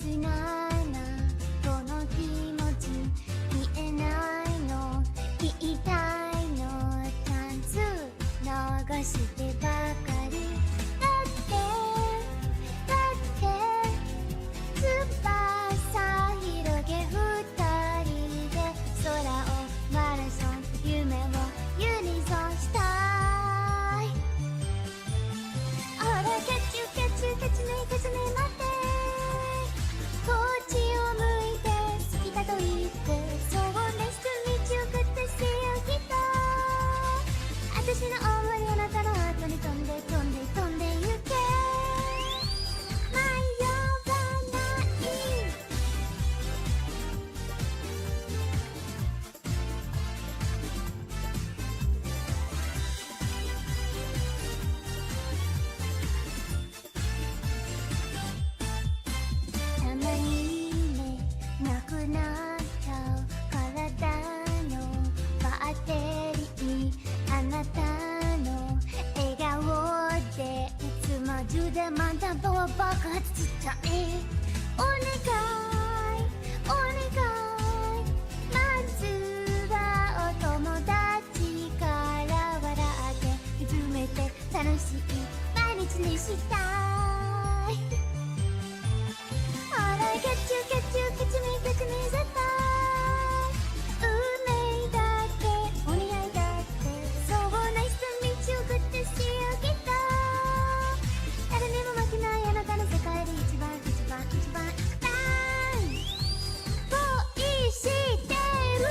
切ないなこの気持ち言えないの言いたいのチャンス逃してばかりだって翼広げ二人で空をマラソン夢をユニゾンしたいほらキャッチュキャッチュキャッチねキャッチね待ってこっちを向いて好きだと言ってそうね道を送ってせよきっと私の思いあなたの後に飛んで飛んで飛んでゆけ迷わないたまにねなくなっちゃう体のバッテリーあなたの笑顔でいつも中でまた爆発しちゃえお願いお願いまずはお友達から笑って見つめて楽しい毎日にしたいほらキャッチュキャッチュキャッチミキャッチミ絶対運命だってお似合いだってそうナイス道を送ってしようきっと誰にも負けないあなたの世界で一番一番一番一番恋してる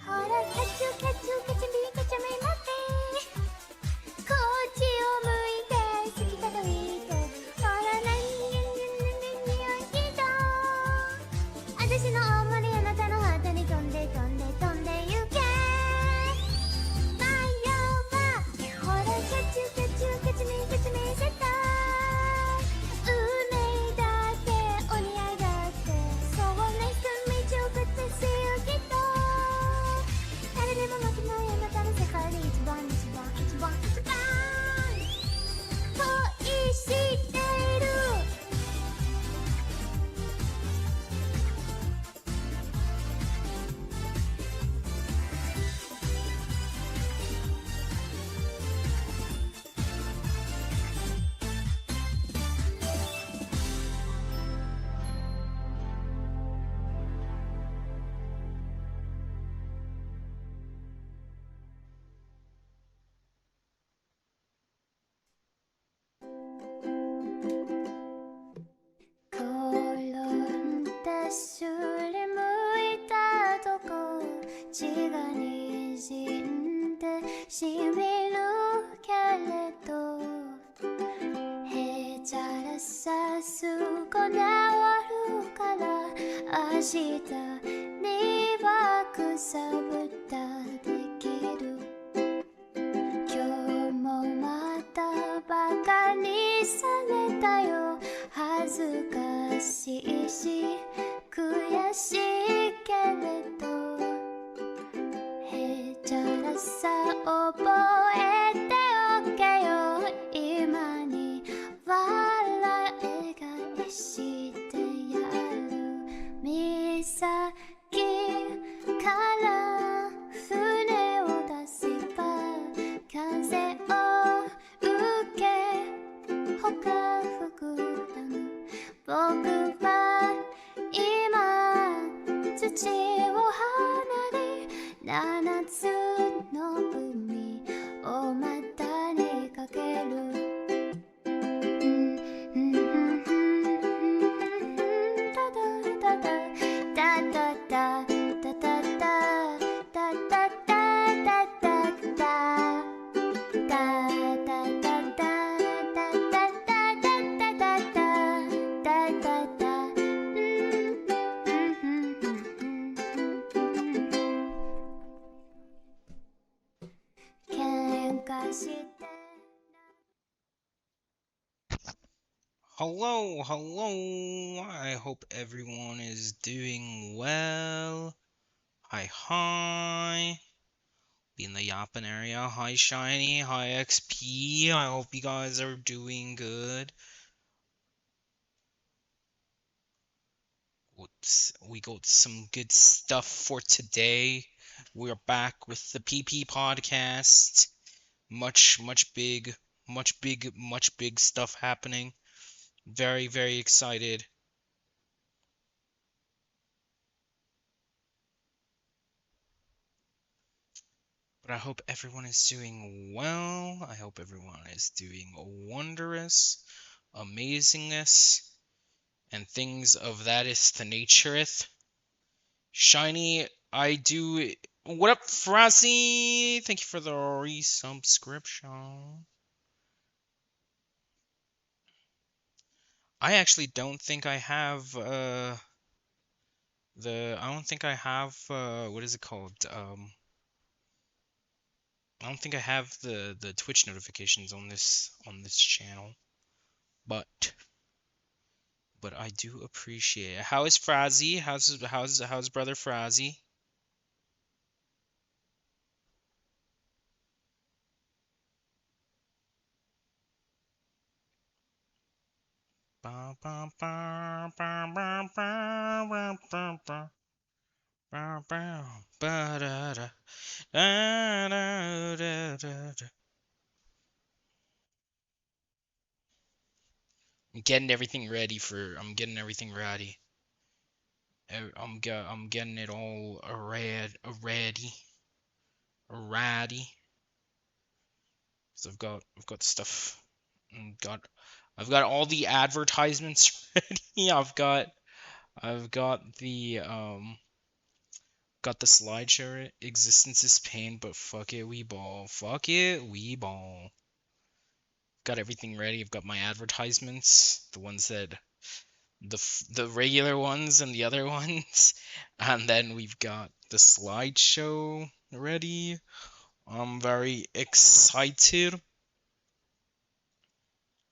ほらキャッチュキャッチュキャッチミキャッチミ待ってこっちを向いて好きだと言ってほら何はきっと私の思いあなたの後に飛んで飛んで飛んでゆけ迷わほらキャッチュキャッチュキャッチミキャッチミ絶対運命だってお似合いだってそうね道を送ってせよきっと誰でも負けないあなたの世界で一番一番一番一番恋してる転んですりむいたとこ血がにじんでしみるけれどへちゃらさすこ治るから明日にはくさぶたできる今日もまたバカにされたよ恥ずかしいし悔しいけれどへちゃらさ覚えておけよ今に笑い返してやる岬から船を出せば風を受けほか吹く僕は今土を離れ七つの海を股にかけるタタタタタタタタタタタタ Hello, hello. I hope everyone is doing well. Hi, hi. Be in the yapping area. Hi, Shiny. Hi, XP. I hope you guys are doing good. Whoops. We got some good stuff for today. We're back with the PP podcast. Much big stuff happening. Very, very excited. But I hope everyone is doing well. I hope everyone is doing wondrous, amazingness, and things of that is the natureth. Shiny, I do. What up, Frosty? Thank you for the resubscription. I actually don't think I have I don't think I have what is it called? I don't think I have the Twitch notifications on this channel. But I do appreciate it. How is Frazzy? How's brother Frazzy? I'm getting everything ready. I'm getting it all ready. So I've got stuff. Got I've got all the advertisements ready. I've got the slideshow. Existence is pain, but fuck it, we ball. Fuck it, we ball. Got everything ready. I've got my advertisements, the ones that the regular ones and the other ones, and then we've got the slideshow ready. I'm very excited.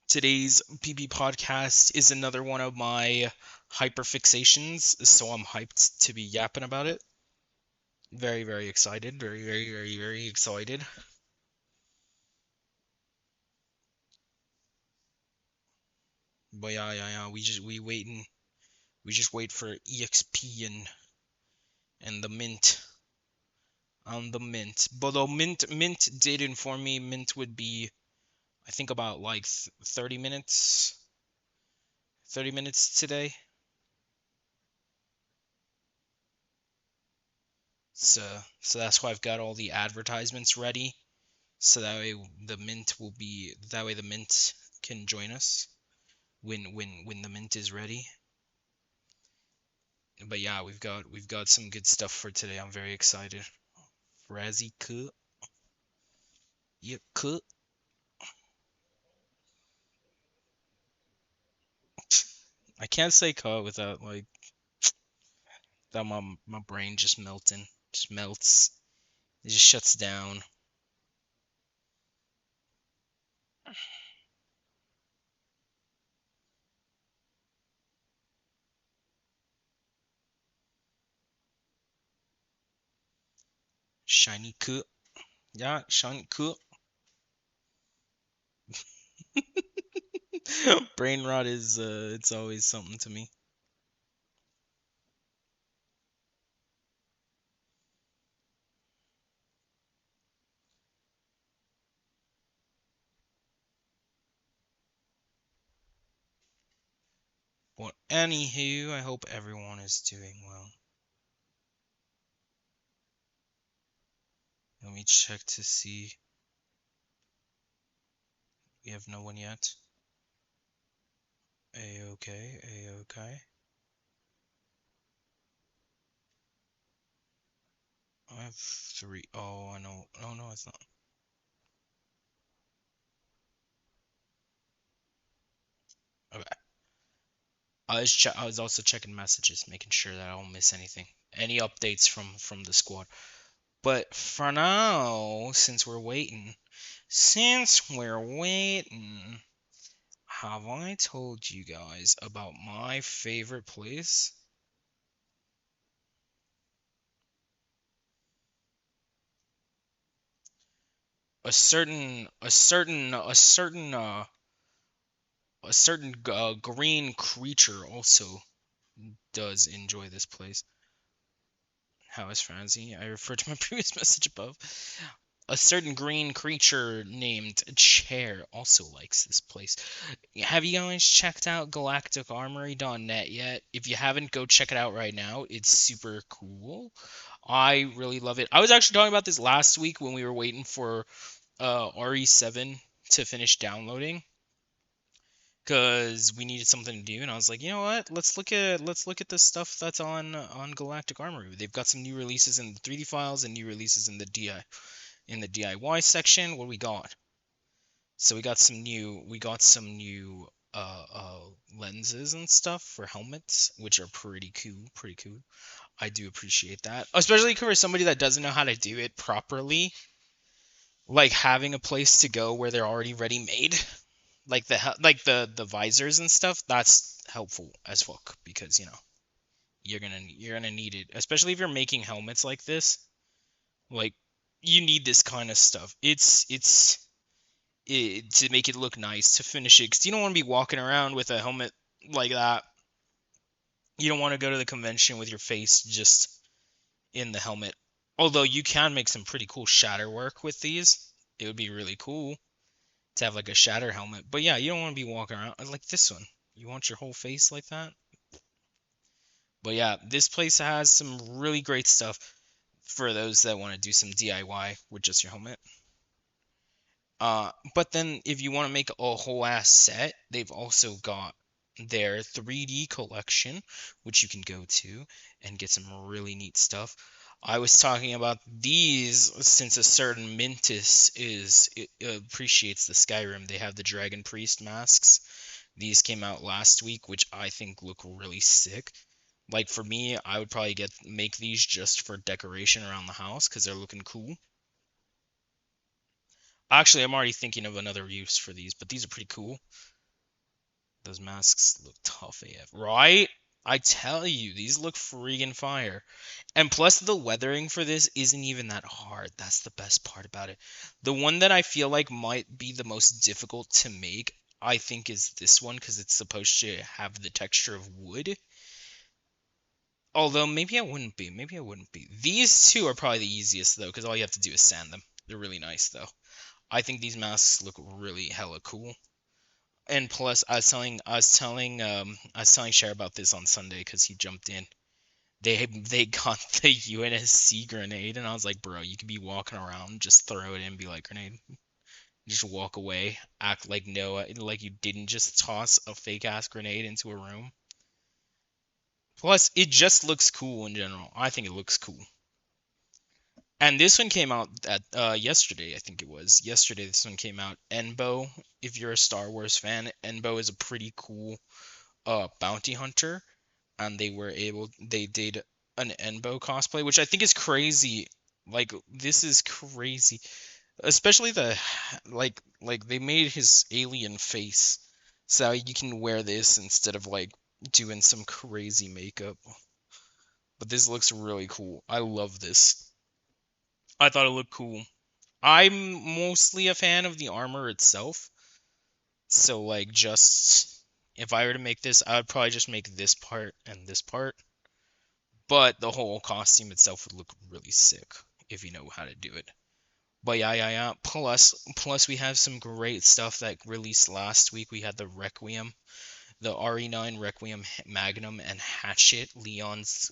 Today's PP podcast is another one of my hyperfixations, so I'm hyped to be yapping about it. Very, very excited. Very, very, very, very excited. But yeah. We just wait for EXP and the mint. But though mint did inform me mint would be I think about like 30 minutes today. So that's why I've got all the advertisements ready. So that way the mint can join us when the mint is ready. But yeah, we've got some good stuff for today. I'm very excited. Razzie cut. Yeah, cut. I can't say cut without like that my brain just melting. Just melts. It just shuts down. Shiny cut. Yeah, shiny cut. Brain rot is it's always something to me. But anywho, I hope everyone is doing well. Let me check to see. We have no one yet. A-okay, A-okay. I have three. Oh, I know. Oh, no, it's not. Okay. I was also checking messages, making sure that I don't miss anything. Any updates from the squad. But for now, since we're waiting, have I told you guys about my favorite place? A certain green creature also does enjoy this place. How is Franzi? I refer to my previous message above. A certain green creature named Chair also likes this place. Have you guys checked out galacticarmory.net yet? If you haven't, go check it out right now. It's super cool. I really love it. I was actually talking about this last week when we were waiting for RE7 to finish downloading because we needed something to do, and I was like, you know what? Let's look at the stuff that's on Galactic Armory. They've got some new releases in the 3D files and new releases in the DIY section. What do we got? So we got some new lenses and stuff for helmets, which are pretty cool, pretty cool. I do appreciate that, especially for somebody that doesn't know how to do it properly. Like having a place to go where they're already ready made, like the visors and stuff. That's helpful as fuck because you're gonna need it, especially if you're making helmets like this. Like you need this kind of stuff. To make it look nice, to finish it, because you don't want to be walking around with a helmet like that. You don't want to go to the convention with your face just in the helmet. Although you can make some pretty cool shatter work with these. It would be really cool to have like a shatter helmet. But yeah, you don't want to be walking around like this one. You want your whole face like that? But yeah, this place has some really great stuff for those that want to do some DIY with just your helmet. But then if you want to make a whole ass set, they've also got their 3D collection, which you can go to and get some really neat stuff. I was talking about these since a certain Mintus appreciates the Skyrim. They have the Dragon Priest masks. These came out last week, which I think look really sick. Like for me, I would probably make these just for decoration around the house because they're looking cool. Actually, I'm already thinking of another use for these, but these are pretty cool. Those masks look tough AF, right? I tell you, these look freaking fire. And plus, the weathering for this isn't even that hard. That's the best part about it. The one that I feel like might be the most difficult to make, I think, is this one because it's supposed to have the texture of wood. Although, maybe I wouldn't be. Maybe I wouldn't be. These two are probably the easiest, though, because all you have to do is sand them. They're really nice, though. I think these masks look really hella cool. And plus, I was telling Cher about this on Sunday because he jumped in. They got the UNSC grenade, and I was like, bro, you could be walking around, just throw it in, be like grenade, just walk away, act like no, like you didn't just toss a fake ass grenade into a room. Plus, it just looks cool in general. I think it looks cool. And this one came out at yesterday, I think it was. Yesterday this one came out. Enbo, if you're a Star Wars fan, Enbo is a pretty cool bounty hunter, and they did an Enbo cosplay, which I think is crazy. Like this is crazy. Especially like they made his alien face so you can wear this instead of like doing some crazy makeup. But this looks really cool. I love this. I thought it looked cool. I'm mostly a fan of the armor itself. So like just if I were to make this, I would probably just make this part and this part. But the whole costume itself would look really sick if you know how to do it. But yeah. Plus we have some great stuff that released last week. We had the Requiem, the RE9 Requiem Magnum and Hatchet, Leon's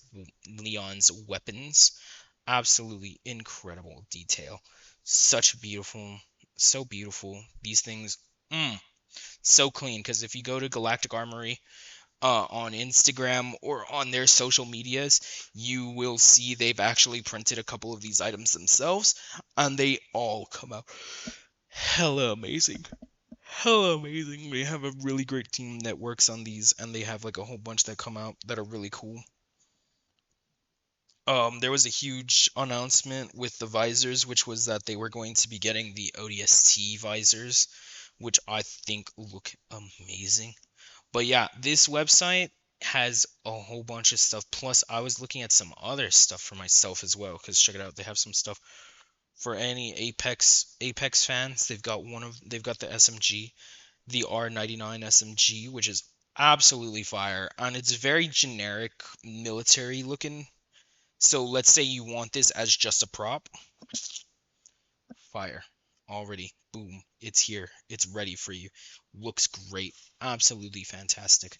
weapons. Absolutely incredible detail. Such beautiful, so beautiful. These things, so clean. Because if you go to Galactic Armory on Instagram or on their social medias, you will see they've actually printed a couple of these items themselves, and they all come out hella amazing. Hella amazing. They have a really great team that works on these, and they have like a whole bunch that come out that are really cool. There was a huge announcement with the visors, which was that they were going to be getting the ODST visors, which I think look amazing. But yeah, this website has a whole bunch of stuff. Plus, I was looking at some other stuff for myself as well. Because check it out, they have some stuff for any Apex fans. They've got the SMG, the R99 SMG, which is absolutely fire, and it's very generic military looking. So let's say you want this as just a prop, fire. Already, boom, it's here. It's ready for you. Looks great. Absolutely fantastic.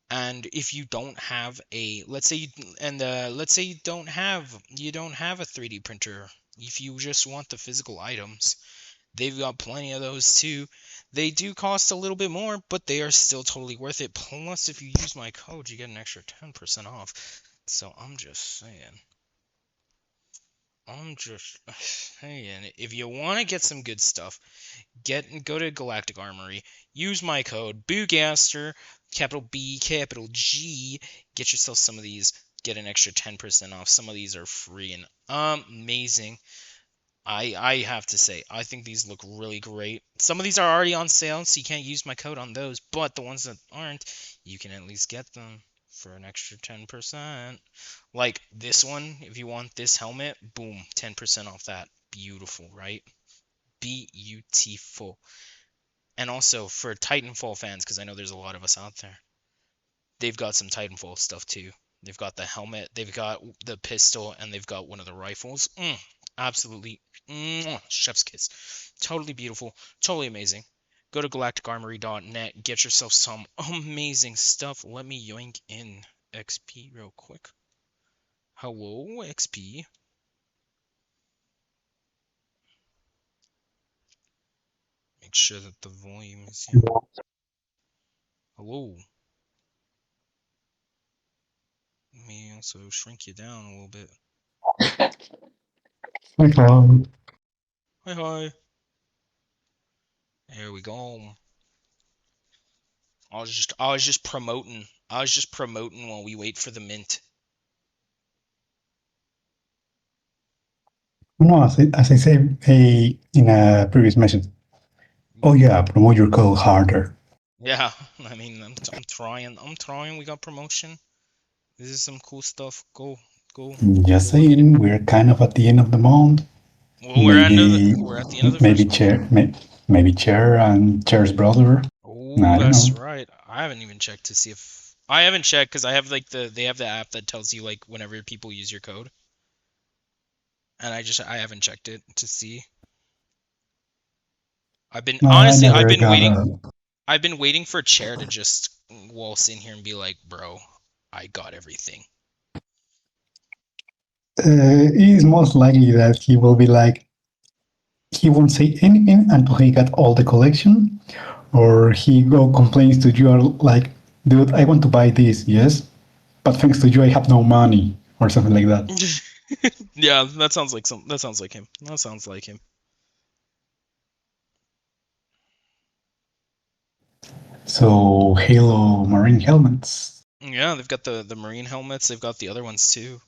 And if you don't have a, let's say you don't have a 3D printer, if you just want the physical items, they've got plenty of those too. They do cost a little bit more, but they are still totally worth it. Plus, if you use my code, you get an extra 10% off. So I'm just saying, if you want to get some good stuff, go to Galactic Armory, use my code BOOGASTER, capital B, capital G, get yourself some of these, get an extra 10% off. Some of these are free and amazing. I have to say, I think these look really great. Some of these are already on sale, so you can't use my code on those, but the ones that aren't, you can at least get them for an extra 10%. Like this one, if you want this helmet, boom, 10% off that. Beautiful, right? Beautiful. And also for Titanfall fans, because I know there's a lot of us out there, they've got some Titanfall stuff too. They've got the helmet, they've got the pistol, and they've got one of the rifles. Absolutely, chef's kiss. Totally beautiful, totally amazing. Go to galacticarmory.net, get yourself some amazing stuff. Let me yoink in XP real quick. Hello, XP. Make sure that the volume is here. Hello. Let me also shrink you down a little bit. Hello. Hi, hi. There we go. I was just promoting. I was just promoting while we wait for the mint. No, as I said in a previous message, oh yeah, promote your code harder. Yeah, I mean, I'm trying. I'm trying. We got promotion. This is some cool stuff. Go Just look at it. saying, we're kind of at the end of the month. Well, Maybe, we're at the end of the first month. maybe Chair and Chair's brother. Oh, I don't that's know. right. I haven't even checked to see if I haven't checked because I have like they have the app that tells you like whenever people use your code, and I haven't checked it to see. I've been No, I honestly never got a. I've been waiting for Chair to just waltz in here and be like, bro, I got everything. It's most likely that he will be like, he won't say anything until he got all the collection, or he go complains to you like, dude, I want to buy this, yes, but thanks to you, I have no money, or something like that. Yeah, that sounds like that sounds like him. That sounds like him. So Halo Marine helmets. Yeah, they've got the marine helmets. They've got the other ones too.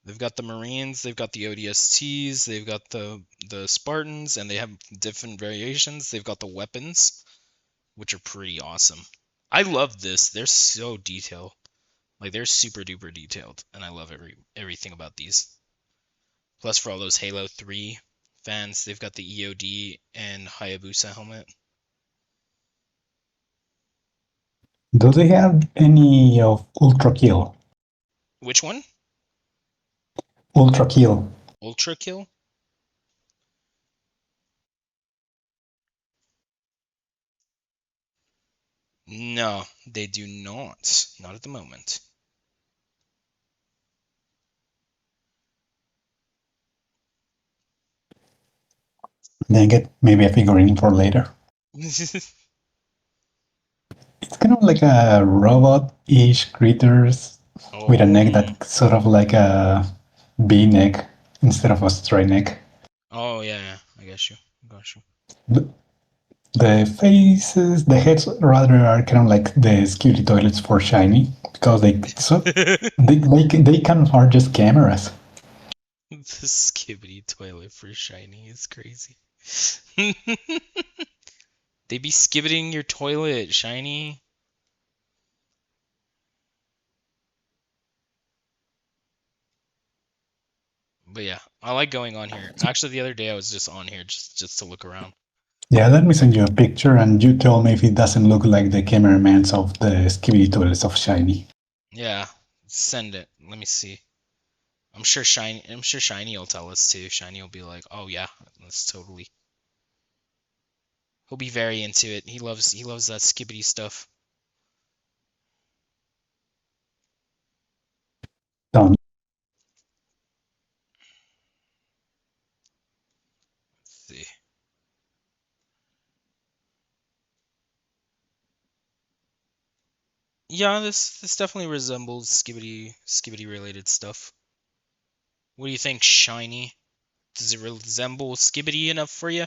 They've got the Marines, they've got the ODSTs, they've got the Spartans, and they have different variations. They've got the weapons, which are pretty awesome. I love this. They're so detailed. Like they're super duper detailed, and I love everything about these. Plus, for all those Halo 3 fans, they've got the EOD and Hayabusa helmet. Do they have any of Ultra Kill? Which one? Ultra Kill. Ultra Kill? No, they do not. Not at the moment. Then get maybe a figurine for later. It's kind of like a robot-ish creatures with a neck Oh. that's sort of like a V neck instead of a straight neck. Oh yeah, I got you. I got you. The, the faces, the heads rather are kind of like the security toilets for shiny because they kind of are just cameras. The skibbity toilet for shiny is crazy. They be skibbiting your toilet, shiny. But yeah, I like going on here. Actually, the other day I was just on here just to look around. Yeah, let me send you a picture and you tell me if it doesn't look like the cameramans of the skibidi toilets of Shiny. Yeah, send it. Let me see. I'm sure Shiny will tell us too. Shiny will be like, "Oh yeah, that's totally." He'll be very into it. He loves that skibbity stuff. Don't. Let's see. Yeah, this definitely resembles skibbity related stuff. What do you think, Shiny? Does it resemble skibbity enough for you?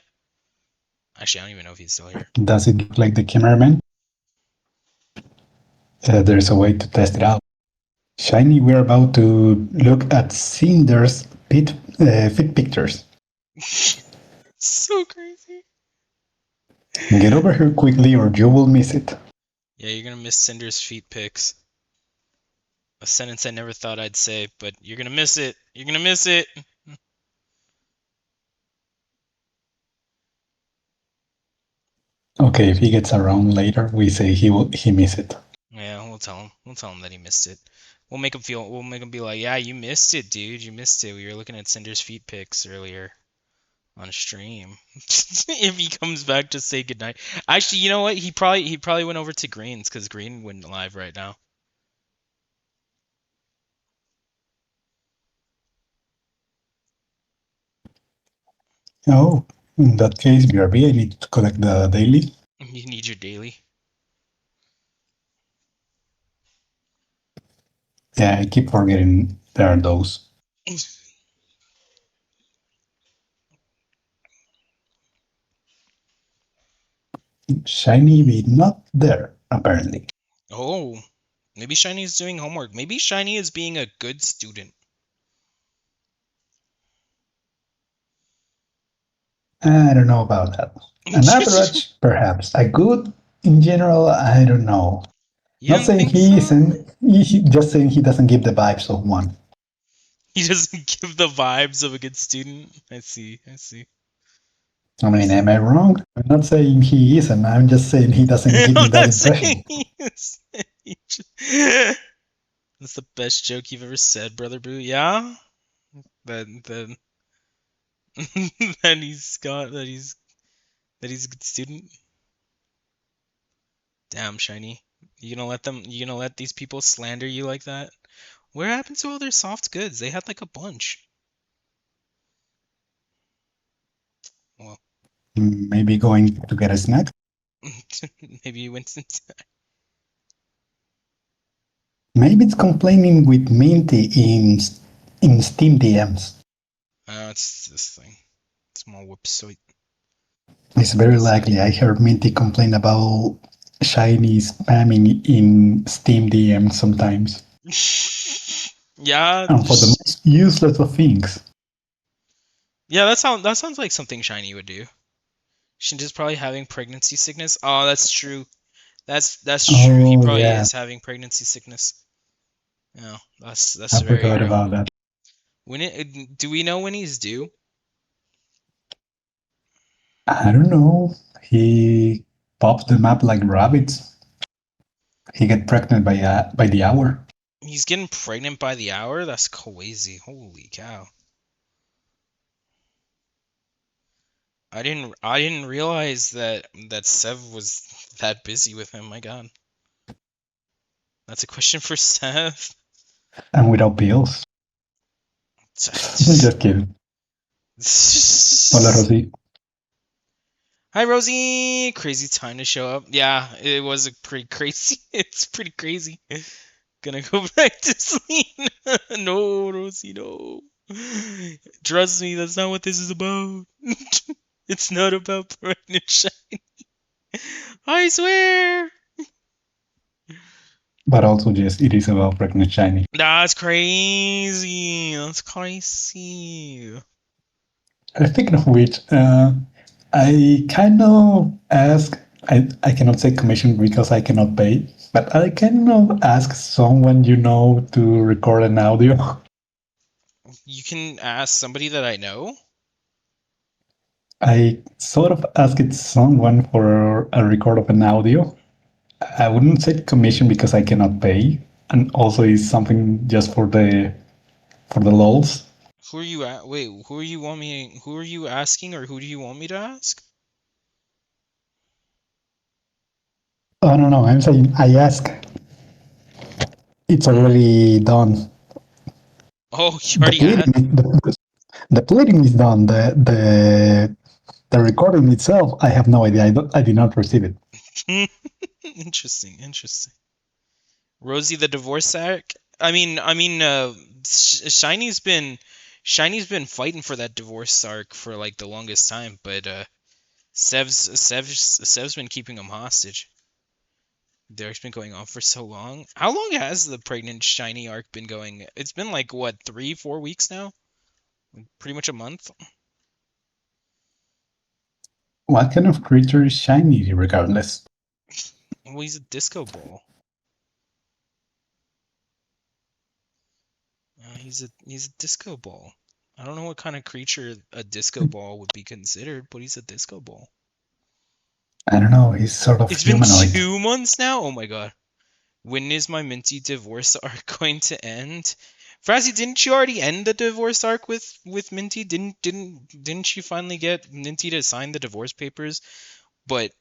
Actually, I don't even know if he's still here. Does it look like the cameraman? There's a way to test it out. Shiny, we're about to look at Cinder's fit pictures. So crazy. Get over here quickly or you will miss it. Yeah, you're gonna miss Cinder's feet pics. A sentence I never thought I'd say, but you're gonna miss it. You're gonna miss it. Okay, if he gets around later, we say he missed it. Yeah, we'll tell him. We'll tell him that he missed it. We'll make him be like, yeah, you missed it, dude. You missed it. We were looking at Cinder's feet pics earlier on stream. If he comes back to say goodnight. Actually, you know what? He probably went over to Green's because Green went live right now. Oh, in that case, BRB, I need to collect the daily. You need your daily. Yeah, I keep forgetting there are those. Shiny, but not there, apparently. Oh, maybe Shiny is doing homework. Maybe Shiny is being a good student. I don't know about that. An average, perhaps. A good, in general, I don't know. You Not don't saying think he so? isn't, just saying he doesn't give the vibes of one. He doesn't give the vibes of a good student. I see. I mean, am I wrong? I'm not saying he isn't, I'm just saying he doesn't give me I'm that not impression. saying he is. That's the best joke you've ever said, Brother Boo. Yeah? That that he's a good student. Damn, Shiny. You gonna let these people slander you like that? Where happened to all their soft goods? They had like a bunch. Well, Maybe going to get a snack? maybe you went into. Maybe it's complaining with Minty in Steam DMs. Oh, it's this thing. Small website. It's very likely. I heard Minty complain about Shiny spamming in Steam DMs sometimes. Yeah, And for the most useless of things. yeah. That sounds like something Shiny would do. Shinja's probably having pregnancy sickness. Oh, that's true. That's true. He Oh, probably yeah. is having pregnancy sickness. Yeah, that's I very forgot real. about that. Do we know when he's due? I don't know. He pops them up like rabbits. He get pregnant by the hour. He's getting pregnant by the hour? That's crazy. Holy cow. I didn't realize that Sev was that busy with him. My god. That's a question for Sev. And without bills. Just kidding. Hola, Rosy. Hi, Rosie. Crazy time to show up. Yeah, it was a pretty crazy. It's pretty crazy. Gonna go back to sleep. No, Rosie, no. Trust me, that's not what this is about. It's not about pregnant Shiny. I swear. But also, yes, it is about pregnant shiny. That's crazy. That's crazy. Speaking of which, I kind of ask. I cannot say commission because I cannot pay, but I kind of ask someone you know to record an audio. You can ask somebody that I know. I sort of asked someone for a record of an audio. I wouldn't say commission because I cannot pay, and also it's something just for the lols. Who are you at? Wait, who are you want me? Who are you asking, or who do you want me to ask? Oh no no, I'm saying I ask. It's already done. Oh, you The already pleading, asked. the pleading is done. The recording itself, I have no idea. I did not receive it. Interesting, interesting. Rosie the divorce sack. Shiny's been fighting for that divorce arc for like the longest time, but Sev's been keeping him hostage. The arc's been going on for so long. How long has the pregnant Shiny arc been going? It's been like what, 3, 4 weeks now? Pretty much a month. What kind of creature is shiny, regardless? Well, he's a disco ball. He's a disco ball. I don't know what kind of creature a disco ball would be considered, but he's a disco ball. I don't know. He's sort of It's been humanoid. 2 months now. Oh my god. When is my Minty divorce arc going to end? Frazzy, didn't you already end the divorce arc with Minty? Didn't you finally get Minty to sign the divorce papers? But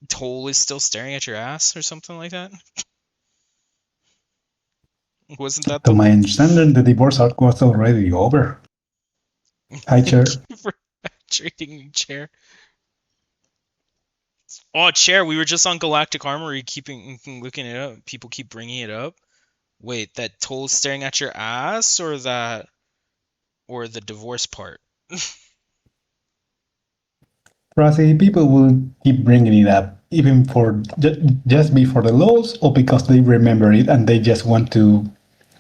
Toll is still staring at your ass or something like that? Wasn't that To the my whole understanding, the divorce arc was already over. Hi, chair. for trading chair? Oh, chair. We were just on Galactic Armory, keeping looking it up. People keep bringing it up. Wait, that Toll staring at your ass, or the divorce part? Rossi, people will keep bringing it up, even for just before the laws, or because they remember it and they just want to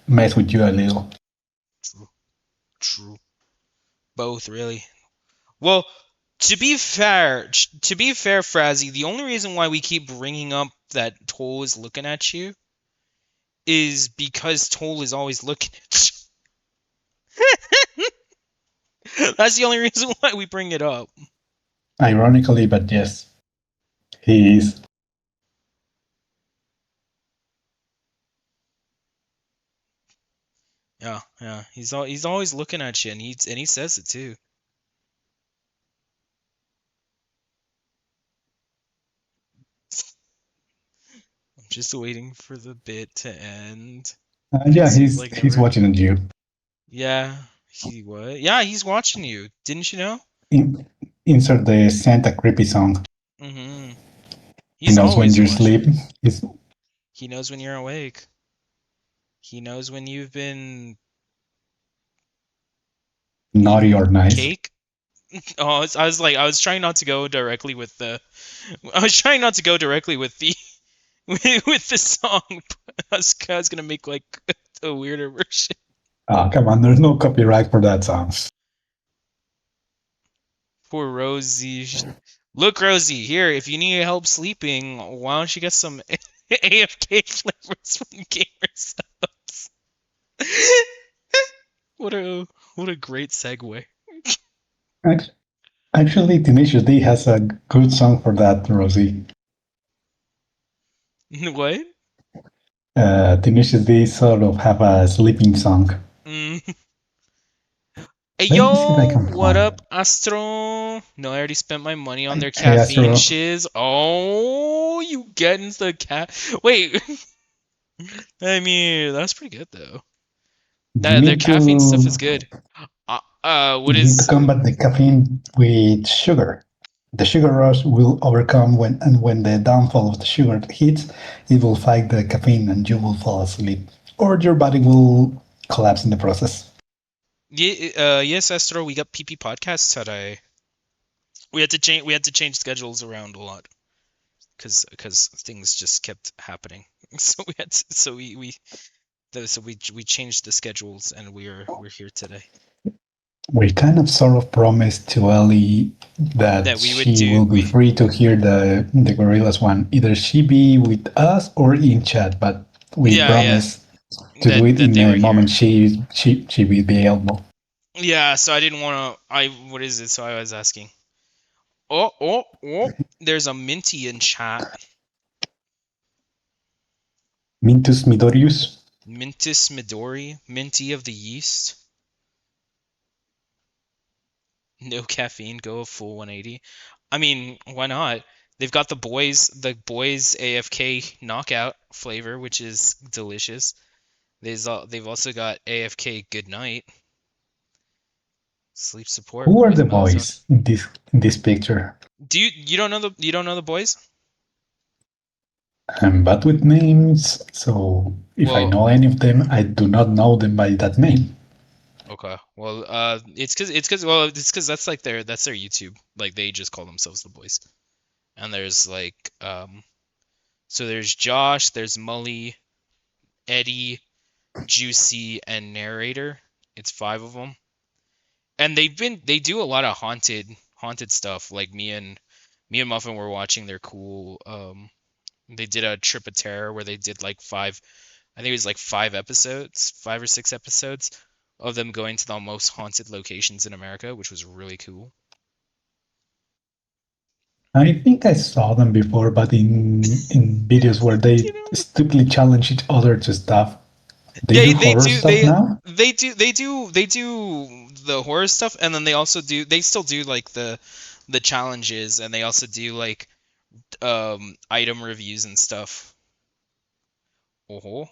mess with you a little. True. True. Both, really. Well, to be fair, Frazzy, the only reason why we keep bringing up that Toll is looking at you is because Toll is always looking at you. That's the only reason why we bring it up. Ironically, but yes, he is. Yeah, yeah. He's always looking at you, and he says it too. I'm just waiting for the bit to end. Yeah, It seems like he's never. watching at you. Yeah, he what? Yeah, he's watching you. Didn't you know? In, insert the Santa creepy song. Mm-hmm. He He's knows when always you watching. sleep. He's He knows when you're awake. He knows when you've been naughty eating or nice. cake. Oh, I was trying not to go directly with the. I was trying not to go directly with the with the song. I was gonna make like a weirder version. Oh, come on, there's no copyright for that song. Poor Rosie. Look, Rosie, here. If you need help sleeping, why don't you get some AFK flavors from Gamersupps? What a great segue. Actually, Tenacious D has a good song for that, Rosie. What? Tenacious D sort of have a sleeping song. Mm. Hey Let me see if I yo, can what find up, it. Astro? No, I already spent my money on their Hey, caffeine Astro. shiz. Oh, you getting the cat? Wait, I mean that's pretty good though. You That their need caffeine stuff is to good. What you need to is? combat the caffeine with sugar. The sugar rush will overcome when the downfall of the sugar hits, it will fight the caffeine and you will fall asleep. Or your body will collapse in the process. Yes, Astro. We got PP podcasts today. We had to change schedules around a lot. because things just kept happening. So we had to, we changed the schedules, and we're here today. We kind of sort of promised to Ellie that That we would she do will be free to hear the gorillas one. Either she be with us or in chat, but we yeah promise to do it that in they were the here. moment she will be able. Yeah, so I didn't want to. What is it? So I was asking. Oh! There's a Minty in chat. Mintus Midorius. Mintus Midori, Minty of the Yeast. No caffeine, go a full 180. I mean, why not? They've got the boys AFK knockout flavor, which is delicious. They've also got AFK Good Night. Sleep support Who are with the melatonin. boys in this picture? You don't know the boys? I'm bad with names, so if I Well, know any of them, I do not know them by that name. okay. Well, it's cause that's like that's their YouTube. Like they just call themselves the boys. And there's like so there's Josh, there's Mully, Eddie, Juicy, and Narrator. It's 5 of them. And they do a lot of haunted stuff. Like me and Muffin were watching their cool they did a Trip of Terror where they did like 5, I think it was like 5 episodes, 5 or 6 episodes of them going to the most haunted locations in America, which was really cool. I think I saw them before, but in videos where they You know, stupidly challenge each other to stuff. They do they horror do stuff now? they do the horror stuff, and then they still do like the challenges, and they also do like item reviews and stuff. Oh.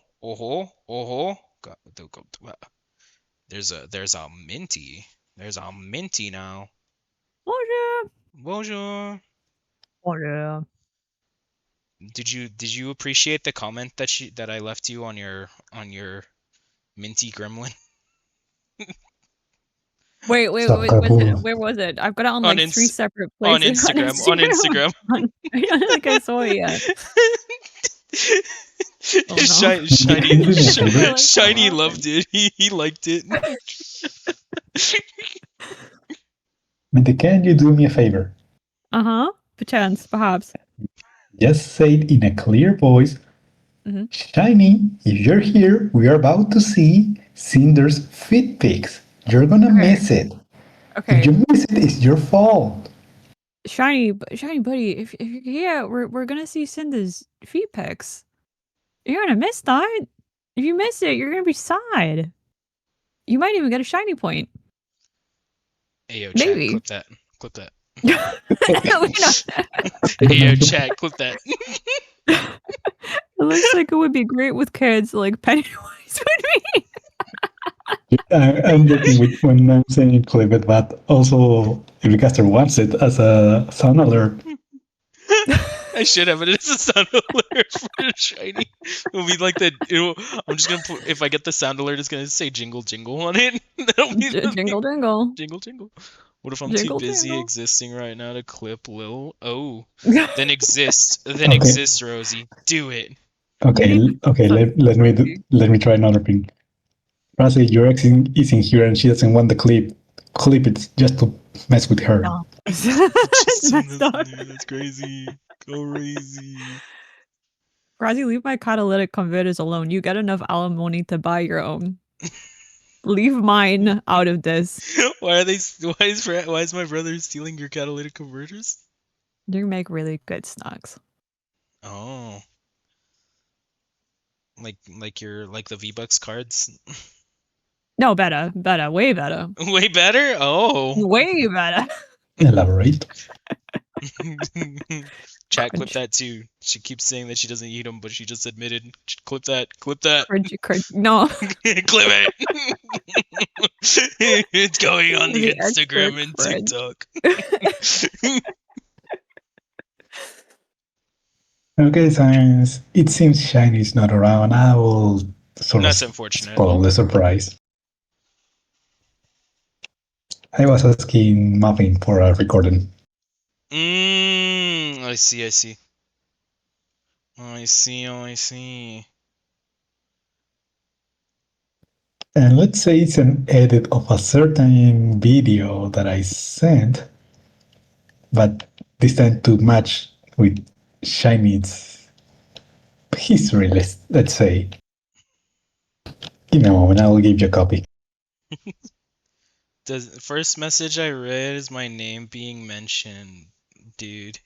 There's a minty. There's a minty now. Bonjour. Bonjour. Bonjour. Did you appreciate the comment that I left you on your minty gremlin? Wait, where was it? I've got it on like 3 separate on places. Instagram. I don't think I saw it yet. Oh, no. Shiny loved it. He liked it. Minty, can you do me a favor? Perchance, perhaps. Just say it in a clear voice. Mhm. Shiny, if you're here, we are about to see Cinder's feet pics. You're gonna miss it. Okay. If you miss it, it's your fault. Shiny buddy, if you're here, we're gonna see Cinder's feet pics. You're gonna miss that. If you miss it, you're gonna be sad. You might even get a shiny point. Hey yo, chat, Maybe. clip that. Hey yo, chat, clip that. It looks like it would be great with kids like Pennywise would be. I'm joking with when I'm saying clip it, but also if the caster wants it as a sound alert. I should have it as a sound alert for Shiny. It'll be like I'm just gonna put, if I get the sound alert, it's gonna say jingle jingle on it. That'll be jingle jingle. Jingle jingle. What if I'm jingle, too busy jingle. existing right now to clip Lil? Oh, then exist, Rosie. Do it. Okay. Let me try another thing. Rosie, your ex isn't here and she doesn't want the clip. Clip it just to mess with her. No. That's crazy. Crazy. Rosie, leave my catalytic converters alone. You get enough alimony to buy your own. Leave mine out of this. Why is my brother stealing your catalytic converters? They make really good snacks. Oh. Like the V-Bucks cards? No, better. Way better. Way better? Oh. Way better. Elaborate. Chat, clip that too. She keeps saying that she doesn't eat them, but she just admitted. Clip that. No. Clip it. It's going on the Instagram and TikTok. Okay, Science. It seems Shiny's not around. I will That's unfortunate. spoil the surprise. I was asking Muffin for a recording. I see. Oh, I see. Oh, I see. And let's say it's an edit of a certain video that I sent, but this time to match with Shiny's history list, let's say. Give me a moment, I will give you a copy. The first message I read is my name being mentioned, dude.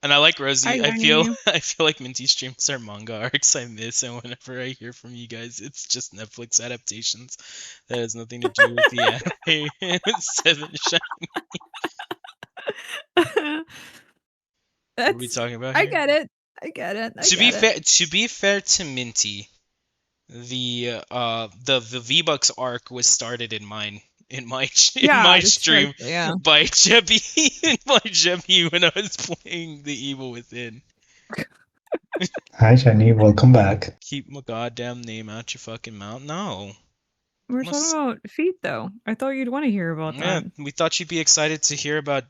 And I like Rosie. Hi, Johnny. I feel like Minty streams are manga arcs I miss, and whenever I hear from you guys, it's just Netflix adaptations that has nothing to do with the anime. Seven Shine. What are we That's. talking about I here? get it. I get it. I To get it. be fair to Minty, the V-Bucks arc was started in my in my Yeah, that's true. stream Actually, yeah. by Jeppy when I was playing the Evil Within. Hi, Shiny, welcome back. Keep my goddamn name out your fucking mouth. No. We're Must- talking about feet, though. I thought you'd want to hear about Yeah, that. we thought you'd be excited to hear about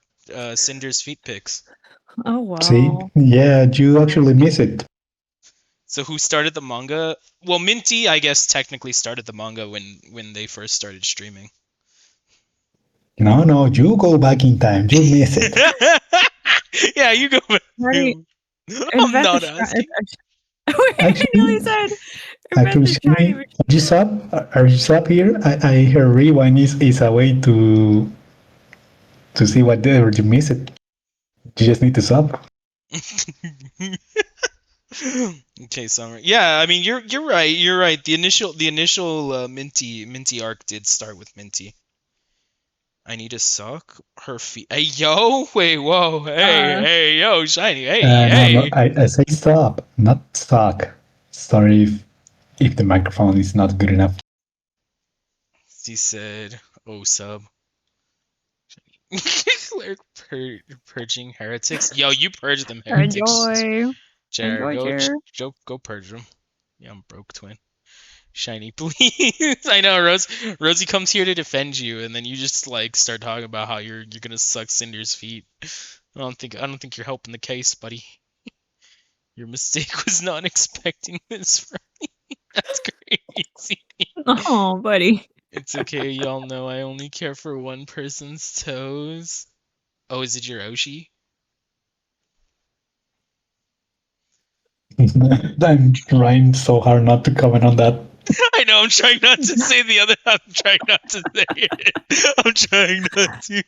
Cinder's feet pics. Oh wow. See? Yeah, you actually miss it. So who started the manga? Well, Minty, I guess, technically started the manga when they first started streaming. No, you go back in time, you miss it. Yeah, you go. Right. I'm Invent not the asking. Wait, Actually- Nearly said. Invent Actually, the shiny Shiny, are you sub? Are you sub here? I heard rewind is a way to see whatever you miss it. You just need to sub. Okay, Summer. Yeah, I mean you're right. You're right. The initial Minty arc did start with Minty. I need to suck her feet. Hey yo, wait, whoa, hey, yo, Shiny, hey. No, I say stop, not suck. Sorry if the microphone is not good enough. He said, "Oh sub." Cleric purging heretics. Yo, you purge them heretics. Enjoy. Jared, Enjoy, Jared. go purge them. Yeah, I'm broke, twin. Shiny, please. I know, Rosie comes here to defend you, and then you just like start talking about how you're gonna suck Cinder's feet. I don't think you're helping the case, buddy. Your mistake was not expecting this from me. That's crazy. Oh, buddy. It's okay, y'all know I only care for one person's toes. Oh, is it Jiroshi? I'm trying so hard not to comment on that. I know, I'm trying not to say the other. I'm trying not to say it. I'm trying not to.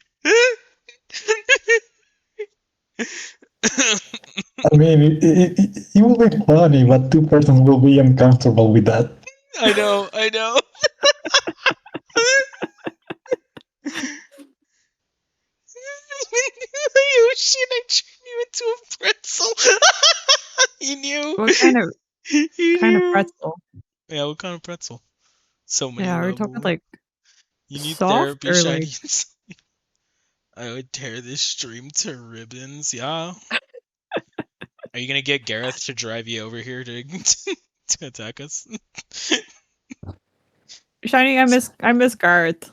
I mean, it will be funny, but two persons will be uncomfortable with that. I know. Oh shit, I turned you into a pretzel. You knew. What kind of You knew. pretzel? Yeah, what kind of pretzel? So many Yeah, are we levels. talking like You need soft therapy, or like? Shiny. I would tear this stream to ribbons. Yeah. Are you gonna get Gareth to drive you over here to to attack us? Shiny, I miss Garth.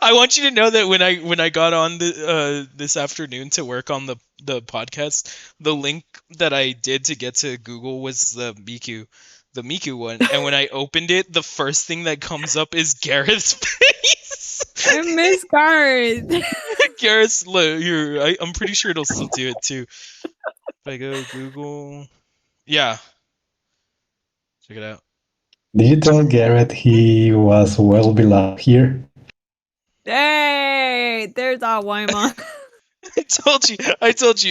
I want you to know that when I got on the this afternoon to work on the podcast, the link that I did to get to Google was the Miku one, and when I opened it, the first thing that comes up is Gareth's face. I miss Garth. Gareth's I'm pretty sure it'll still do it too. If I go Google, yeah, check it out. Did you tell Garrett he was well beloved here? Hey, there's our Waima. I told you,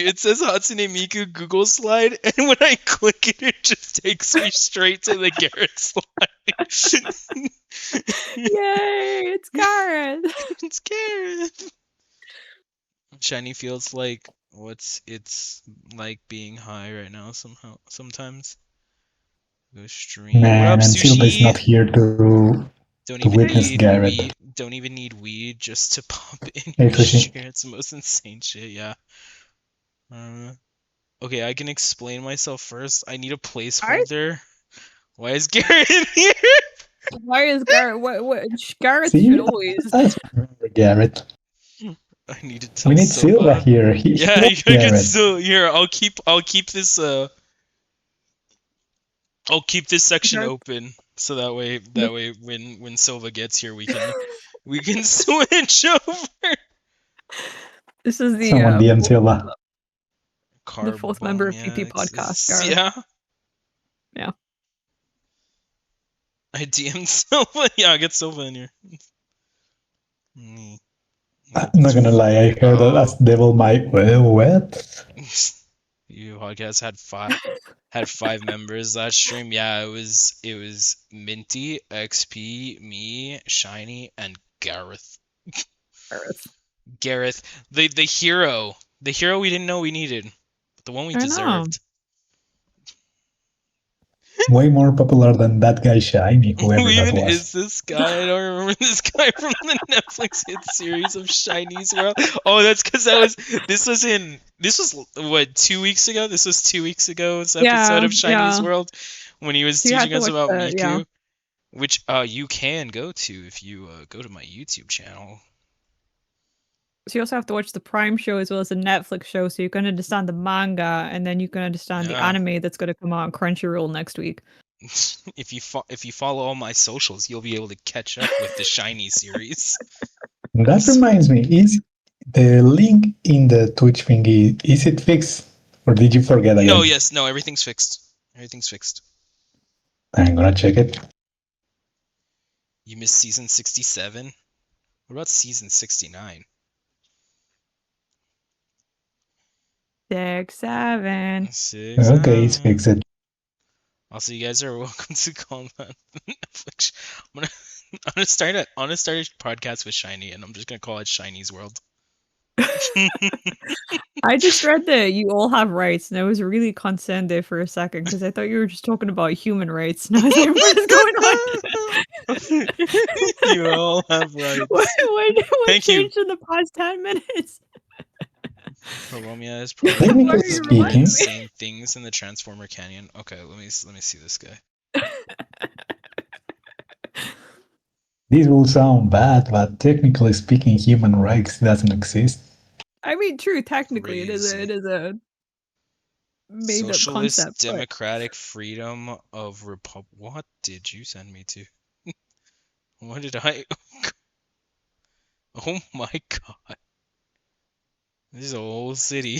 it says Hatsune Miku Google slide, and when I click it, it just takes me straight to the Garrett slide. Yay, it's Garth. It's Garrett. Shiny feels like it's like being high right now sometimes. Go stream. What Man, up, and Silva is not Sushi? here to witness Garrett. Don't even need weed just to pop in Hey, your Sushi. share. It's the most insane shit, yeah. Okay, I can explain myself first. I need a placeholder. Why is Garrett in here? Why is Garth? What? Garth See, should always. I remember Garrett. I need to tell We need Silva here. Yeah, He I can Garrett. still here. I'll keep this I'll keep this section Okay. open so that way when Silva gets here we can switch over. This is the Someone DM Silva. the fourth member of PP it's- Podcast, Garrett. yeah. Yeah. I DM'd Silva. Yeah, I get Silva in here. I'm not gonna lie, I heard that as Devil May. Well, what? You podcast had five members last stream. Yeah, it was Minty, XP, me, Shiny, and Gareth. Gareth, the hero we didn't know we needed, but the one we I know. deserved. Way more popular than that guy Shiny, whoever Who that even was. is this guy? I don't remember this guy from the Netflix hit series of Shiny's World. Oh, that's because this was what, 2 weeks ago? This was 2 weeks ago's episode of Shiny's World when he was So you had teaching to us watch about the- Miku, yeah. which you can go to if you go to my YouTube channel. So you also have to watch the Prime show as well as the Netflix show, so you can understand the manga, and then you can understand the Yeah. anime that's going to come out on Crunchyroll next week. If you follow all my socials, you'll be able to catch up with the Shiny series. That reminds me, is the link in the Twitch thingy, is it fixed? Or did you forget again? No, everything's fixed. Everything's fixed. I'm gonna check it. You missed season 67? What about season 69? 6, 7. Okay, it's fixed. Also, you guys are welcome to call that Netflix. I'm gonna start a podcast with Shiny, and I'm just gonna call it Shiny's World. I just read that you all have rights, and I was really concerned there for a second because I thought you were just talking about human rights, and I was like, "What is going on?" You all have rights. What Thank you. changed in the past 10 minutes? Prolomia is probably Technically one of speaking- the insane things in the Transformer Canyon. Okay, let me see this guy. This will sound bad, but technically speaking, human rights doesn't exist. I mean, true. Technically, it is Crazy. a made-up Socialist concept. but- Democratic Freedom of Republic. What did you send me to? What did I? Oh my god! This is a whole city.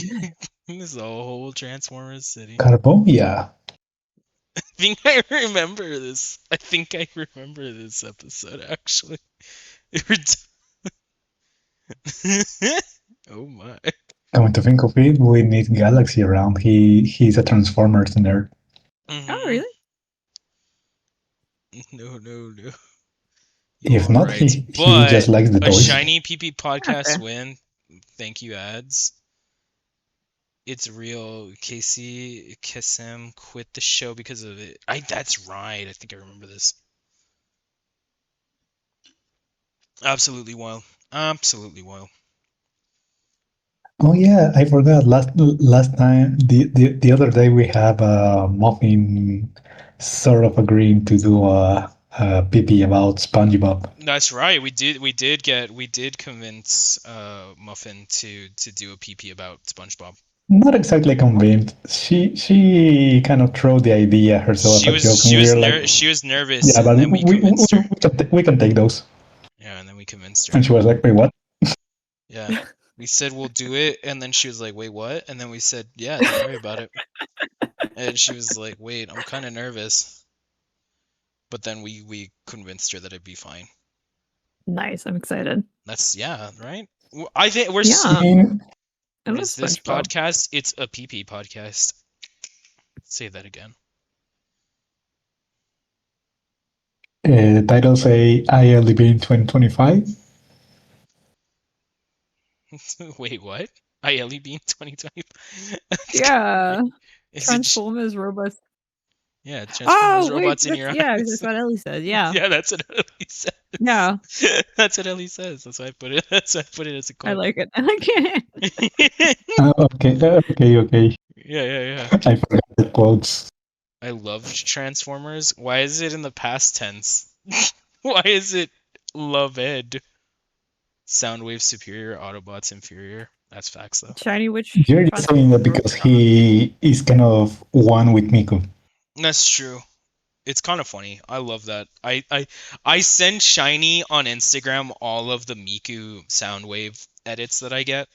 This is a whole Transformers city. Carbonia. I think I remember this. I think I remember this episode actually. Oh my. Coming to think of it, we need Galaxy around. He's a Transformers nerd. Oh, really? No. If not, Alright, he but just likes the a toys. Shiny PP podcast Okay. win. Thank you, ads. It's real. Casey Kissam quit the show because of it. That's right. I think I remember this. Absolutely wild. Absolutely wild. Oh yeah, I forgot. Last time, the other day, we have Muffin sort of agreeing to do a PP about SpongeBob. That's right. We did convince Muffin to do a PP about SpongeBob. Not exactly convinced. She kind of threw the idea herself She a was joke, and we were like, she was nervous, yeah, and but then we convinced her. we can take those. Yeah, and then we convinced her. And she was like, wait, what? Yeah. We said we'll do it, and then she was like, wait, what? And then we said, yeah, don't worry about it. And she was like, wait, I'm kind of nervous. But then we convinced her that it'd be fine. Nice. I'm excited. That's, yeah, right? I think we're Yeah. I mean, I What love is this SpongeBob. podcast? It's a PP podcast. Say that again. the title say iEllieBean 2025. Wait, what? iEllieBean 2020? Yeah. Is it, Transformers robots. yeah, Transformers robots in that's- your yeah, eyes. that's what Ellie said. Yeah. Yeah, that's what Ellie says. Yeah. That's what Ellie says. That's why I put it. That's why I put it as a quote. I like it. I like it. Okay. Yeah. I forgot the quotes. I love Transformers. Why is it in the past tense? Why is it love Ed? Soundwave superior, Autobots inferior. That's facts though. Shiny, which You're just saying that because he is kind of one with Miku. That's true. It's kind of funny. I love that. I send Shiny on Instagram all of the Miku Soundwave edits that I get,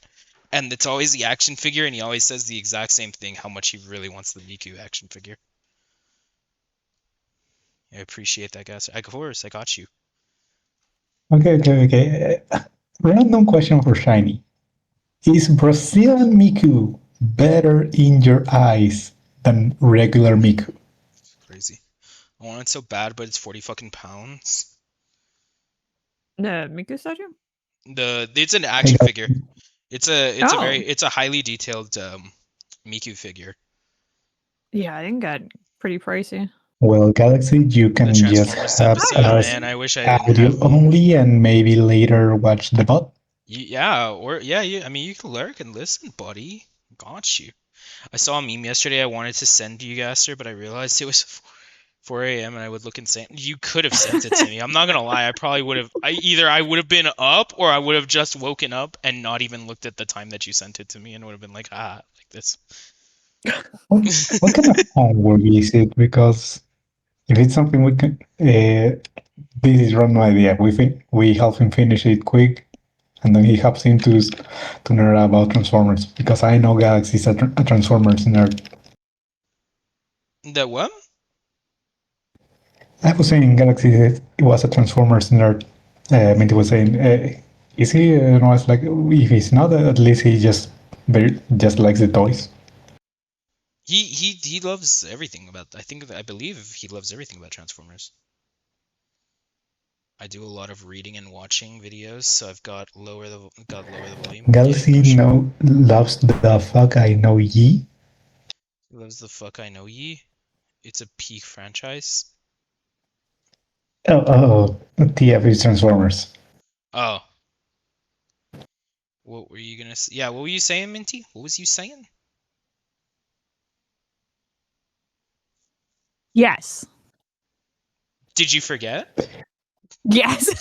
and it's always the action figure, and he always says the exact same thing: how much he really wants the Miku action figure. I appreciate that, guys. Of course, I got you. Okay. Random question for Shiny. Is Brazilian Miku better in your eyes than regular Miku? Crazy. I want it so bad, but it's 40 fucking pounds. the Miku statue? It's an action got- figure. It's a highly detailed Miku figure. Yeah, I think got pretty pricey. Well, Galaxy, you can The just Transformers have episode, us man. I wish I didn't audio have. only and maybe later watch the bot. Yeah, I mean, you can lurk and listen, buddy. Got you. I saw a meme yesterday I wanted to send to you, Gaster, but I realized it was 4 a.m. and I would look insane. You could have sent it to me. I'm not gonna lie. I probably would have. I would have been up, or I would have just woken up and not even looked at the time that you sent it to me, and would have been like, ah, like this. What kind of homework is it? Because if it's something we can, this is random idea. We help him finish it quick, and then he helps him to nerd about Transformers. Because I know Galaxy is a Transformers nerd. The what? I was saying Galaxy it was a Transformers nerd. Minty was saying, is he? And I was like, if he's not, at least he just likes the toys. He loves everything about. I believe he loves everything about Transformers. I do a lot of reading and watching videos, so I've got lower the volume. Galaxy loves the fuck I know ye. He loves the fuck I know ye. It's a peak franchise. TF is Transformers. Oh. What were you gonna say? Yeah, what were you saying, Minty? What was you saying? Yes. Did you forget? Yes. The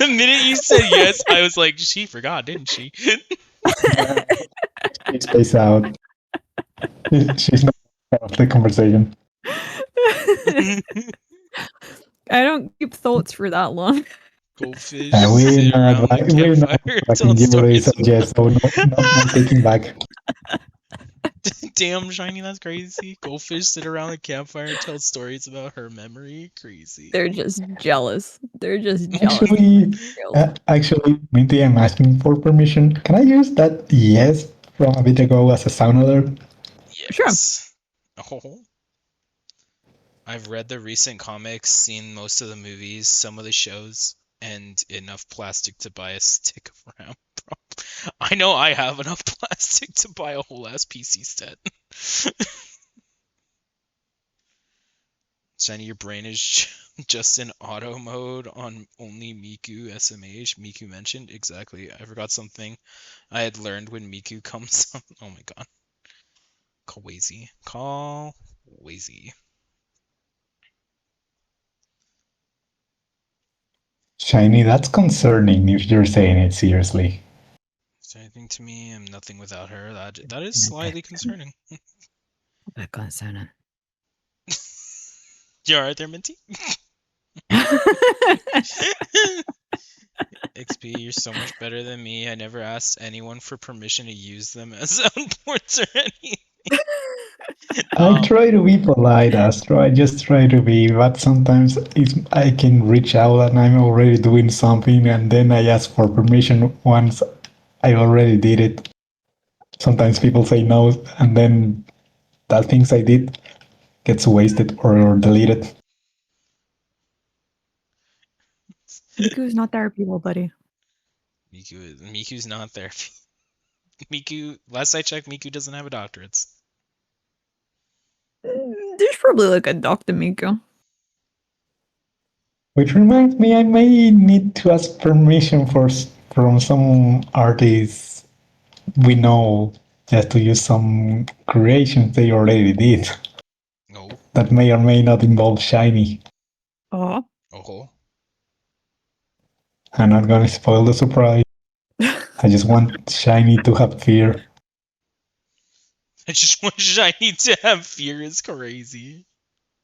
minute you said yes, I was like, she forgot, didn't she? She spaced out. She's not part of the conversation. I don't keep thoughts for that long. Goldfish We're sit not around the we're not campfire, back tell in January, stories. so yes, so no taking back. Damn, Shiny, that's crazy. Goldfish sit around the campfire and tell stories about her memory. Crazy. They're just jealous. They're just jealous. Actually, Minty, I'm asking for permission. Can I use that yes from a bit ago as a sound alert? Yes. Sure. Oh. I've read the recent comics, seen most of the movies, some of the shows, and enough plastic to buy a stick of RAM. I know I have enough plastic to buy a whole ass PC set. Shiny, your brain is just in auto mode on only Miku SMH. Miku mentioned exactly. I forgot something I had learned when Miku comes on. Oh my god. Crazy. Crazy. Shiny, that's concerning if you're saying it seriously. Is anything to me? I'm nothing without her. That is slightly concerning. Concerning. You alright there, Minty? XP, you're so much better than me. I never asked anyone for permission to use them as soundboards or anything. I try to be polite, Astro. I just try to be, but sometimes I can reach out and I'm already doing something, and then I ask for permission once I already did it. Sometimes people say no, and then that things I did gets wasted or deleted. Miku's not there, people, buddy. Miku's not there. Miku, last I checked, Miku doesn't have a doctorate. There's probably like a Dr. Miku. Which reminds me, I may need to ask permission from some artists we know just to use some creations they already did. No. That may or may not involve Shiny. Oh. Oh. I'm not gonna spoil the surprise. I just want Shiny to have fear. I just want Shiny to have fear. Is crazy.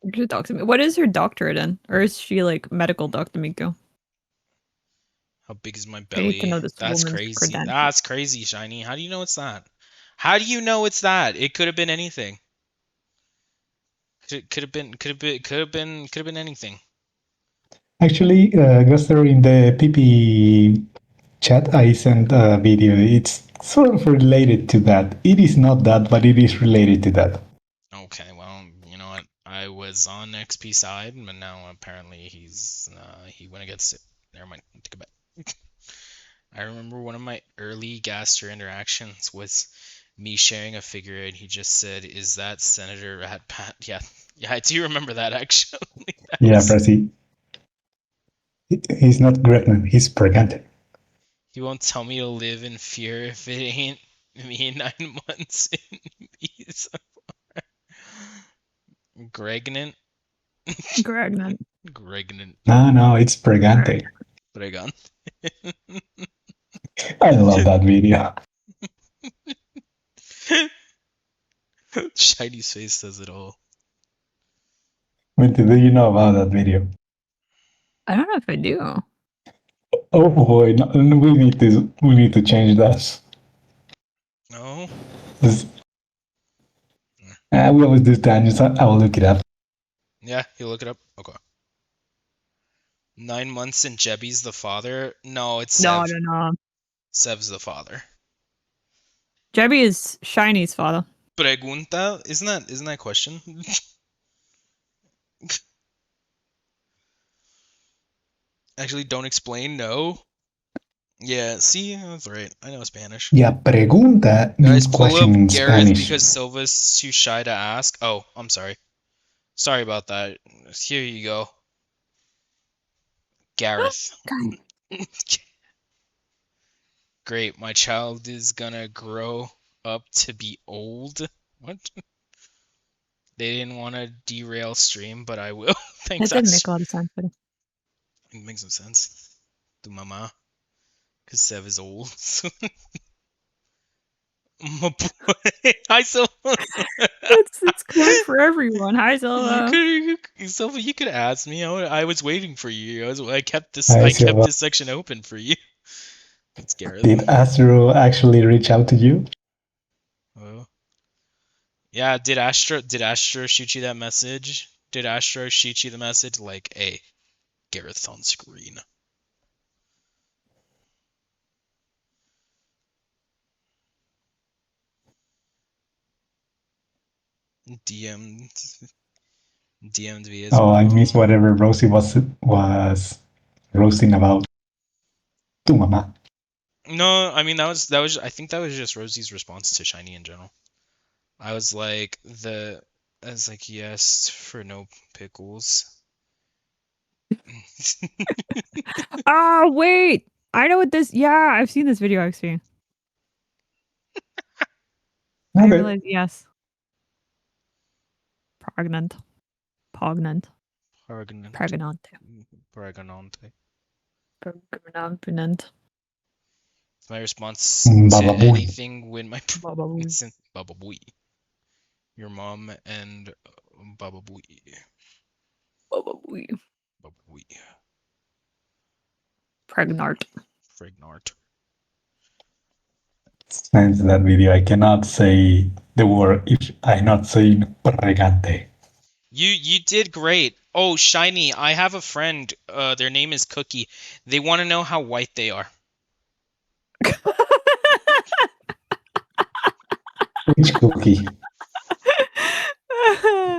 You should talk to me. What is her doctorate in? Or is she like medical Dr. Miko? How big is my I need to belly? know this That's woman's crazy. credentials. That's crazy, Shiny. How do you know it's that? How do you know it's that? It could have been anything. Could have been anything. Actually, Guster, in the PP chat, I sent a video. It's sort of related to that. It is not that, but it is related to that. Okay, well, you know what? I was on XP side, but now apparently he went against it. Never mind. Take it back. I remember one of my early Gaster interactions was me sharing a figure, and he just said, "Is that Senator Rat Pat?" Yeah, I do remember that actually. Yeah, Prezi. He's not Gretman, he's Pregante. He won't tell me to live in fear if it ain't me 9 months in peace. Gregnant. Gragnant. Gregnant. No, it's Pregante. Bregan. I love that video. Shiny's face says it all. Winter, do you know about that video? I don't know if I do. Oh boy, no, we need to change that. No? This, we always do tangents. I will look it up. Yeah, you look it up? Okay. 9 months and Jebby's the father? No, it's Sev. No. Sev's the father. Jebby is Shiny's father. Pregunta? Isn't that a question? Actually, don't explain, no? Yeah, see? That's right. I know Spanish. Yeah, pregunta means Guys, pull question up in Gareth Spanish. because Silva's too shy to ask. Oh, I'm sorry. Sorry about that. Here you go. Gareth. Great, my child is gonna grow up to be old. What? They didn't want to derail stream, but I will. That Thanks, didn't Ash. make a lot of sense. But It makes some sense. To mama. Because Sev is old. My boy. Hi, Silva. it's corn for everyone. Hi, Silva. Silva, you could ask me. I was waiting for you. I kept this. Hi, I kept Silva. this section open for you. It's Gareth. Did Astro actually reach out to you? Oh. Yeah. Did Astro shoot you that message? Did Astro shoot you the message like, "Hey, Gareth's on screen"? DM'd me as Oh, well. I missed whatever Rosie was roasting about. Tu mama. No, I mean that was I think that was just Rosie's response to Shiny in general. I was like yes for no pickles. Oh, wait. I know what this. Yeah, I've seen this video actually. I Okay. realized, yes. Pregnant. Pregnant. Pregnante. Pregnant. My response Baba to boy. anything when my Baba boy. Baba boy. Your mom and Baba boy. Baba boy. Baba boy. Pregnant. Fregnart. Since that video, I cannot say the word if I'm not saying pregante. You did great. Oh, Shiny, I have a friend. Their name is Cookie. They want to know how white they are. Which cookie?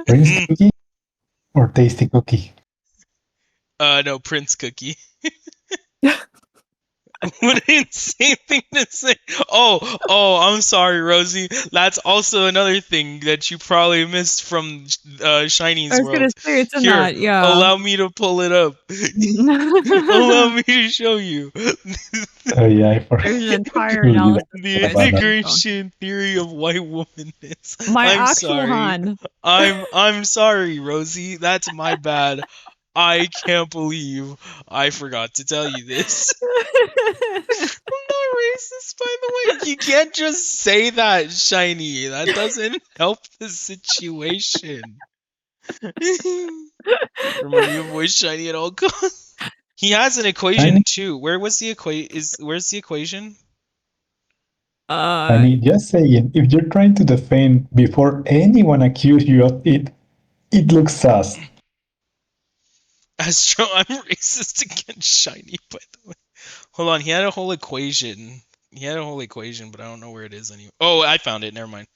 Prince cookie or tasty cookie? No, Prince Cookie. What an insane thing to say. Oh, I'm sorry, Rosie. That's also another thing that you probably missed from Shiny's I was world. gonna say it's in Here, that, yeah. allow me to pull it up. Allow me to show you. Oh yeah, I forgot. There's an entire We'll do analysis. that. The About that. integration theory of white womanness. My I'm actual sorry. hand. I'm sorry, Rosie. That's my bad. I can't believe I forgot to tell you this. I'm not racist, by the way. You can't just say that, Shiny. That doesn't help the situation. Remember your voice, Shiny, at all costs. He has an equation Shiny, too. Where's the equation? Shiny, just saying, if you're trying to defend before anyone accuse you of it, it looks sus. Astro, I'm racist against Shiny, by the way. Hold on, he had a whole equation. But I don't know where it is anymore. Oh, I found it. Never mind.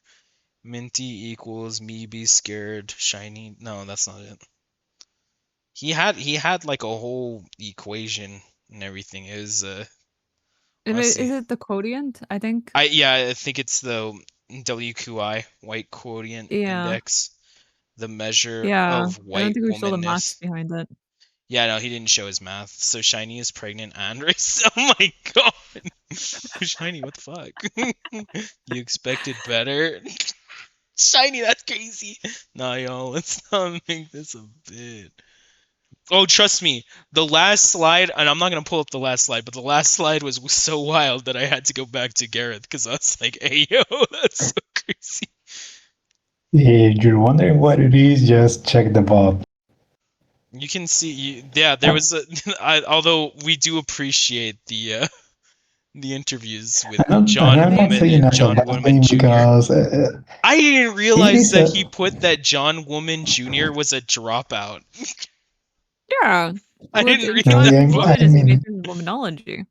Minty equals me be scared. Shiny. No, that's not it. He had like a whole equation and everything. It was let's Is see. it the quotient? I think. I think it's the WQI, white quotient Yeah. index, the measure Yeah. of I don't white think we saw the maths womanness. behind it. Yeah, no, he didn't show his math. So Shiny is pregnant and racist. Oh my god. Shiny, what the fuck? You expected better? Shiny, that's crazy. Nah, yo, let's not make this a bit. Oh, trust me, the last slide, and I'm not gonna pull up the last slide, but the last slide was so wild that I had to go back to Gareth because I was like, "Hey, yo, that's so crazy." If you're wondering what it is, just check the Bob. You can see, yeah, there was a. Although we do appreciate the interviews with And I'm not saying as a John bad Woman thing Jr. because I didn't it realize is that a. he put that John Woman Jr. was a dropout. Yeah. I Well, didn't read John that I part. Woman is a mean, major in womanology.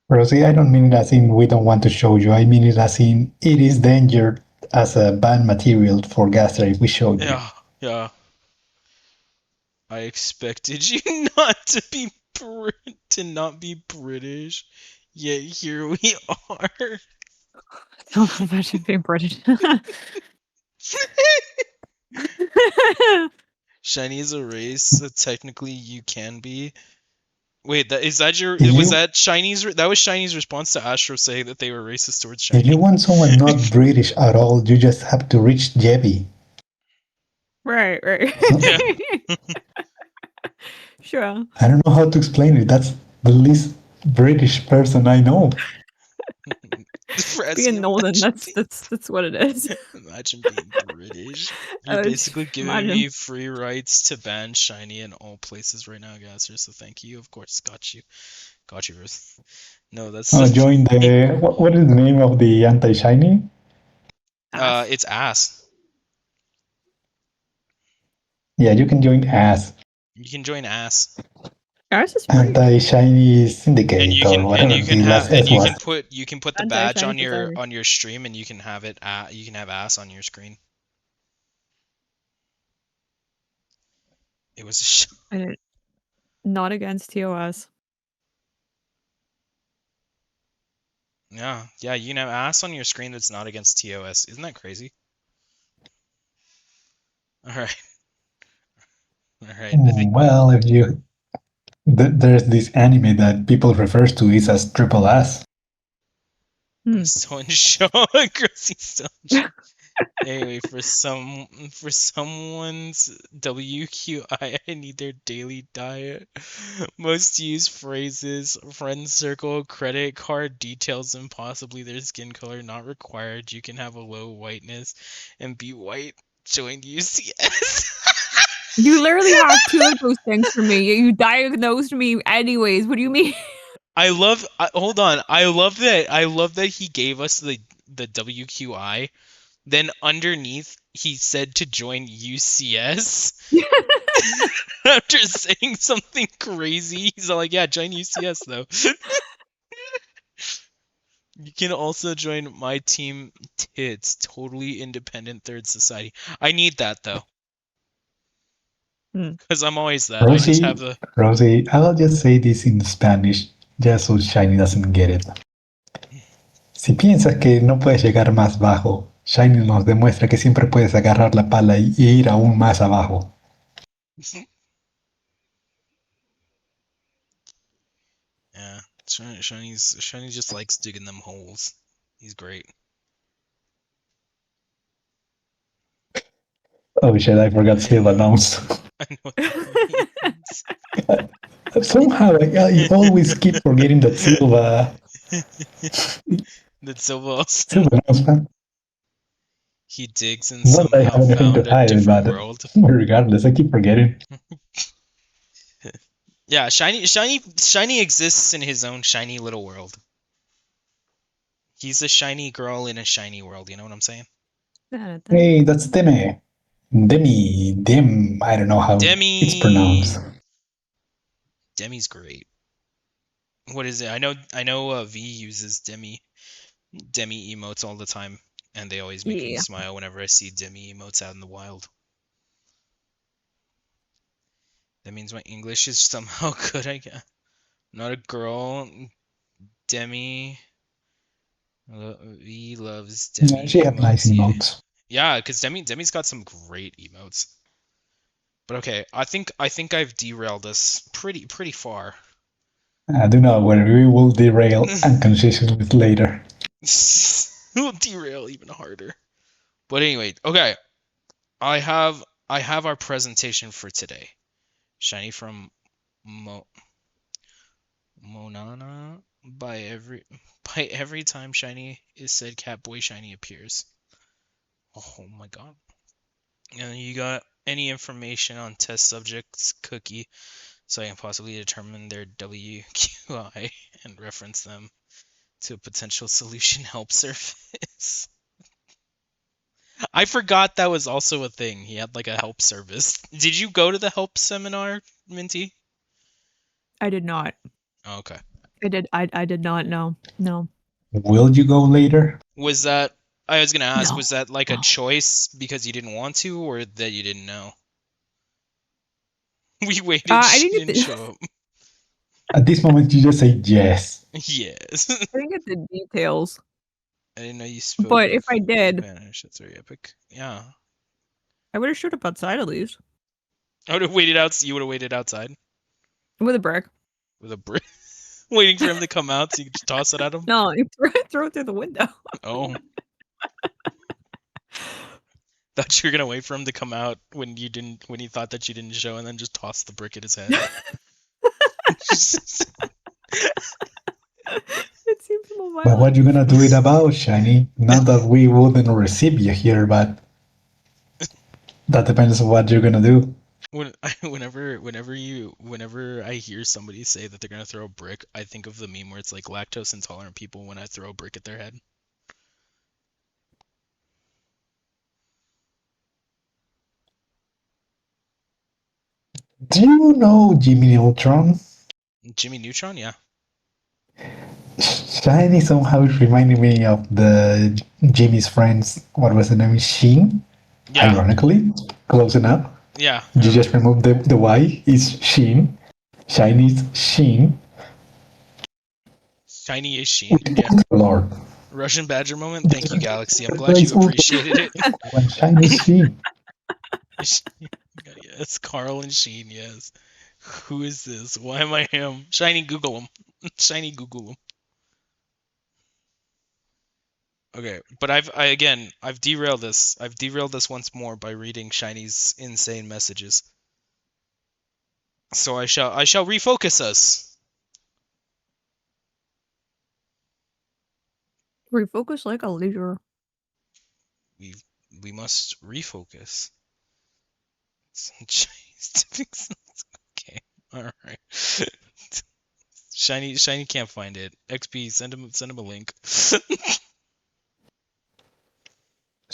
Rosie, I don't mean it as in we don't want to show you. I mean it as in it is danger as a banned material for Gastra if we showed you. Yeah, yeah. I expected you not to be to not be British, yet here we are. Don't imagine being British. Shiny is a race, so technically you can be. Wait, If was you that that was Shiny's response to Astro saying that they were racist towards if you Shiny? want someone not British at all, you just have to reach Jebby. right. So Yeah. Sure. I don't know how to explain it. That's the least British person I know. Being Nolan, Imagine that's what it is. imagine being British. You're basically giving Imagine. me free rights to ban Shiny in all places right now, Gasser. So thank you. Of course, got you, Ruth. No, that's the Join the what is the name of the anti-shiny? Ass. it's ass. Yeah, you can join as You can join ass, Ass is free. anti-shiny syndicate or whatever the last S was. you can put the badge Anti-shiny society. on your stream, and you can have it you can have ass on your screen. It was a And not against TOS. yeah, you can have ass on your screen that's not against TOS. Isn't that crazy? All right, all right. I think Well, if you there's this anime that people refers to it as triple S. I'm still in shock. Grossy's still in shock. Anyway, for someone's WQI, I need their daily diet. Most used phrases: friend circle, credit card details, and possibly their skin color not required. You can have a low whiteness and be white. Join UCS. You literally have two of those things for me. You diagnosed me anyways. What do you mean? Hold on. I love that he gave us the WQI. Then underneath, he said to join UCS. After saying something crazy, he's all like, "Yeah, join UCS though." You can also join my team, Tits, totally independent third society. I need that though, because I'm always that. I just have the. Rosie, I'll just say this in Spanish, just so Shiny doesn't get it. Si piensas que no puedes llegar más bajo, Shiny nos demuestra que siempre puedes agarrar la pala y ir aún más abajo. Yeah, Shiny just likes digging them holes. He's great. Oh shit, I forgot Silva announced. I know what that Somehow I always keep forgetting that That Silva Silva knows, man. he digs and Not that I somehow have anything to found a hide, different but world. regardless, I keep forgetting. Yeah, shiny exists in his own shiny little world. He's a shiny girl in a shiny world, you know what I'm saying? Hey, that's Demi. Dem. I don't know how it's Demi. pronounced. Demi's great. What is it? I know V uses Demi emotes all the time, and they always make me Yeah. smile whenever I see Demi emotes out in the wild. That means my English is somehow good, I guess. Not a girl. Demi. V loves Yeah, she Demi have nice emotes. Yeah, emotes. yeah, because Demi's got some great emotes. But okay, I think I've derailed us pretty far. I do not worry, we will derail unconsciously later. We'll derail even harder. But anyway, okay. I have our presentation for today. Shiny from Monana. By every time Shiny is said, Catboy Shiny appears. Oh my god. And you got any information on test subjects cookie so I can possibly determine their WQI and reference them to a potential solution help service. I forgot that was also a thing. He had like a help service. Did you go to the help seminar, Minty? I did not. Oh, okay. I did not know. No. Will you go later? Was that I was gonna ask, No. was that like a No. choice because you didn't want to, or that you didn't know? We waited, I she didn't didn't get the show up. At this moment, you just say yes. Yes. I didn't get the details. I didn't know you spoke But if I did, Spanish. That's very epic. Yeah. I would have showed up outside at least. I would have waited out. You would have waited outside With a brick. with a brick, waiting for him to come out so you could just toss it at him. No, you throw it through the window. Oh, thought you were gonna wait for him to come out when he thought that you didn't show, and then just toss the brick at his head. It seems more But violent. what you gonna do it about, Shiny? Not that we wouldn't receive you here, but that depends on what you're gonna do. Whenever I hear somebody say that they're gonna throw a brick, I think of the meme where it's like lactose intolerant people when I throw a brick at their head. Do you know Jimmy Neutron? Jimmy Neutron, yeah. Shiny somehow is reminding me of the Jimmy's friends. What was the name? Sheen? Yeah, Ironically, close enough. yeah. You just remove the Y. It's Sheen. Shiny's Sheen. Shiny is Sheen. Yeah. Lord. Russian Badger moment. Thank you, Galaxy. I'm glad Replace you all appreciated it. when Shiny's Sheen. Yes, Carl and Sheen. Yes. Who is this? Why am I him? Shiny, Google him. Shiny, Google him. Okay, but I've derailed this. I've derailed this once more by reading Shiny's insane messages. So I shall refocus us. Refocus like a leader. We must refocus. Okay, all right. Shiny can't find it. XP, send him a link.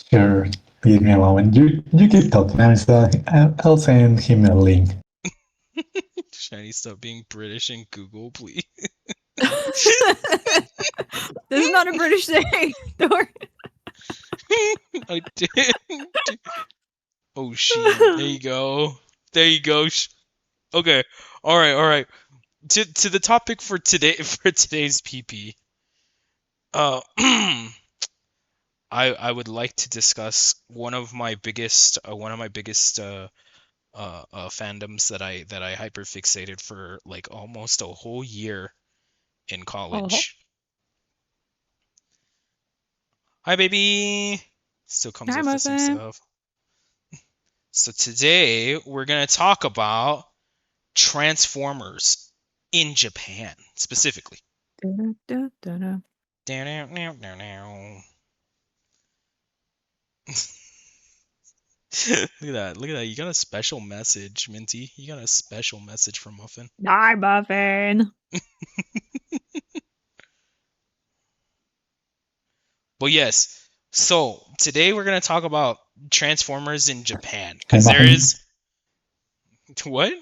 Sure, give me a moment. You keep talking. I'll send him a link. Shiny, stop being British and Google, please. This is not a British thing. Don't worry. I did. Oh, Sheen. There you go. There you go. Okay. All right. To the topic for today's PP. I would like to discuss one of my biggest fandoms that I hyperfixated for like almost a whole year in college. Hi, baby. Still comes Hi, up with some muffin. stuff. So today we're gonna talk about Transformers in Japan specifically. Da-da-da-da-da. Look at that. Look at that. You got a special message, Minty. You got a special message from Muffin. Die, Muffin. But yes, so today we're gonna talk about Transformers in Japan Hey, because there Muffin. is what?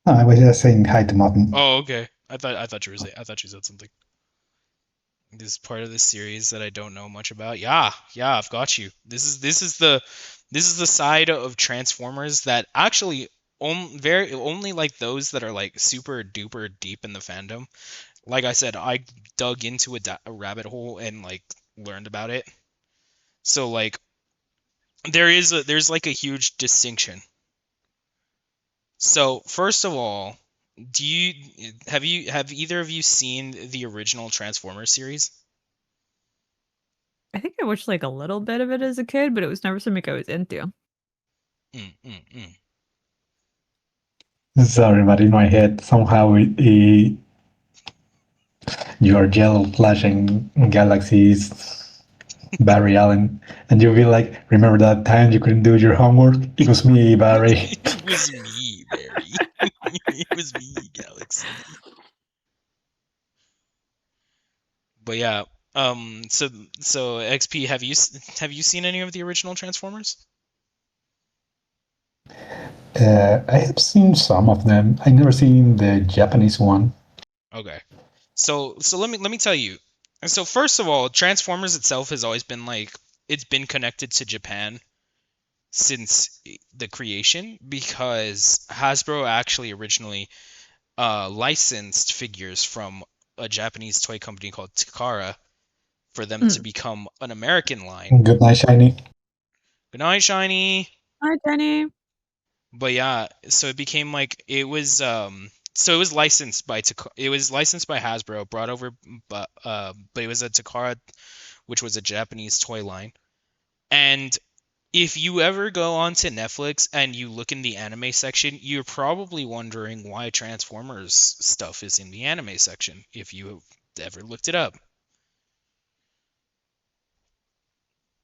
Oh, I was just saying hi to Muffin. Oh, okay. I thought you said something. This is part of this series that I don't know much about. Yeah, I've got you. This is the side of Transformers that actually only like those that are like super duper deep in the fandom. Like I said, I dug into a rabbit hole and like learned about it. So like there's like a huge distinction. So first of all, have either of you seen the original Transformers series? I think I watched like a little bit of it as a kid, but it was never something I was into. Sorry, but in my head, somehow your yellow flashing galaxies, Barry Allen, and you'll be like, remember that time you couldn't do your homework? It was me, Barry. It was me, Barry. It was me, Galaxy. But yeah, so XP, have you seen any of the original Transformers? I have seen some of them. I never seen the Japanese one. Okay. So let me tell you. So first of all, Transformers itself has always been like it's been connected to Japan since the creation because Hasbro actually originally licensed figures from a Japanese toy company called Takara for them to become an American line. Good night, Shiny. Good night, Shiny. Hi, Jenny. But yeah, so it became like it was so it was licensed by Hasbro, brought over but it was a Takara, which was a Japanese toy line. And if you ever go onto Netflix and you look in the anime section, you're probably wondering why Transformers stuff is in the anime section if you ever looked it up.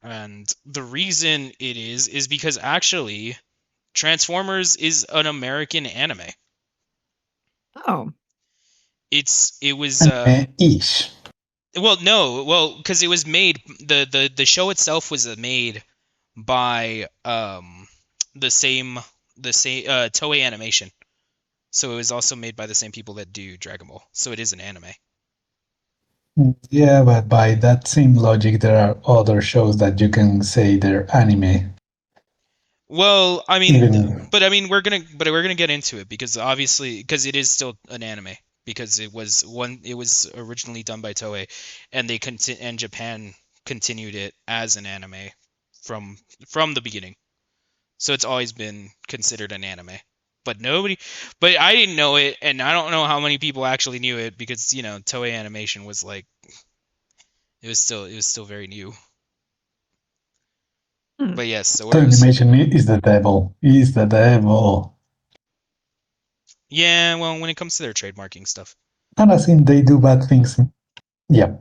And the reason it is because actually Transformers is an American anime. Oh. It was Ish. because it was made the show itself was made by the same Toei Animation. So it was also made by the same people that do Dragon Ball. So it is an anime. Yeah, but by that same logic, there are other shows that you can say they're anime. Well, I mean, Even we're gonna get into it because obviously because it is still an anime because it was originally done by Toei, and and Japan continued it as an anime from the beginning. So it's always been considered an anime. But I didn't know it, and I don't know how many people actually knew it because Toei Animation was like it was still very new. But yes, so the animation is the devil. Is the devil. Yeah, well, when it comes to their trademarking stuff. And I think they do bad things. Yeah.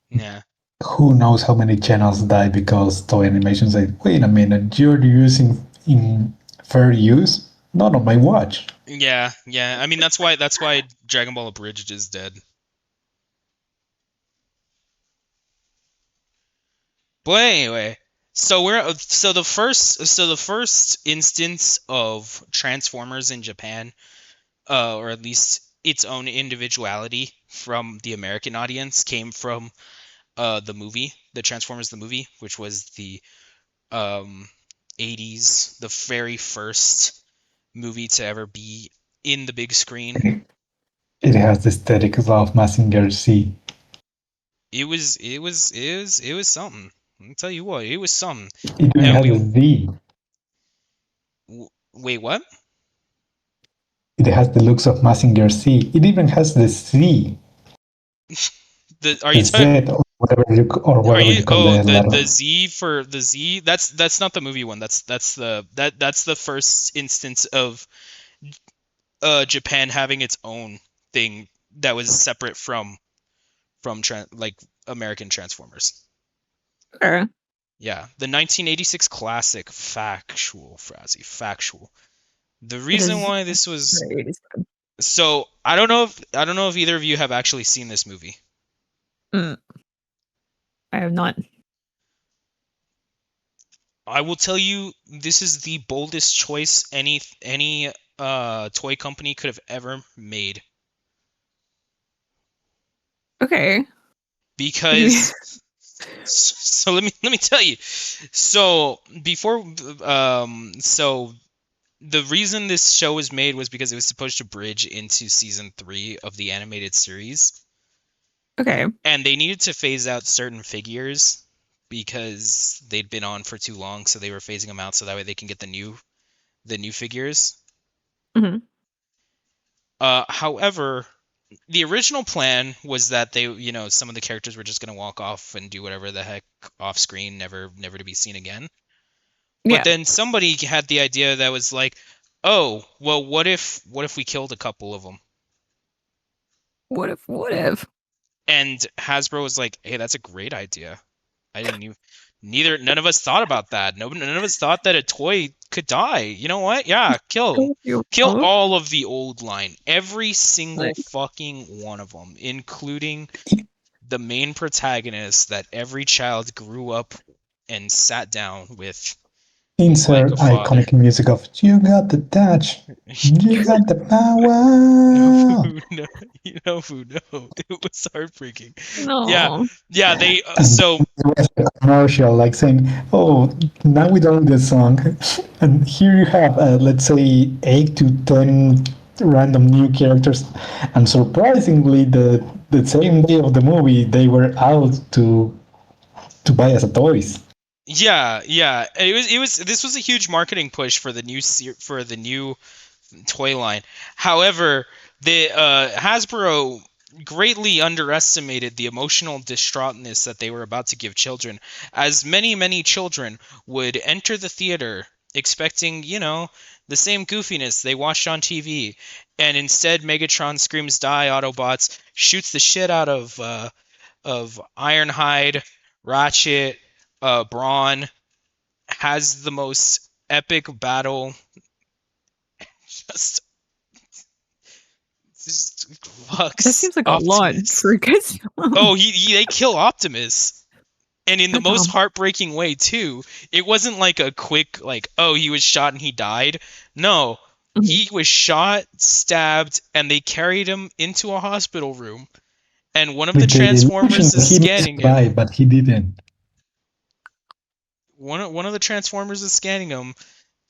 Yeah. Who knows how many channels die because Toy Animation said, wait a minute, you're using in fair use? Not on my watch. Yeah. I mean, that's why Dragon Ball Abridged is dead. But anyway, so the first instance of Transformers in Japan, or at least its own individuality from the American audience, came from the movie, the Transformers the movie, which was the 80s, the very first movie to ever be in the big screen. It has the aesthetics of Mazinger Z. It was something. I'll tell you what, it was something. It even has a Z. Wait, what? It has the looks of Mazinger Z. It even has the Z. Are you talking? Are whatever you? you call Oh, the the letter. Z for the Z. That's not the movie one. That's the first instance of Japan having its own thing that was separate from like American Transformers. Okay. Yeah, the 1986 classic, factual, Frazzy, factual. The It reason is why this was very 80s. so I don't know if either of you have actually seen this movie. Mm, I have not. I will tell you, this is the boldest choice any toy company could have ever made. Okay. Because so let me tell you. So before so the reason this show was made was because it was supposed to bridge into season 3 of the animated series, Okay. and they needed to phase out certain figures because they'd been on for too long, so they were phasing them out so that way they can get the new figures. Mhm. However, the original plan was that they, some of the characters were just gonna walk off and do whatever the heck off screen, never to be seen again. But Yeah. then somebody had the idea that was like, oh, well, what if we killed a couple of them? What if? And Hasbro was like, hey, that's a great idea. I didn't even, none of us thought about that. None of us thought that a toy could die. You know what? Yeah, kill them. Kill all of the old line. Every single fucking one of them, including the main protagonist that every child grew up and sat down with like Insert a father. iconic music of "You got the touch, you got the No, power." food, no, food, no. It was heartbreaking. Yeah, No. yeah. They And so there was a commercial like saying, "Oh, now we don't this song," and here you have, let's say, 8 to 10 random new characters, and surprisingly, the same day of the movie, they were out to buy as a toys. yeah, yeah. It was this was a huge marketing push for the new toy line. However, the Hasbro greatly underestimated the emotional distraughtness that they were about to give children, as many children would enter the theater expecting, the same goofiness they watched on TV, and instead Megatron screams "Die, Autobots!" shoots the shit out of Ironhide, Ratchet, Brawn, has the most epic battle. Just That fucks seems like a lot Optimus. for kids. Oh, they kill Optimus, and in the Good most job. heartbreaking way too. It wasn't like a quick oh, he was shot and he died. No, Mhm. he was shot, stabbed, and they carried him into a hospital room. And one of the With the illusion Transformers that is he may scanning him. survive, but he didn't. One of the Transformers is scanning him.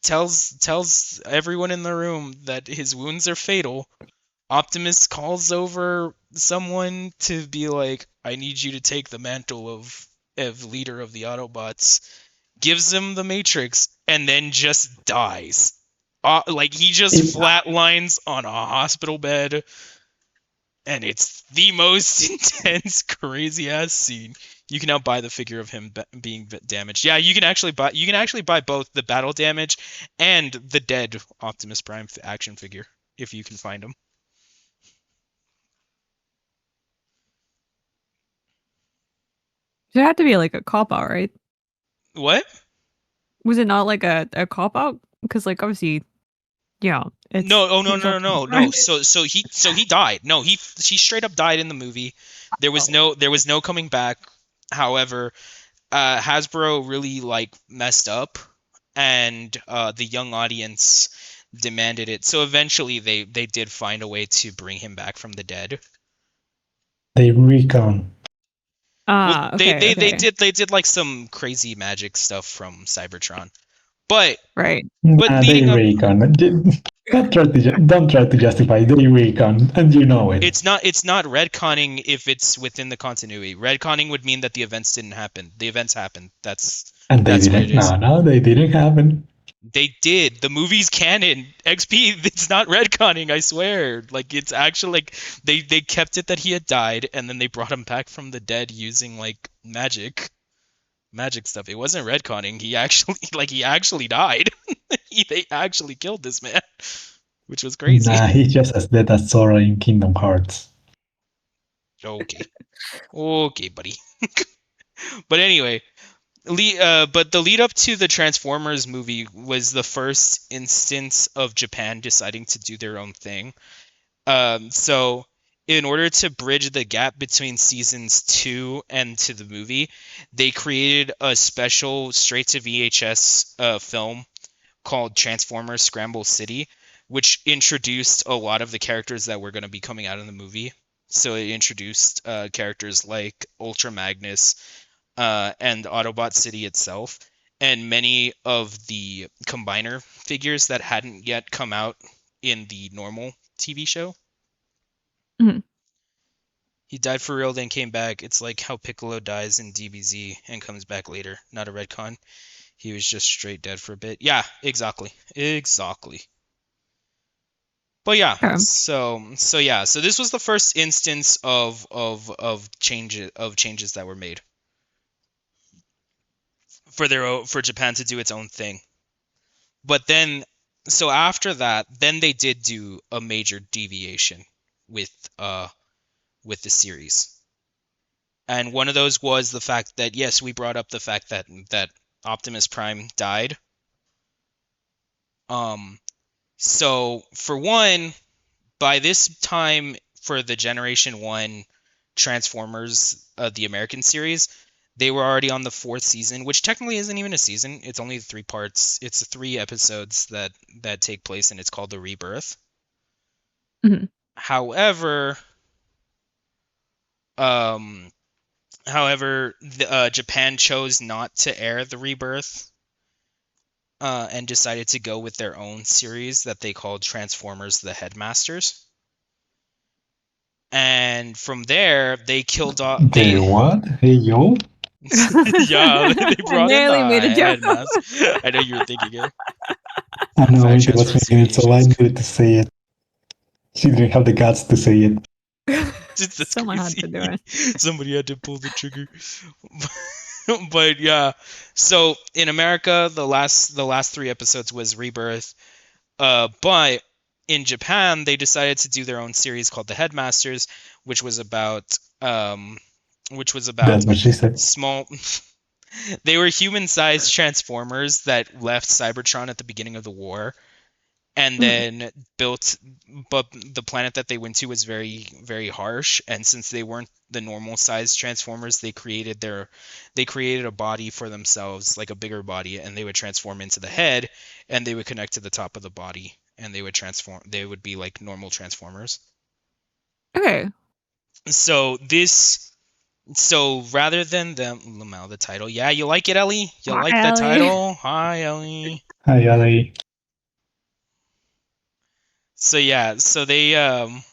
Tells everyone in the room that his wounds are fatal. Optimus calls over someone to be like, I need you to take the mantle of leader of the Autobots. Gives him the Matrix and then just dies. Like he just flatlines on a hospital bed, and it's the most intense, crazy ass scene. You can now buy the figure of him being damaged. Yeah, you can actually buy both the battle damage and the dead Optimus Prime action figure if you can find him. It had to be like a cop out, right? What? Was it not like a cop out? Because like obviously, yeah. It's No, oh no, it's no, no, Optimus no, Prime. no. So he died. No, he straight up died in the movie. There was no coming back. However, Hasbro really like messed up, and the young audience demanded it. So eventually, they did find a way to bring him back from the dead. They recon. Well, Okay, okay. they did like some crazy magic stuff from Cybertron, but Right. Nah, they leading up, recon. Don't try to justify. They recon, and you know it. it's not retconning if it's within the continuity. Retconning would mean that the events didn't happen. The events happened. And they That's what it didn't. is. No, they didn't happen. They did. The movie's canon. XP, it's not retconning, I swear. Like it's actually like they kept it that he had died and then they brought him back from the dead using like magic stuff. It wasn't retconning. He actually died. They actually killed this man, which was crazy. Nah, he's just as dead as Sora in Kingdom Hearts. Okay. Okay, buddy. But anyway, but the lead up to the Transformers movie was the first instance of Japan deciding to do their own thing. So in order to bridge the gap between seasons 2 and to the movie, they created a special straight to VHS film called Transformers Scramble City, which introduced a lot of the characters that were going to be coming out in the movie. So it introduced characters like Ultra Magnus and Autobot City itself, and many of the combiner figures that hadn't yet come out in the normal TV show. Mhm. He died for real, then came back. It's like how Piccolo dies in DBZ and comes back later, not a retcon. He was just straight dead for a bit. Yeah, exactly. But yeah, Okay. so this was the first instance of changes that were made for Japan to do its own thing. But then, so after that, then they did do a major deviation with the series. And one of those was the fact that, yes, we brought up the fact that Optimus Prime died. So for one, by this time for the Generation 1 Transformers, the American series, they were already on the 4th season, which technically isn't even a season. It's only 3 parts. It's 3 episodes that take place, and it's called The Rebirth. Mhm. However, Japan chose not to air The Rebirth and decided to go with their own series that they called Transformers: The Headmasters. And from there, they killed off. The what? Hey, yo? Yeah, they I brought in the nearly made a joke. headmaster. I know you were thinking it. I know Fact it was transfer thinking it, so I needed to say it. She didn't have the guts to say it. That's Someone had crazy. to do it. Somebody had to pull the trigger. But yeah, so in America, the last 3 episodes was Rebirth. But in Japan, they decided to do their own series called The Headmasters, which was about That's what she said. small. They were human-sized Transformers that left Cybertron at the beginning of the war, and then built. But the planet that they went to was very, very harsh, and since they weren't the normal-sized Transformers, they created a body for themselves, like a bigger body, and they would transform into the head, and they would connect to the top of the body, and they would transform. They would be like normal Transformers. Okay. So rather than the title, yeah, you like it, Ellie? You Hi, like the Ellie. title? Hi, Ellie. Hi, Ali. So yeah, so they then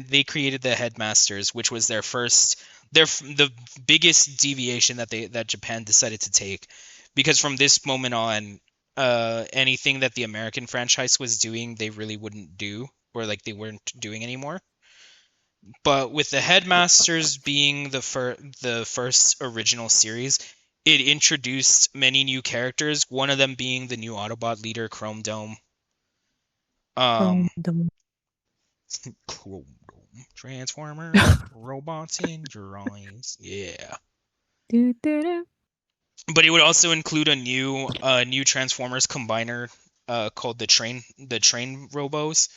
they created the Headmasters, which was the biggest deviation that Japan decided to take, because from this moment on, anything that the American franchise was doing, they really wouldn't do, or like they weren't doing anymore. But with the Headmasters being the first original series, it introduced many new characters. One of them being the new Autobot leader, Chrome Dome. Chrome Um, Dome. Chrome Dome, Transformers, robots and droids. Yeah. Do-do-do. But it would also include a new Transformers combiner called the Train Robos,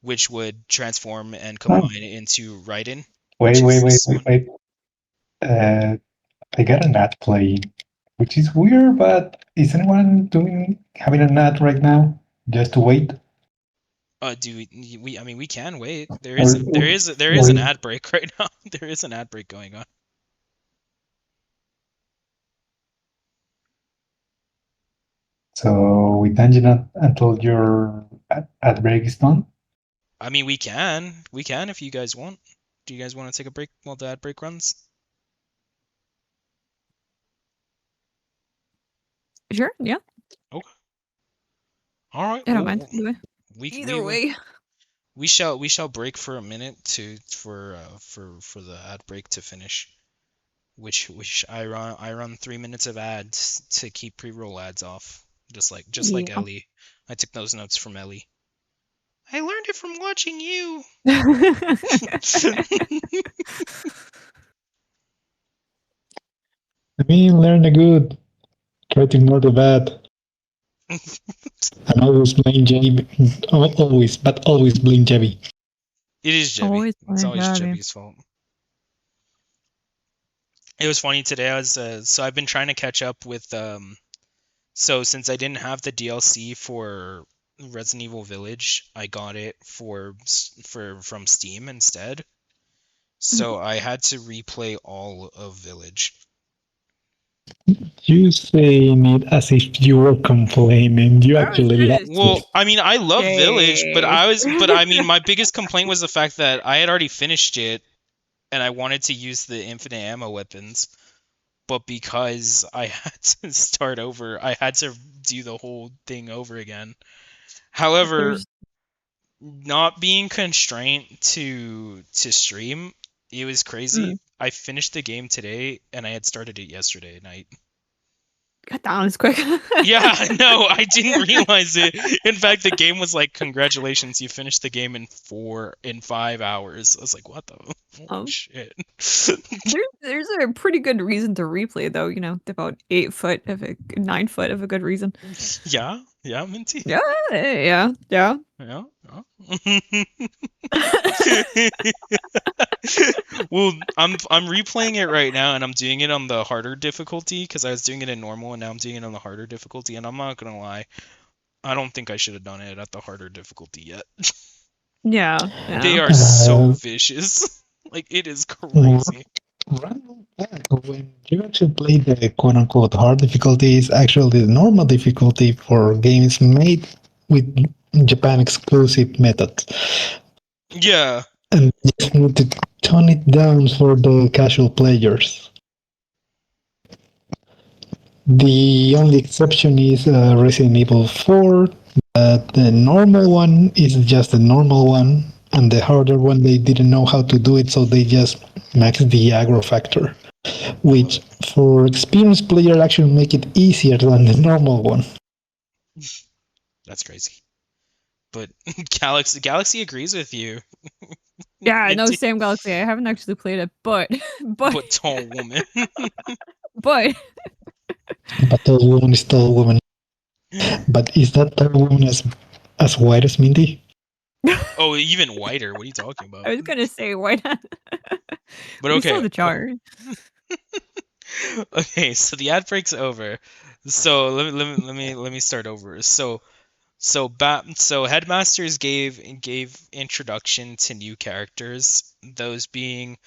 which would transform and combine into Raiden. Wait. I got an ad playing, which is weird, but is anyone having an ad right now? Just to wait? Do we? I mean, we can wait. There Or- is an ad break right now. There is an ad break going on. So we dungeon until your ad break is done? I mean, we can if you guys want. Do you guys want to take a break while the ad break runs? Sure, yeah. Okay. All right. I don't Well, mind. Either way. we shall break for a minute for the ad break to finish. Which I run 3 minutes of ads to keep pre-roll ads off, just like Yeah. Ellie. I took those notes from Ellie. I learned it from watching you. I mean, learn the good. Try to ignore the bad. And always blame Jebby. Always blame Jebby. It is Jebby. Always It's always Jebby. Jebby's fault. It was funny today. I was so I've been trying to catch up with so since I didn't have the DLC for Resident Evil Village, I got it from Steam instead. So I had to replay all of Village. You saying it as if you were complaining. You I was actually gonna liked Well, it. I mean, I love Village, but say. I mean, my biggest complaint was the fact that I had already finished it, and I wanted to use the infinite ammo weapons, but because I had to start over, I had to do the whole thing over again. However, There's not being constrained to stream, it was crazy. I finished the game today, and I had started it yesterday night. got down as quick. Yeah, no, I didn't realize it. In fact, the game was like, "Congratulations, you finished the game in 5 hours." I was like, "What the Oh. shit?" There's a pretty good reason to replay though, you know, about 9 foot of a good reason. Yeah, Minty. Yeah. Yeah. Well, I'm replaying it right now, and I'm doing it on the harder difficulty because I was doing it in normal, and now I'm doing it on the harder difficulty. And I'm not gonna lie, I don't think I should have done it at the harder difficulty yet. Yeah. They are so vicious. Like, it is crazy. Random fact, when you actually play the quote-unquote hard difficulty, is actually the normal difficulty for games made with Japan exclusive methods. Yeah. And you just need to tone it down for the casual players. The only exception is Resident Evil 4. The normal one is just the normal one, and the harder one, they didn't know how to do it, so they just maxed the aggro factor, which for experienced player actually make it easier than the normal one. That's crazy. But Galaxy agrees with you. Yeah, no, Sam Galaxy. I haven't actually played it, but tall woman. but tall woman is tall woman. But is that tall woman as white as Mindy? Oh, even whiter. What are you talking about? I was gonna say why not? But okay. Still the chart. Okay, so the ad break's over. So let me start over. So Headmasters gave introduction to new characters, those being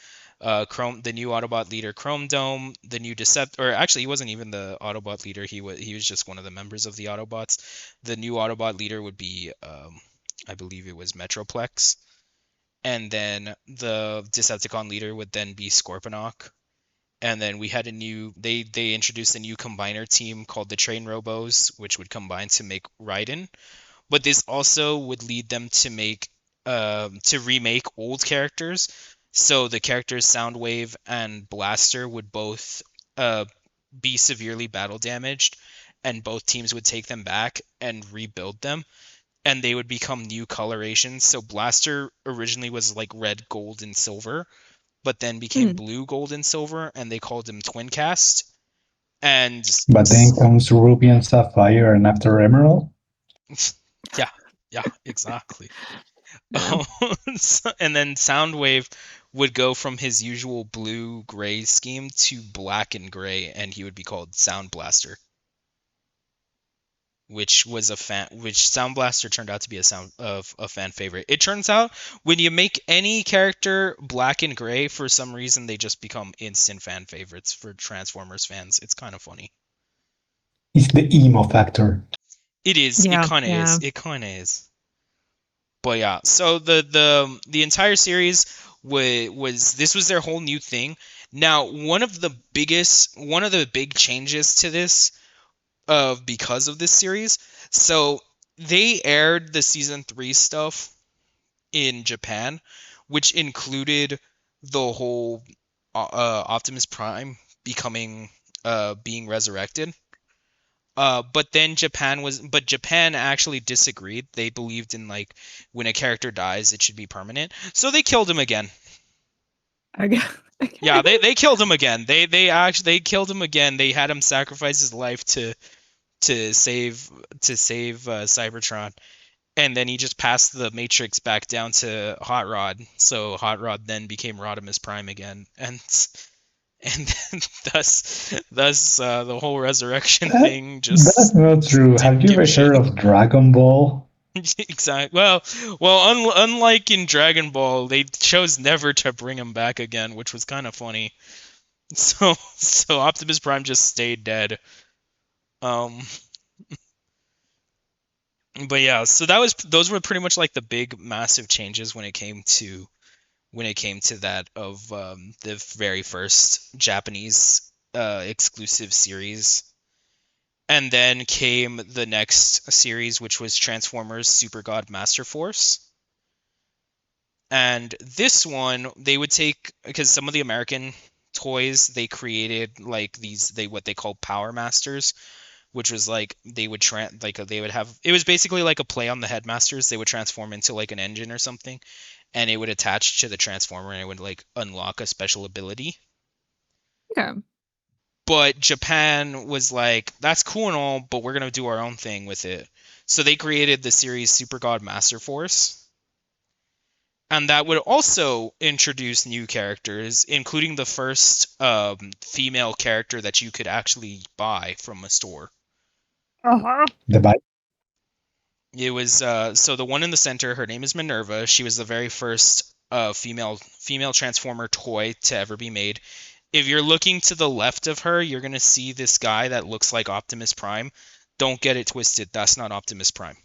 the new Autobot leader Chrome Dome, the new or actually he wasn't even the Autobot leader, he was just one of the members of the Autobots. The new Autobot leader would be I believe it was Metroplex. And then the Decepticon leader would then be Scorponok. And then we had they introduced a new combiner team called the Train Robos, which would combine to make Raiden. But this also would lead them to remake old characters. So the characters Soundwave and Blaster would both be severely battle damaged, and both teams would take them back and rebuild them, and they would become new colorations. So Blaster originally was like red, gold, and silver, but then became blue, gold, and silver, and they called him Twin Cast. But then comes Ruby and Sapphire, and after Emerald. Yeah, exactly. And then Soundwave would go from his usual blue-gray scheme to black and gray, and he would be called Sound Blaster, which Sound Blaster turned out to be a fan favorite. It turns out when you make any character black and gray, for some reason they just become instant fan favorites for Transformers fans. It's kind of funny. It's the emo factor. It is. Yeah, it kind of is. It kind of is. But yeah, so the entire series was their whole new thing. Now, one of the big changes to this because of this series. So they aired the season 3 stuff in Japan, which included the whole Optimus Prime becoming being resurrected. But Japan actually disagreed. They believed in like when a character dies, it should be permanent. So they killed him again. Okay. Yeah, they killed him again. They killed him again. They had him sacrifice his life to save Cybertron, and then he just passed the Matrix back down to Hot Rod. So Hot Rod then became Rodimus Prime again, and then thus the whole resurrection thing That's just not true. Have didn't you give a ever shit. heard of Dragon Ball? Exactly. Unlike in Dragon Ball, they chose never to bring him back again, which was kind of funny. So Optimus Prime just stayed dead. Um, but yeah, so those were pretty much like the big massive changes when it came to that of the very first Japanese exclusive series. And then came the next series, which was Transformers Super God Master Force. And this one, they would take, because some of the American toys, they created like what they call Power Masters, which was like they would have, it was basically like a play on the Headmasters. They would transform into like an engine or something, and it would attach to the Transformer, and it would like unlock a special ability. Okay. But Japan was like, that's cool and all, but we're going to do our own thing with it. So they created the series Super God Master Force. And that would also introduce new characters, including the first female character that you could actually buy from a store. Uh-huh. The bike. It was so the one in the center, her name is Minerva. She was the very first female Transformer toy to ever be made. If you're looking to the left of her, you're going to see this guy that looks like Optimus Prime. Don't get it twisted. That's not Optimus Prime.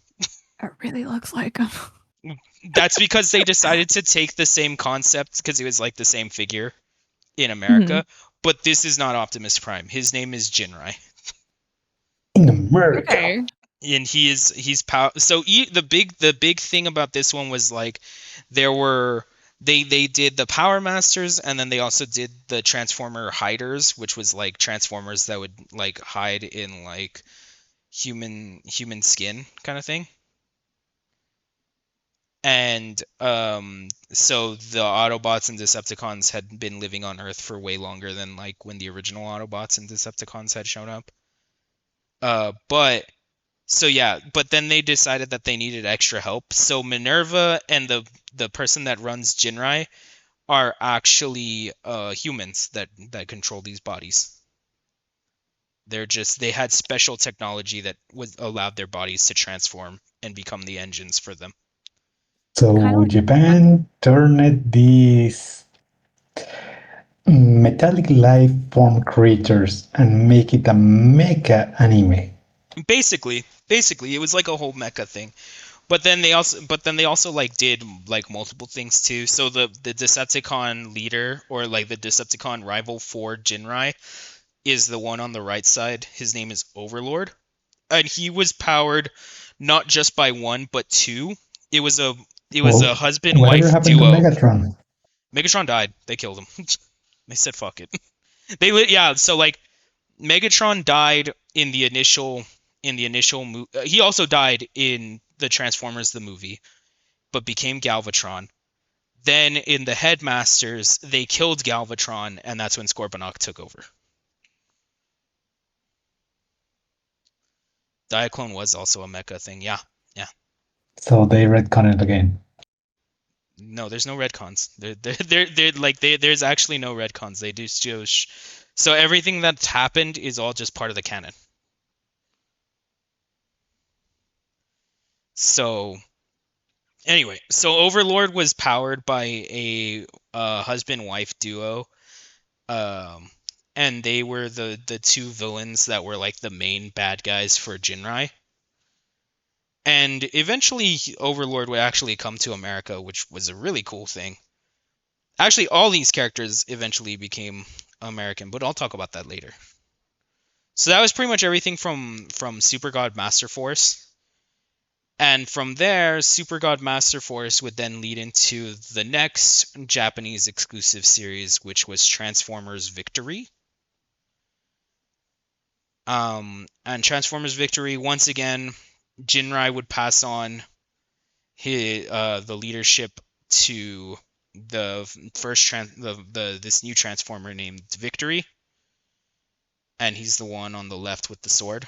It really looks like him. That's because they decided to take the same concept because it was like the same figure in America. But this is not Optimus Prime. His name is Jinrai. In America. Okay. And he's so the big thing about this one was like there were they did the Power Masters, and then they also did the Transformer Hiders, which was like Transformers that would like hide in like human skin kind of thing. And so the Autobots and Decepticons had been living on Earth for way longer than like when the original Autobots and Decepticons had shown up. But then they decided that they needed extra help. So Minerva and the person that runs Jinrai are actually humans that control these bodies. They had special technology that allowed their bodies to transform and become the engines for them. So Kinda like- Japan turned these metallic life form creatures and make it a mecha anime. Basically, it was like a whole mecha thing. But then they also like did like multiple things too. So the Decepticon leader, or like the Decepticon rival for Jinrai, is the one on the right side. His name is Overlord, and he was powered not just by one but two. It was a husband Whatever wife happened duo. to Megatron? Megatron died. They killed him. They said fuck it. So like Megatron died in the initial he also died in the Transformers the movie, but became Galvatron. Then in the Headmasters, they killed Galvatron, and that's when Scorponok took over. Diaclone was also a mecha thing, yeah. So they retcon it again. No, there's no retcons. There's actually no retcons. They do so everything that's happened is all just part of the canon. So anyway, so Overlord was powered by a husband-wife duo, and they were the two villains that were like the main bad guys for Jinrai. And eventually, Overlord would actually come to America, which was a really cool thing. Actually, all these characters eventually became American, but I'll talk about that later. So that was pretty much everything from Super God Master Force. And from there, Super God Master Force would then lead into the next Japanese exclusive series, which was Transformers Victory. And Transformers Victory, once again, Jinrai would pass on the leadership to the first this new Transformer named Victory, and he's the one on the left with the sword.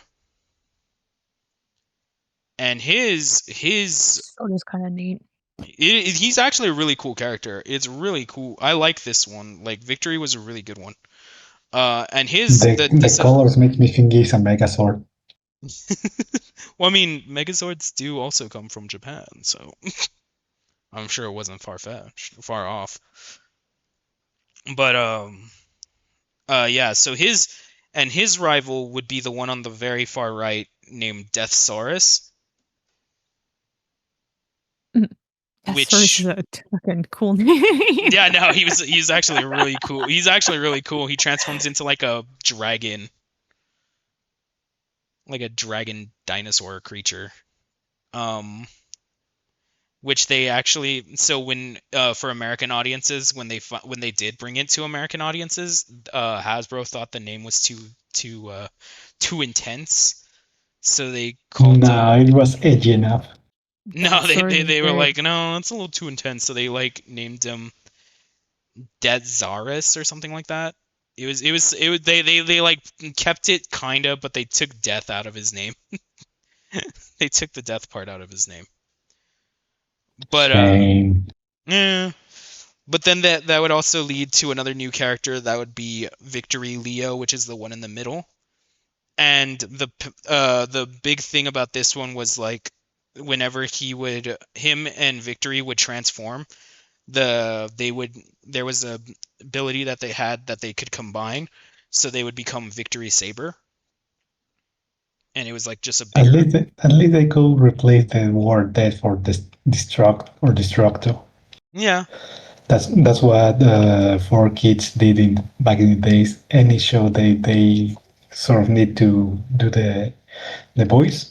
And his Sword is kind of neat. he's actually a really cool character. It's really cool. I like this one. Like Victory was a really good one. And his The colors make me think he's a Megazord. Well, I mean, Megazords do also come from Japan, so I'm sure it wasn't far off. But yeah. So his rival would be the one on the very far right named Deathsaurus. Deathsaurus is a fucking cool name. Yeah, no, he's actually really cool. He's actually really cool. He transforms into like a dragon dinosaur creature. Which they actually, so when for American audiences, when they did bring it to American audiences, Hasbro thought the name was too intense, so they called. No, it was edgy enough. No, they were like, no, it's a little too intense, so they like named him Dead Zaris or something like that. It was they like kept it kinda, but they took death out of his name. They took the death part out of his name. But yeah. But then that would also lead to another new character that would be Victory Leo, which is the one in the middle. And the big thing about this one was like whenever him and Victory would transform, there was a ability that they had that they could combine, so they would become Victory Saber. And it was like just a bigger. At least they could replace the word death for destruct or destructo. Yeah. That's what 4Kids did back in the days. Any show they sort of need to do the voice.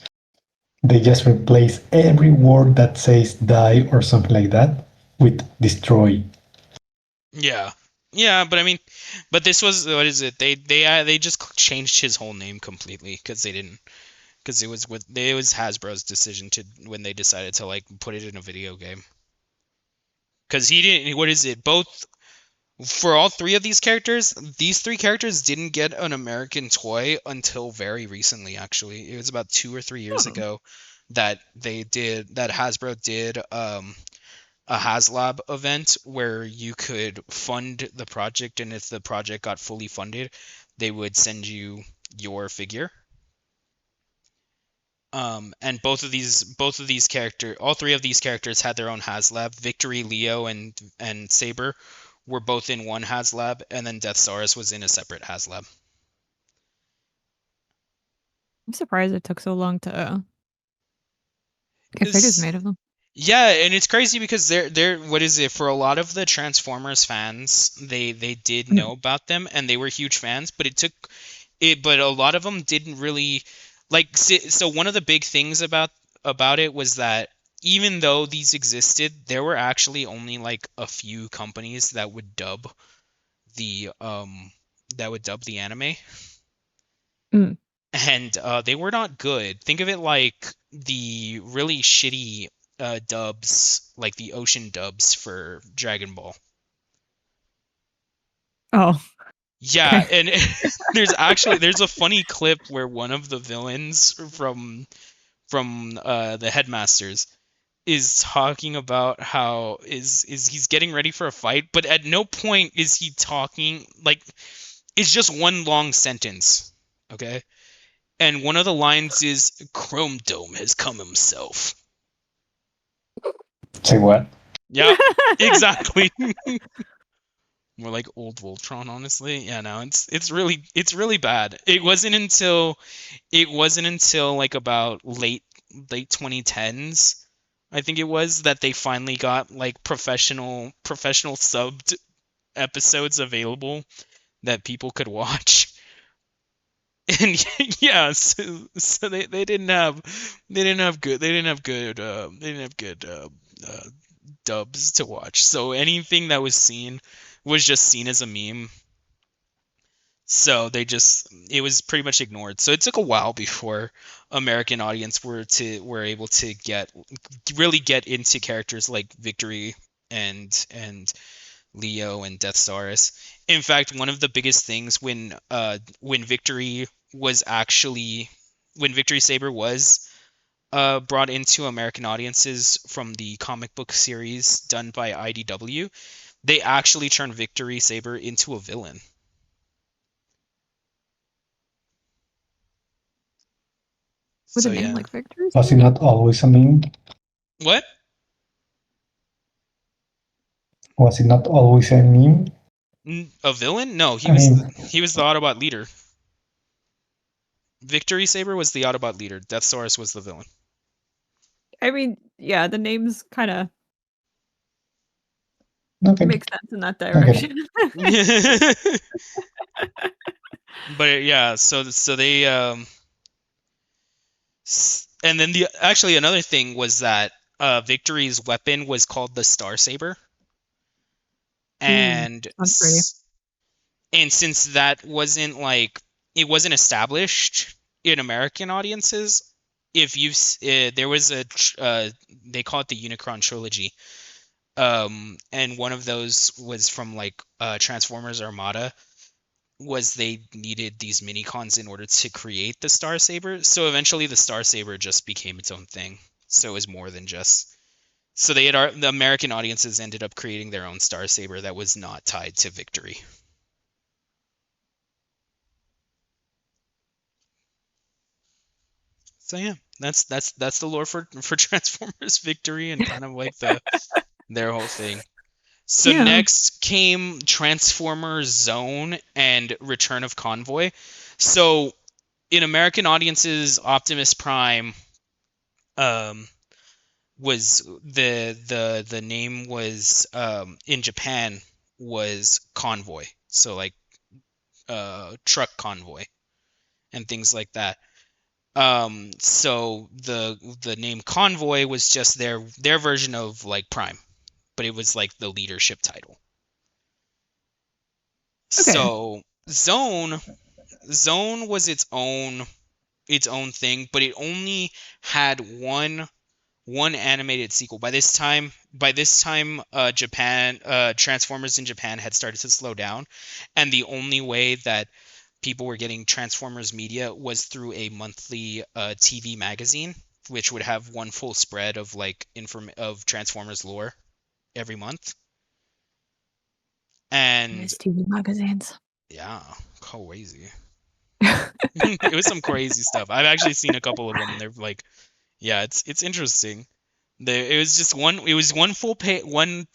They just replace every word that says die or something like that with destroy. Yeah. Yeah, but I mean, but this was, what is it? They just changed his whole name completely because it was Hasbro's decision to when they decided to like put it in a video game. Because he didn't. What is it? Both for all three of these three characters didn't get an American toy until very recently. Actually, it was about 2 or 3 years ago that Hasbro did a HasLab event where you could fund the project, and if the project got fully funded, they would send you your figure. And all three of these characters had their own HasLab. Victory, Leo, and Saber were both in one HasLab, and then Deathsaurus was in a separate HasLab. I'm surprised it took so long to get figures made of them. Yeah, and it's crazy because they're what is it, for a lot of the Transformers fans, they did know about them and they were huge fans, but but a lot of them didn't really like. So one of the big things about it was that even though these existed, there were actually only like a few companies that would dub the anime. And they were not good. Think of it like the really shitty dubs, like the ocean dubs for Dragon Ball. Oh. Yeah, and there's a funny clip where one of the villains from the Headmasters is talking about how he's getting ready for a fight, but at no point is he talking, like, it's just one long sentence, okay? And one of the lines is, Chrome Dome has come himself. Say what? Yeah, exactly. More like old Voltron, honestly. Yeah, no, it's really bad. It wasn't until like about late 2010s, I think it was, that they finally got like professional subbed episodes available that people could watch. And yeah, so they didn't have good dubs to watch. So anything that was seen was just seen as a meme. So it was pretty much ignored. So it took a while before American audience were able to really get into characters like Victory and Leo and Death Stars. In fact, one of the biggest things when Victory Saber was brought into American audiences from the comic book series done by IDW, they actually turned Victory Saber into a villain. With So a name yeah. like Victor? Was he not always a meme? What? Was it not always a meme? A villain? No, I mean, he was the Autobot leader. Victory Saber was the Autobot leader. Death Saurus was the villain. I mean, yeah, the names kind of okay. make sense in that Okay. direction. But yeah, so they and then actually another thing was that Victory's weapon was called the Star Saber. And Sounds pretty. and since that wasn't it wasn't established in American audiences, if you've there was they call it the Unicron trilogy, and one of those was from Transformers Armada, was they needed these mini cons in order to create the Star Saber. So eventually the Star Saber just became its own thing. So it was more than just. So the American audiences ended up creating their own Star Saber that was not tied to Victory. So yeah, that's the lore for Transformers Victory and kind of their whole thing. So Yeah. next came Transformers Zone and Return of Convoy. So in American audiences, Optimus Prime was the name was in Japan was Convoy. So truck convoy and things like that. So the name Convoy was just their version of Prime, but it was like the leadership title. Okay. So Zone was its own thing, but it only had one animated sequel. By this time, Japan Transformers in Japan had started to slow down, and the only way that people were getting Transformers media was through a monthly TV magazine, which would have one full spread of of Transformers lore every month. And Miss TV magazines. yeah, crazy. It was some crazy stuff. I've actually seen a couple of them. They're yeah, it's interesting. It was just one. It was one full page. One.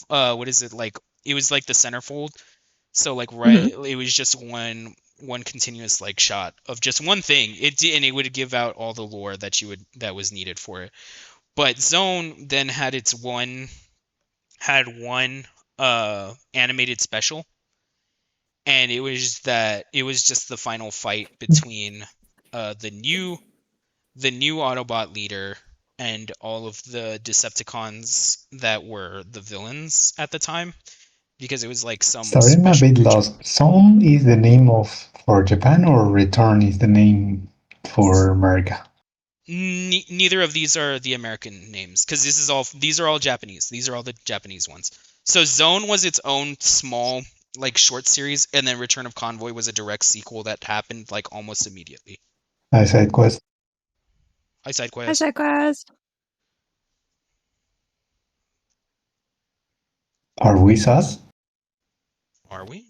What is it like? It was like the centerfold. So right, it was just one continuous shot of just one thing. And it would give out all the lore that was needed for it. But Zone then had one animated special, and it was just the final fight between the new Autobot leader and all of the Decepticons that were the villains at the time, because it was some Sorry, I'm a special bit creature. lost. Zone is the name for Japan, or Return is the name for America? Neither of these are the American names, because these are all Japanese. These are all the Japanese ones. So Zone was its own small short series, and then Return of Convoy was a direct sequel that happened almost immediately. I side quest. Hi, side Hi, quest. side quest. Are we sus? Are we?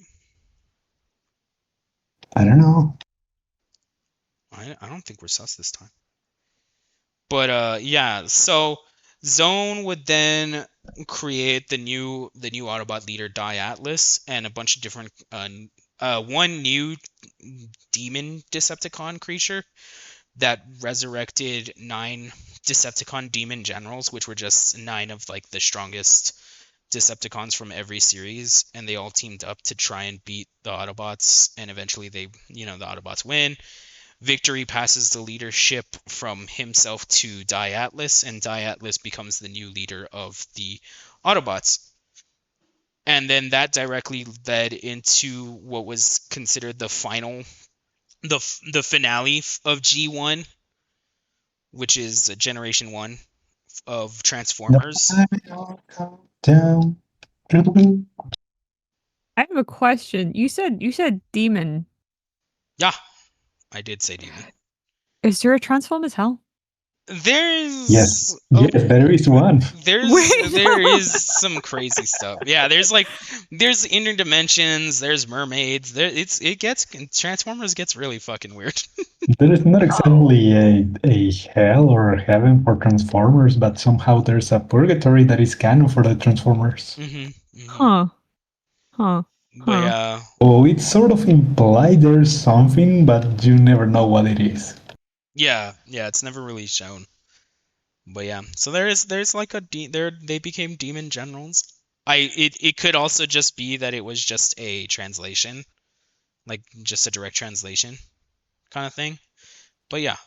I don't know. I don't think we're sus this time. But yeah, so Zone would then create the new Autobot leader Die Atlas and a bunch of different one new demon Decepticon creature that resurrected 9 Decepticon demon generals, which were just 9 of the strongest Decepticons from every series, and they all teamed up to try and beat the Autobots, and eventually the Autobots win. Victory passes the leadership from himself to Atlas, and Atlas becomes the new leader of the Autobots. And then that directly led into what was considered the final, the finale of G1, which is Generation 1 of Transformers. Down. I have a question. You said demon. Yeah, I did say demon. Is there a Transformers Hell? There's Yes, there is one. there is some crazy stuff. Yeah, there's interdimensions, there's mermaids. Transformers gets really fucking weird. There is not exactly a hell or heaven for Transformers, but somehow there's a purgatory that is canon for the Transformers. Huh. But yeah. Oh, it's sort of implied there's something, but you never know what it is. Yeah, it's never really shown. But yeah, so there's like they became demon generals. It could also just be that it was just a translation, like just a direct translation kind of thing. But yeah.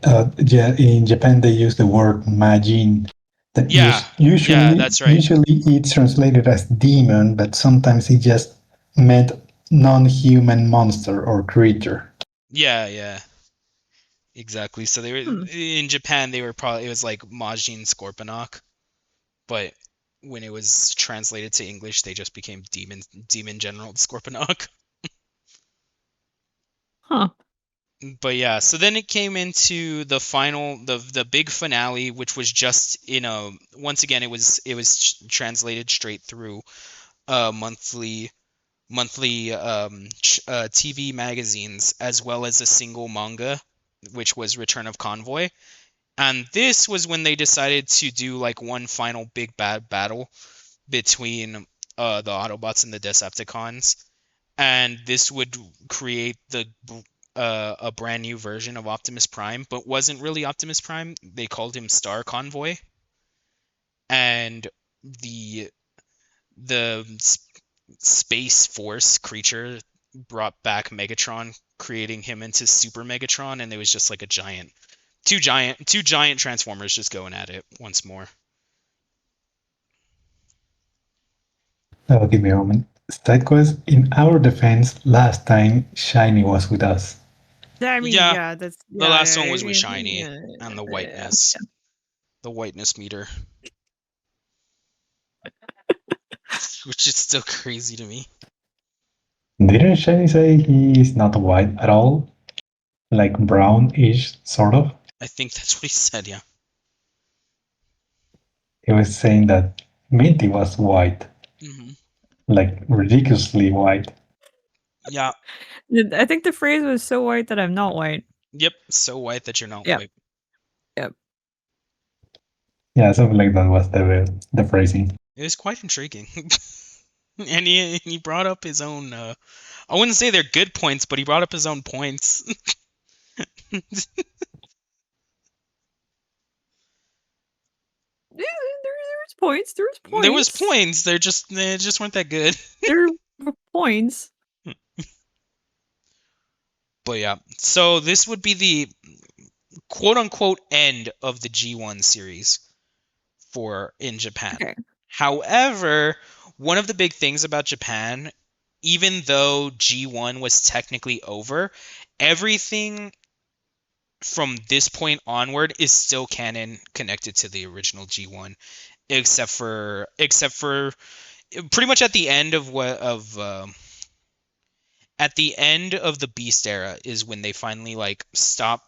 In Japan they use the word majin. That usually, that's right. Usually it's translated as demon, but sometimes it just meant non-human monster or creature. Yeah. Exactly. So they were in Japan. It was like Majin Scorponok, but when it was translated to English, they just became Demon General Scorponok. Huh. But yeah, so then it came into the final, the big finale, which was just once again it was translated straight through monthly TV magazines, as well as a single manga, which was Return of Convoy. And this was when they decided to do like one final big bad battle between the Autobots and the Decepticons, and this would create a brand new version of Optimus Prime, but wasn't really Optimus Prime. They called him Star Convoy, and the Space Force creature brought back Megatron, creating him into Super Megatron, and it was just like two giant Transformers just going at it once more. Oh, give me a moment. SideQuest, in our defense, last time Shiny was with us. I mean, that's the last one was with Shiny and the whiteness, the whiteness meter, which is still crazy to me. Didn't Shiny say he's not white at all? Like brownish, sort of? I think that's what he said, yeah. He was saying that Minty was white. Mm-hmm. Like ridiculously white. Yeah. I think the phrase was so white that I'm not white. Yep, so white that you're not white. Yep. Yeah, something like that was the phrasing. It was quite intriguing. And he brought up his own I wouldn't say they're good points, but he brought up his own points. There's points. There was points. They just weren't that good. There were points. But yeah, so this would be the quote unquote end of the G1 series in Japan. Okay. However, one of the big things about Japan, even though G1 was technically over, everything from this point onward is still canon connected to the original G1, except for pretty much at the end of the Beast era is when they finally like stop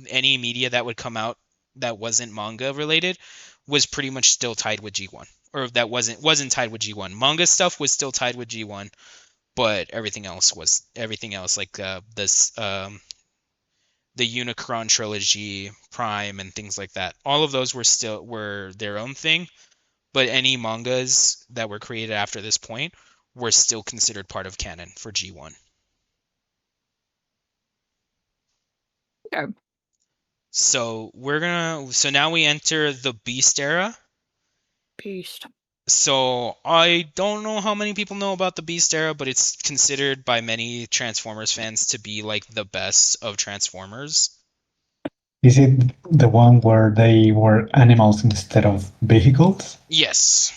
any media that would come out that wasn't manga related was pretty much still tied with G1, or that wasn't tied with G1. Manga stuff was still tied with G1, but everything else like the Unicron trilogy, Prime, and things like that. All of those were their own thing, but any mangas that were created after this point were still considered part of canon for G1. Okay. So now we enter the Beast era. Beast. So I don't know how many people know about the Beast era, but it's considered by many Transformers fans to be like the best of Transformers. Is it the one where they were animals instead of vehicles? Yes.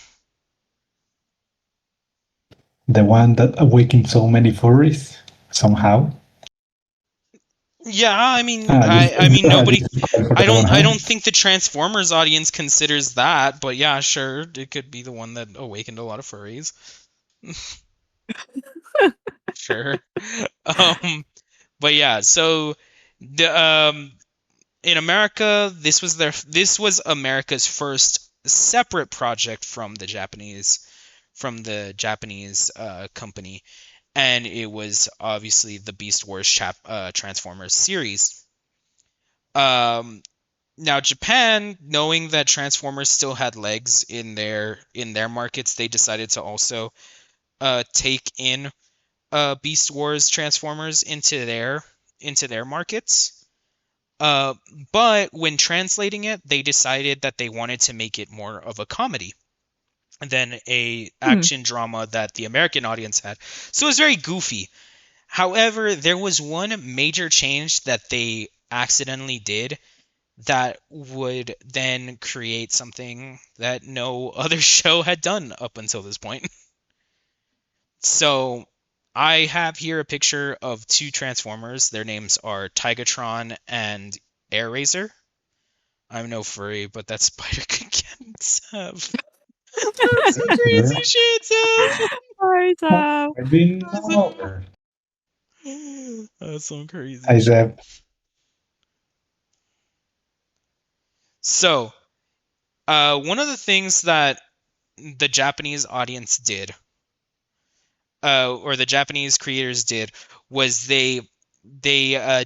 The one that awakened so many furries somehow? Yeah, I mean, Ah, I mean, nobody. just for that one, I huh? don't think the Transformers audience considers that, but yeah, sure, it could be the one that awakened a lot of furries. Sure. Um, but yeah, so the in America, this was America's first separate project from the Japanese company, and it was obviously the Beast Wars Transformers series. Um, Now Japan, knowing that Transformers still had legs in their markets, they decided to also take in Beast Wars Transformers into their markets. Uh, but when translating it, they decided that they wanted to make it more of a comedy than a action drama that the American audience had. So it was very goofy. However, there was one major change that they accidentally did that would then create something that no other show had done up until this point. So I have here a picture of two Transformers. Their names are Tigatron and Airazor. I'm no furry, but that spider could get Seth. That's some crazy shit, Seth. Right, I've been That's, all over. that's some crazy I shit. said, So, one of the things that the Japanese audience did, or the Japanese creators did, was they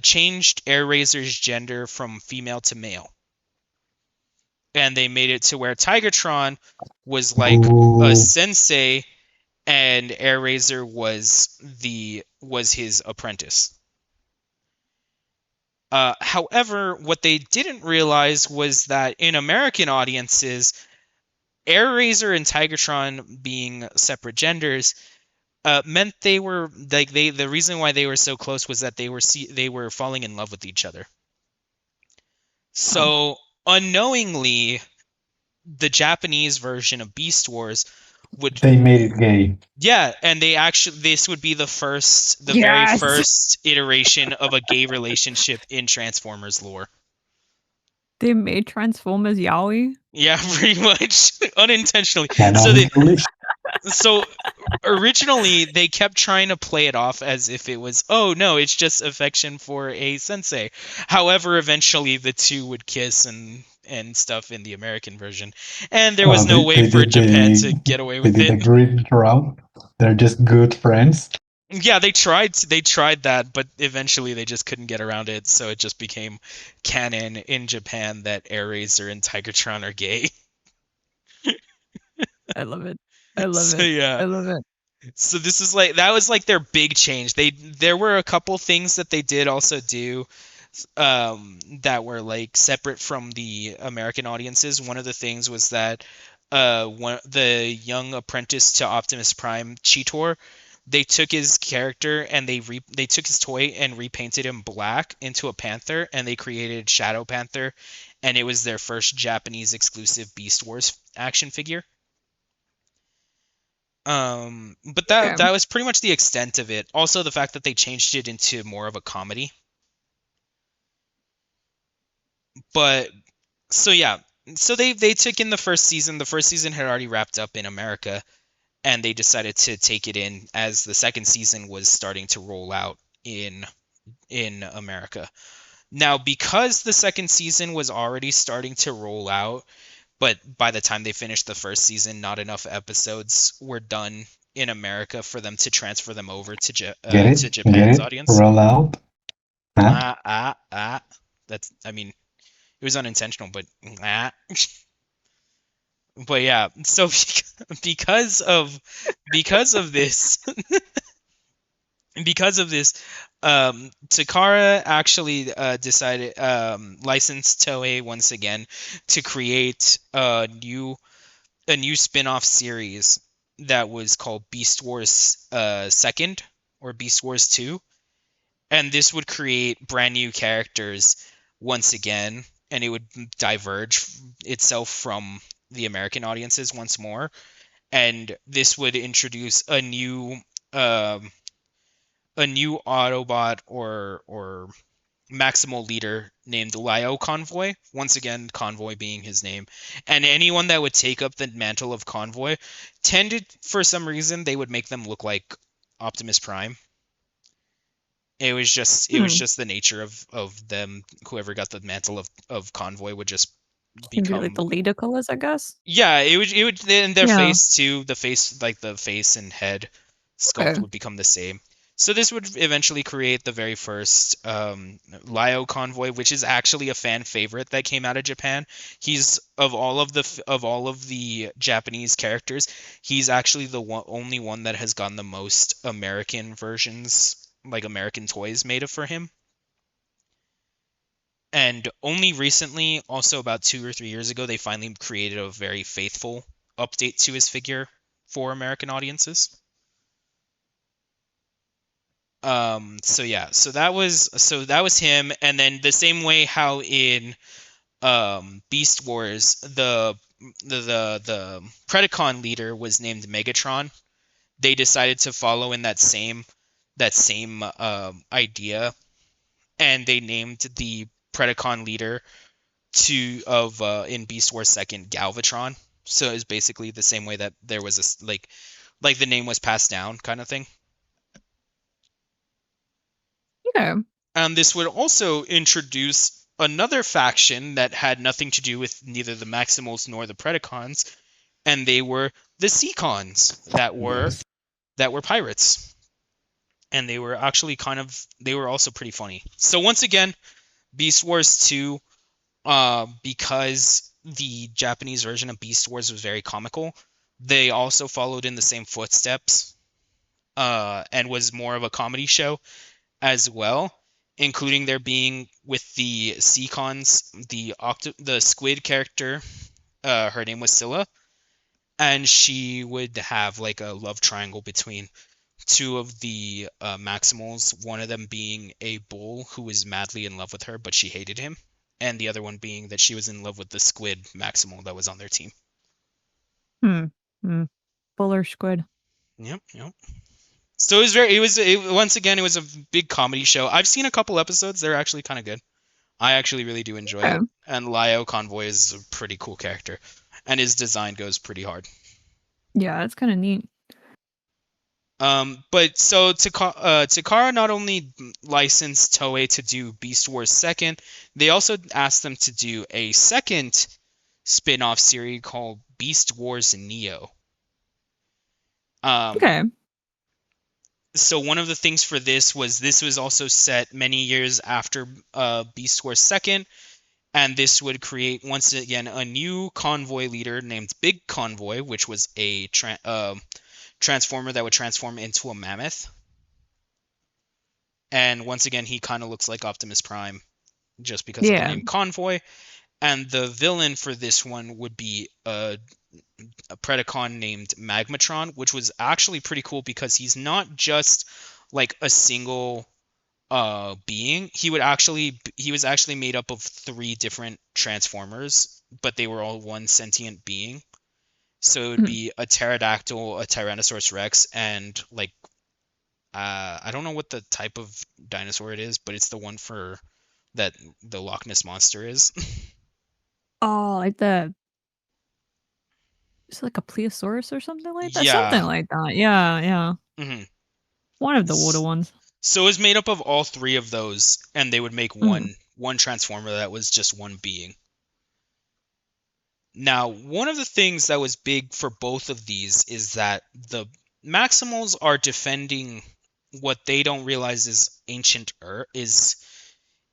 changed Airazor's gender from female to male, and they made it to where Tigatron was like a ooh, sensei, and Airazor was his apprentice. However, what they didn't realize was that in American audiences, Airazor and Tigatron being separate genders meant they were like they the reason why they were so close was that they were falling in love with each other. Oh. So unknowingly, the Japanese version of Beast Wars would they made it gay. yeah, and this would be the very Yes! first iteration of a gay relationship in Transformers lore. They made Transformers yaoi? Yeah, pretty much unintentionally. Canonically, So originally they kept trying to play it off as if it was, oh no, it's just affection for a sensei. However, eventually the two would kiss and stuff in the American version, and there was no way for Japan to get away they with did it. a great route. They're just good friends. Yeah, they tried that, but eventually they just couldn't get around it, so it just became canon in Japan that Airazor and Tigertron are gay. I love it. I love So it. yeah. I love it. So this is like that was like their big change. There were a couple things that they did also do that were like separate from the American audiences. One of the things was that the young apprentice to Optimus Prime, Cheetor, they took his character and they took his toy and repainted him black into a panther, and they created Shadow Panther, and it was their first Japanese exclusive Beast Wars action figure. But Okay. that was pretty much the extent of it. Also, the fact that they changed it into more of a comedy. But so yeah, so they took in the first season. The first season had already wrapped up in America, and they decided to take it in as the second season was starting to roll out in America. Now, because the second season was already starting to roll out, but by the time they finished the first season, not enough episodes were done in America for them to transfer them over Get to it? Get Japan's it? audience. Roll out. Huh? That's I mean, it was unintentional, but but yeah. So because of because of this because of this, Takara actually decided licensed Toei once again to create a new a new spin-off series that was called Beast Wars Second or Beast Wars 2, and this would create brand new characters once again, and it would diverge itself from the American audiences once more, and this would introduce um, a new Autobot or maximal leader named Lio Convoy. Once again, Convoy being his name. And anyone that would take up the mantle of Convoy tended, for some reason, they would make them look like Optimus Prime. It was just the nature of them. Whoever got the mantle of Convoy would just Can be like become. the leader colors, I guess. Yeah, it would in their Yeah. face too. The face, like the face and head sculpt Okay. would become the same. So this would eventually create the very first Lio Convoy, which is actually a fan favorite that came out of Japan. He's of all of the Japanese characters, he's actually the only one that has gotten the most American versions, like American toys made for him. And only recently, also about 2 or 3 years ago, they finally created a very faithful update to his figure for American audiences. So that was him, and then the same way how in Beast Wars the Predacon leader was named Megatron, they decided to follow in that same idea, and they named the Predacon leader in Beast Wars Second Galvatron. So it's basically the same way that there was like the name was passed down kind of thing. Okay. And this would also introduce another faction that had nothing to do with neither the Maximals nor the Predacons, and they were the Seacons that were pirates. And they were actually they were also pretty funny. So once again, Beast Wars 2, because the Japanese version of Beast Wars was very comical, they also followed in the same footsteps, and was more of a comedy show as well, including there being with the Seacons, the squid character, her name was Scylla, and she would have like a love triangle between two of the Maximals, one of them being a bull who was madly in love with her, but she hated him, and the other one being that she was in love with the squid Maximal that was on their team. Buller squid. Yep. So once again, it was a big comedy show. I've seen a couple episodes. They're actually kind of good. I actually really do enjoy Okay. it. And Lio Convoy is a pretty cool character, and his design goes pretty hard. Yeah, that's kind of neat. But so Takara not only licensed Toei to do Beast Wars Second, they also asked them to do a second spin-off series called Beast Wars Neo. Okay. So one of the things for this was also set many years after Beast Wars Second, and this would create once again a new convoy leader named Big Convoy, which was a transformer that would transform into a mammoth. And once again, he kind of looks like Optimus Prime, just because of the name Convoy. And the villain for this one would be a Predacon named Magmatron, which was actually pretty cool because he's not just like a single being. He was actually made up of 3 different transformers, but they were all one sentient being. So it would be a pterodactyl, a Tyrannosaurus Rex, and like I don't know what the type of dinosaur it is, but it's the one for that the Loch Ness monster is. Oh, like it's like a plesiosaurus or something like that. Yeah. Something like that. Yeah. Mm-hmm. One of the water ones. So it was made up of all 3 of those, and they would make one transformer that was just one being. Now, one of the things that was big for both of these is that the Maximals are defending what they don't realize is ancient Earth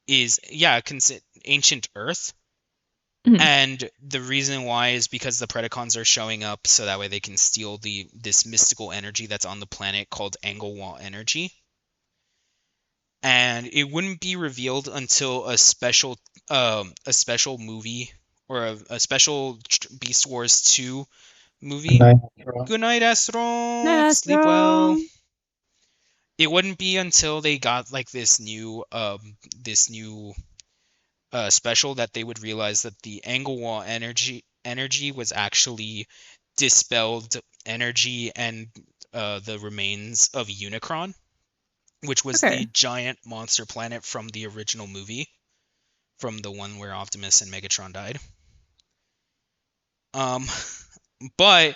ancient Earth. And the reason why is because the Predacons are showing up so that way they can steal this mystical energy that's on the planet called Angle Wall energy. And it wouldn't be revealed until a special movie or a special Beast Wars 2 movie. Good night, Astro. Good night, Astro. Night, Sleep well. Astro. It wouldn't be until they got like this new special that they would realize that the angle wall energy was actually dispelled energy and the remains of Unicron, which was Okay. the giant monster planet from the original movie, from the one where Optimus and Megatron died. But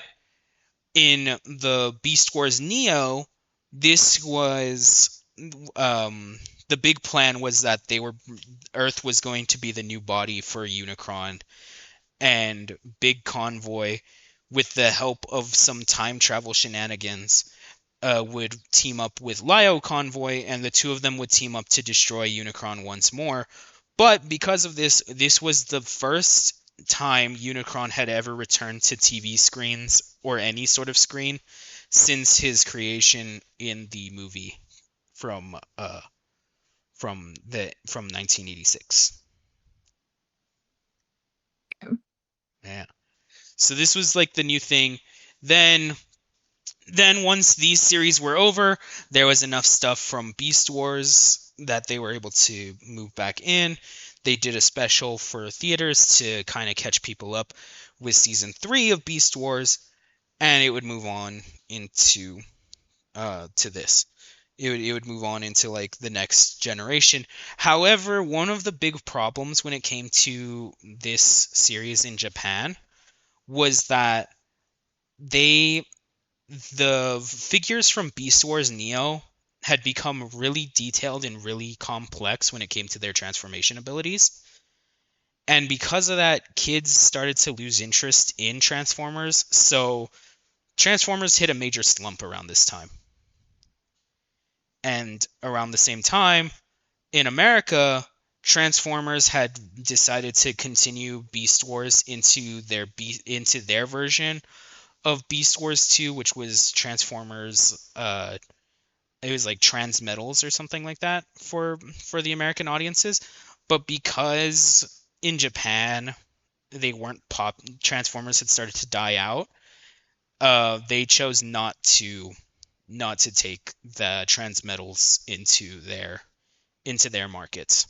in the Beast Wars Neo, this was the big plan was that Earth was going to be the new body for Unicron, and Big Convoy, with the help of some time travel shenanigans, would team up with Lio Convoy, and the two of them would team up to destroy Unicron once more. But because of this, this was the first time Unicron had ever returned to TV screens or any sort of screen since his creation in the movie from 1986. Okay. Yeah. So this was like the new thing. Then once these series were over, there was enough stuff from Beast Wars that they were able to move back in. They did a special for theaters to kind of catch people up with season 3 of Beast Wars, and it would move on into to this. It would move on into like the next generation. However, one of the big problems when it came to this series in Japan was that the figures from Beast Wars Neo had become really detailed and really complex when it came to their transformation abilities. And because of that, kids started to lose interest in Transformers. So Transformers hit a major slump around this time. And around the same time, in America, Transformers had decided to continue Beast Wars into their version of Beast Wars 2, which was Transformers. It was like Transmetals or something like that for the American audiences. But because in Japan Transformers had started to die out, they chose not to take the Transmetals into their markets.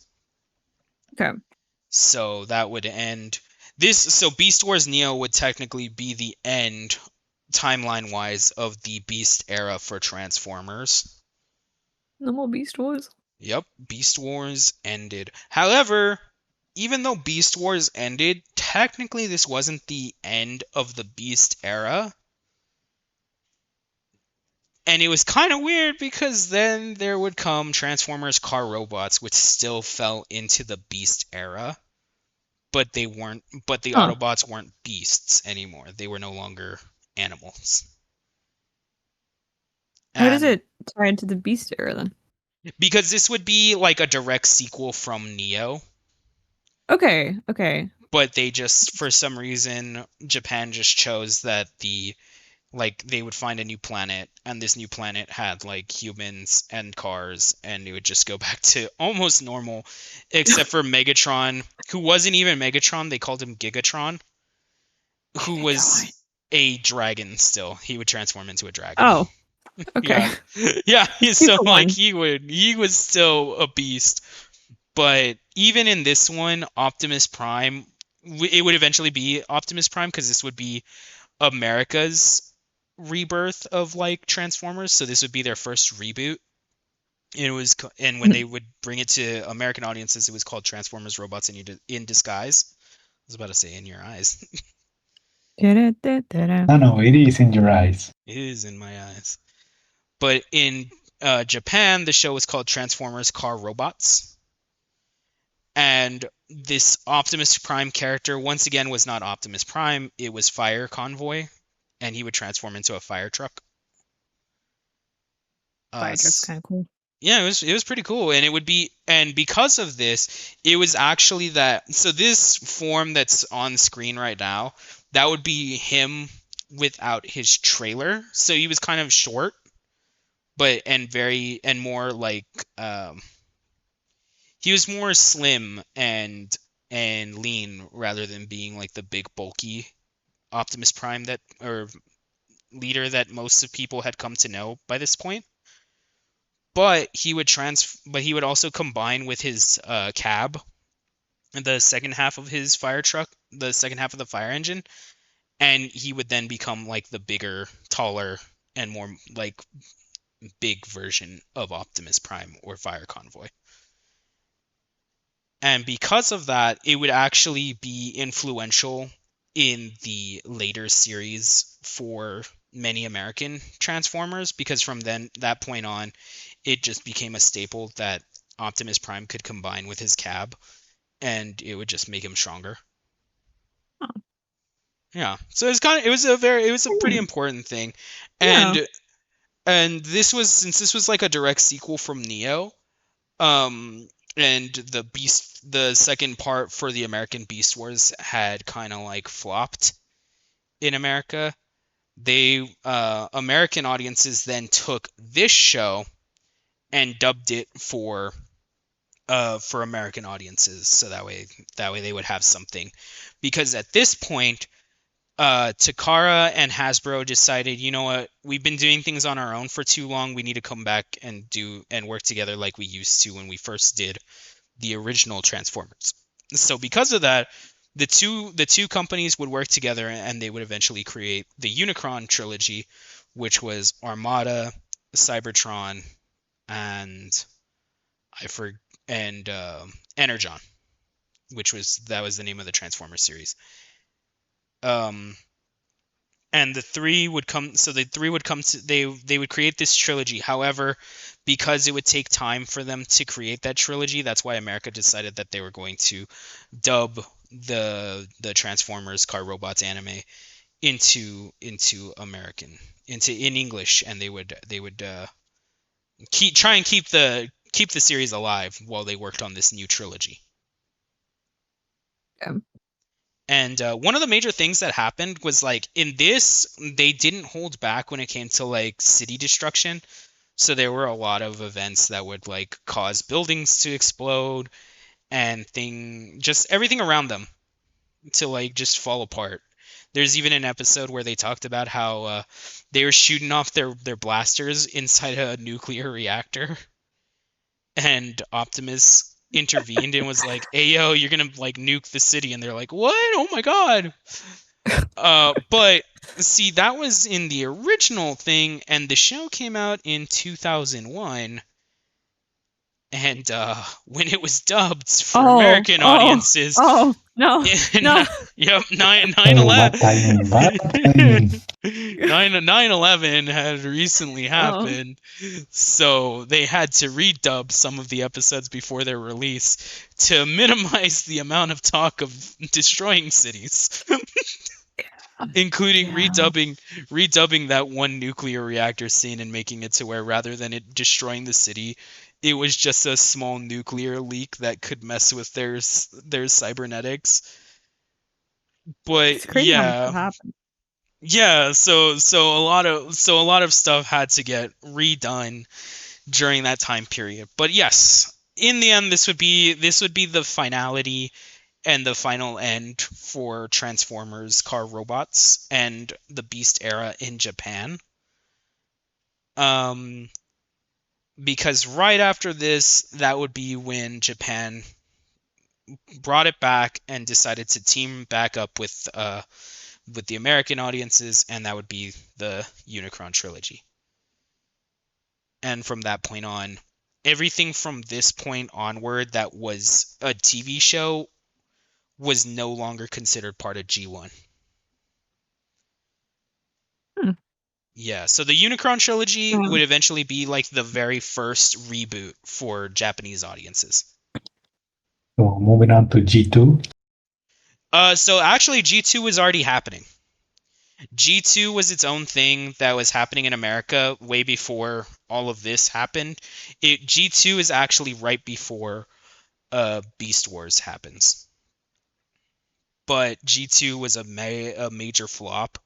Okay. So that would end this. So Beast Wars Neo would technically be the end, timeline wise, of the Beast era for Transformers. No more Beast Wars. Yep, Beast Wars ended. However, even though Beast Wars ended, technically this wasn't the end of the Beast era. And it was kind of weird because then there would come Transformers Car Robots, which still fell into the Beast era. But they weren't. But the Autobots weren't beasts anymore. They were no longer animals. How does it tie into the Beast era then? Because this would be like a direct sequel from Neo. Okay. Okay. But they just, for some reason, Japan just chose that they would find a new planet, and this new planet had like humans and cars, and it would just go back to almost normal, except for Megatron, who wasn't even Megatron. They called him Gigatron, who was a dragon still. He would transform into a dragon. Oh, okay. Yeah. So like he was still a beast. But even in this one, Optimus Prime, it would eventually be Optimus Prime because this would be America's rebirth of like Transformers. So this would be their first reboot. And when they would bring it to American audiences, it was called Transformers Robots in Disguise. I was about to say in your eyes. No, it is in your eyes. It is in my eyes. But in Japan, the show was called Transformers Car Robots. And this Optimus Prime character, once again, was not Optimus Prime. It was Fire Convoy, and he would transform into a fire truck. Fire truck's kind of cool. Yeah, it was pretty cool, and because of this, it was actually that. So this form that's on screen right now, that would be him without his trailer. So he was kind of short, and more like he was more slim and lean rather than being like the big bulky Optimus Prime or leader that most of people had come to know by this point. But he would also combine with his cab, the second half of his fire truck, the second half of the fire engine, and he would then become like the bigger, taller, and more like big version of Optimus Prime or Fire Convoy. And because of that, it would actually be influential in the later series for many American Transformers, because from that point on, it just became a staple that Optimus Prime could combine with his cab, and it would just make him stronger. Huh. Yeah, so it was a pretty important thing, and Yeah. and since this was like a direct sequel from Neo, and the second part for the American Beast Wars had kind of like flopped in America. American audiences then took this show and dubbed it for American audiences, so that way they would have something, because at this point, Takara and Hasbro decided, you know what, we've been doing things on our own for too long. We need to come back and work together like we used to when we first did the original Transformers. So because of that, the two companies would work together, and they would eventually create the Unicron trilogy, which was Armada, Cybertron, and Energon, that was the name of the Transformers series. And the three would come to they would create this trilogy. However, because it would take time for them to create that trilogy, that's why America decided that they were going to dub the Transformers Car Robots anime into in English, and they would keep the series alive while they worked on this new trilogy. Yeah. And one of the major things that happened was, like, in this, they didn't hold back when it came to like city destruction. So there were a lot of events that would like cause buildings to explode and just everything around them to like just fall apart. There's even an episode where they talked about how they were shooting off their blasters inside a nuclear reactor, and Optimus intervened and was like, "Hey, yo, you're gonna like nuke the city," and they're like, "What? Oh my god!" But see, that was in the original thing, and the show came out in 2001. And when it was dubbed for American audiences, no, no. yep, 9 Oh, bad timing, bad timing. 9/11 had recently happened, so they had to redub some of the episodes before their release to minimize the amount of talk of destroying cities, including redubbing that one nuclear reactor scene and making it to where, rather than it destroying the city, it was just a small nuclear leak that could mess with their cybernetics. But It's crazy how much stuff happened. yeah, so a lot of stuff had to get redone during that time period. But yes, in the end, this would be the finality and the final end for Transformers Car Robots and the Beast era in Japan. Because right after this, that would be when Japan brought it back and decided to team back up with the American audiences, and that would be the Unicron trilogy. And from that point on, everything from this point onward that was a TV show was no longer considered part of G1. Yeah, so the Unicron trilogy would eventually be like the very first reboot for Japanese audiences. So moving on to G2. So actually G2 was already happening. G2 was its own thing that was happening in America way before all of this happened. G2 is actually right before Beast Wars happens. But G2 was a major flop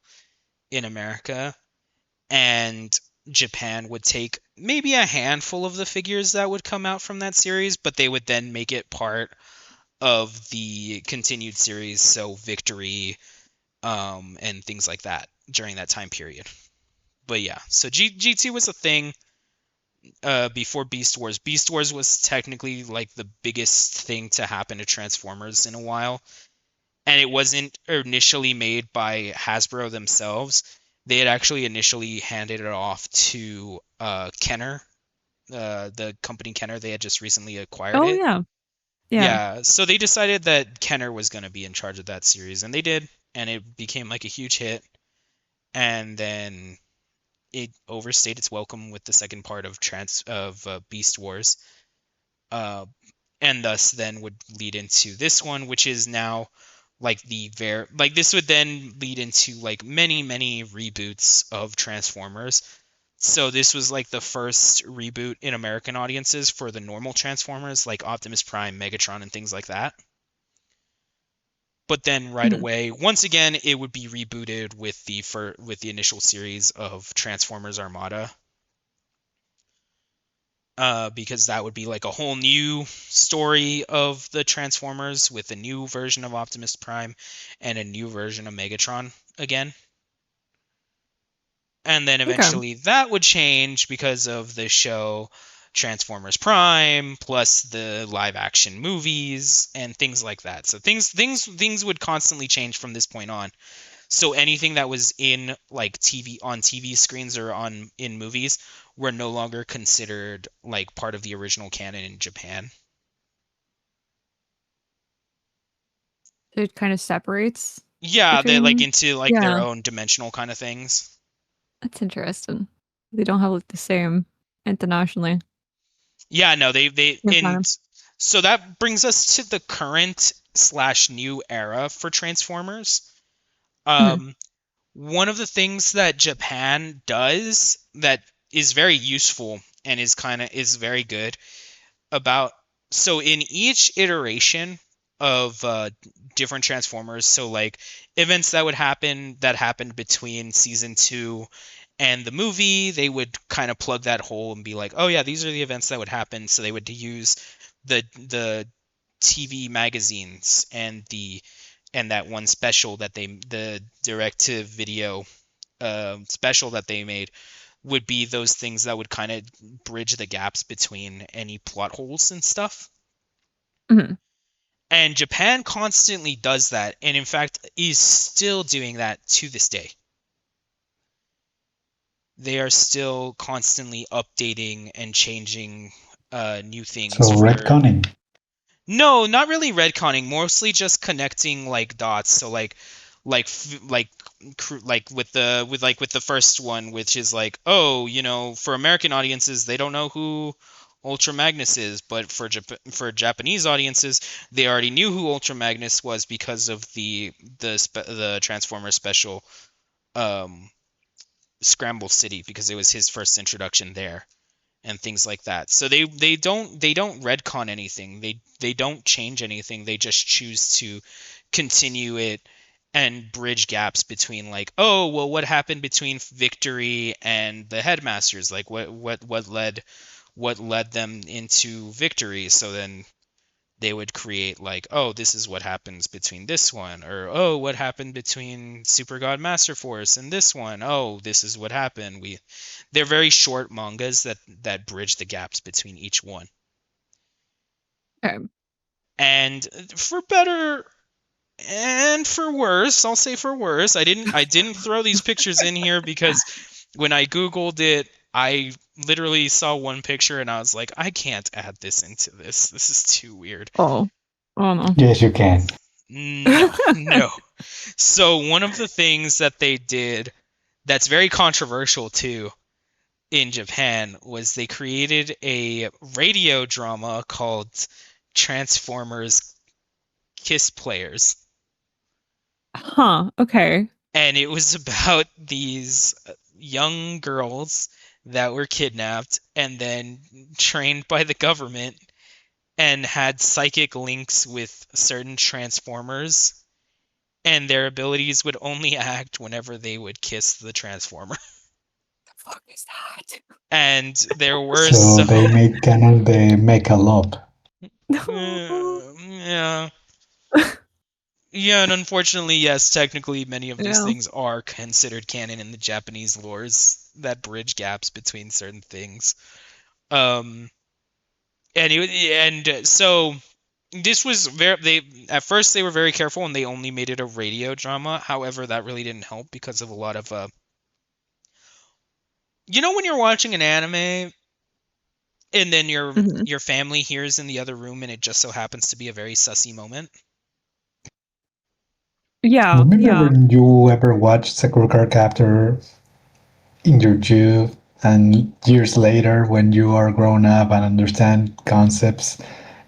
in America, and Japan would take maybe a handful of the figures that would come out from that series, but they would then make it part of the continued series. So Victory, and things like that during that time period. But yeah, so G2 was a thing before Beast Wars. Beast Wars was technically like the biggest thing to happen to Transformers in a while, and it wasn't initially made by Hasbro themselves. They had actually initially handed it off to Kenner, the company Kenner. They had just recently acquired Oh it. yeah. Yeah, so they decided that Kenner was going to be in charge of that series, and they did, and it became like a huge hit. And then it overstayed its welcome with the second part of Beast Wars, and thus then would lead into this one, which is now like this would then lead into like many reboots of Transformers. So this was like the first reboot in American audiences for the normal Transformers, like Optimus Prime, Megatron, and things like that. But then right away, once again, it would be rebooted with the initial series of Transformers Armada. Because that would be like a whole new story of the Transformers with a new version of Optimus Prime and a new version of Megatron again. And then eventually that would change because of the show Transformers Prime, plus the live action movies and things like that. So things would constantly change from this point on. So anything that was in like TV screens or in movies were no longer considered like part of the original canon in Japan. It kind of separates. Yeah, they like between- into like their Yeah. own dimensional kind of things. That's interesting. They don't have like the same internationally. Yeah, no, they Yes, and madam. so that brings us to the current / new era for Transformers. One of the things that Japan does that is very useful and is very good about, so in each iteration of different Transformers, so like events that happened between season 2 and the movie, they would kind of plug that hole and be like, oh yeah, these are the events that would happen. So they would use the TV magazines and that one special that the direct to video special that they made would be those things that would kind of bridge the gaps between any plot holes and stuff. And Japan constantly does that, and in fact is still doing that to this day. They are still constantly updating and changing new things. So retconning. No, not really retconning. Mostly just connecting like dots. So like with the first one, which is like, oh, you know, for American audiences, they don't know who Ultra Magnus is, but for Japanese audiences, they already knew who Ultra Magnus was because of the Transformers special, Scramble City, because it was his first introduction there. And things like that. So they don't retcon anything. They don't change anything. They just choose to continue it and bridge gaps between like, oh, well, what happened between Victory and the Headmasters? Like what led them into Victory? So then they would create like, oh, this is what happens between this one, or oh, what happened between Super God Master Force and this one? Oh, this is what happened. They're very short mangas that bridge the gaps between each one. Okay. And for better and for worse, I'll say for worse, I didn't throw these pictures in here because when I Googled it, I literally saw one picture and I was like, I can't add this into this. This is too weird. Oh no. Yes, you can. No. So one of the things that they did that's very controversial too in Japan was they created a radio drama called Transformers Kiss Players. Huh. Okay. And it was about these young girls that were kidnapped and then trained by the government and had psychic links with certain Transformers, and their abilities would only act whenever they would kiss the Transformer. The fuck is that? And there were So they made canon the Mecha Love. yeah. Yeah, and unfortunately, yes, technically many of these Yeah. things are considered canon in the Japanese lores that bridge gaps between certain things. Um, so this was very they at first they were very careful and they only made it a radio drama. However, that really didn't help because of a lot of when you're watching an anime and then Mhm. your family hears in the other room and it just so happens to be a very sussy moment. Yeah, Remember yeah. when you ever watched Sakura Card Captor in your youth, and years later, when you are grown up and understand concepts,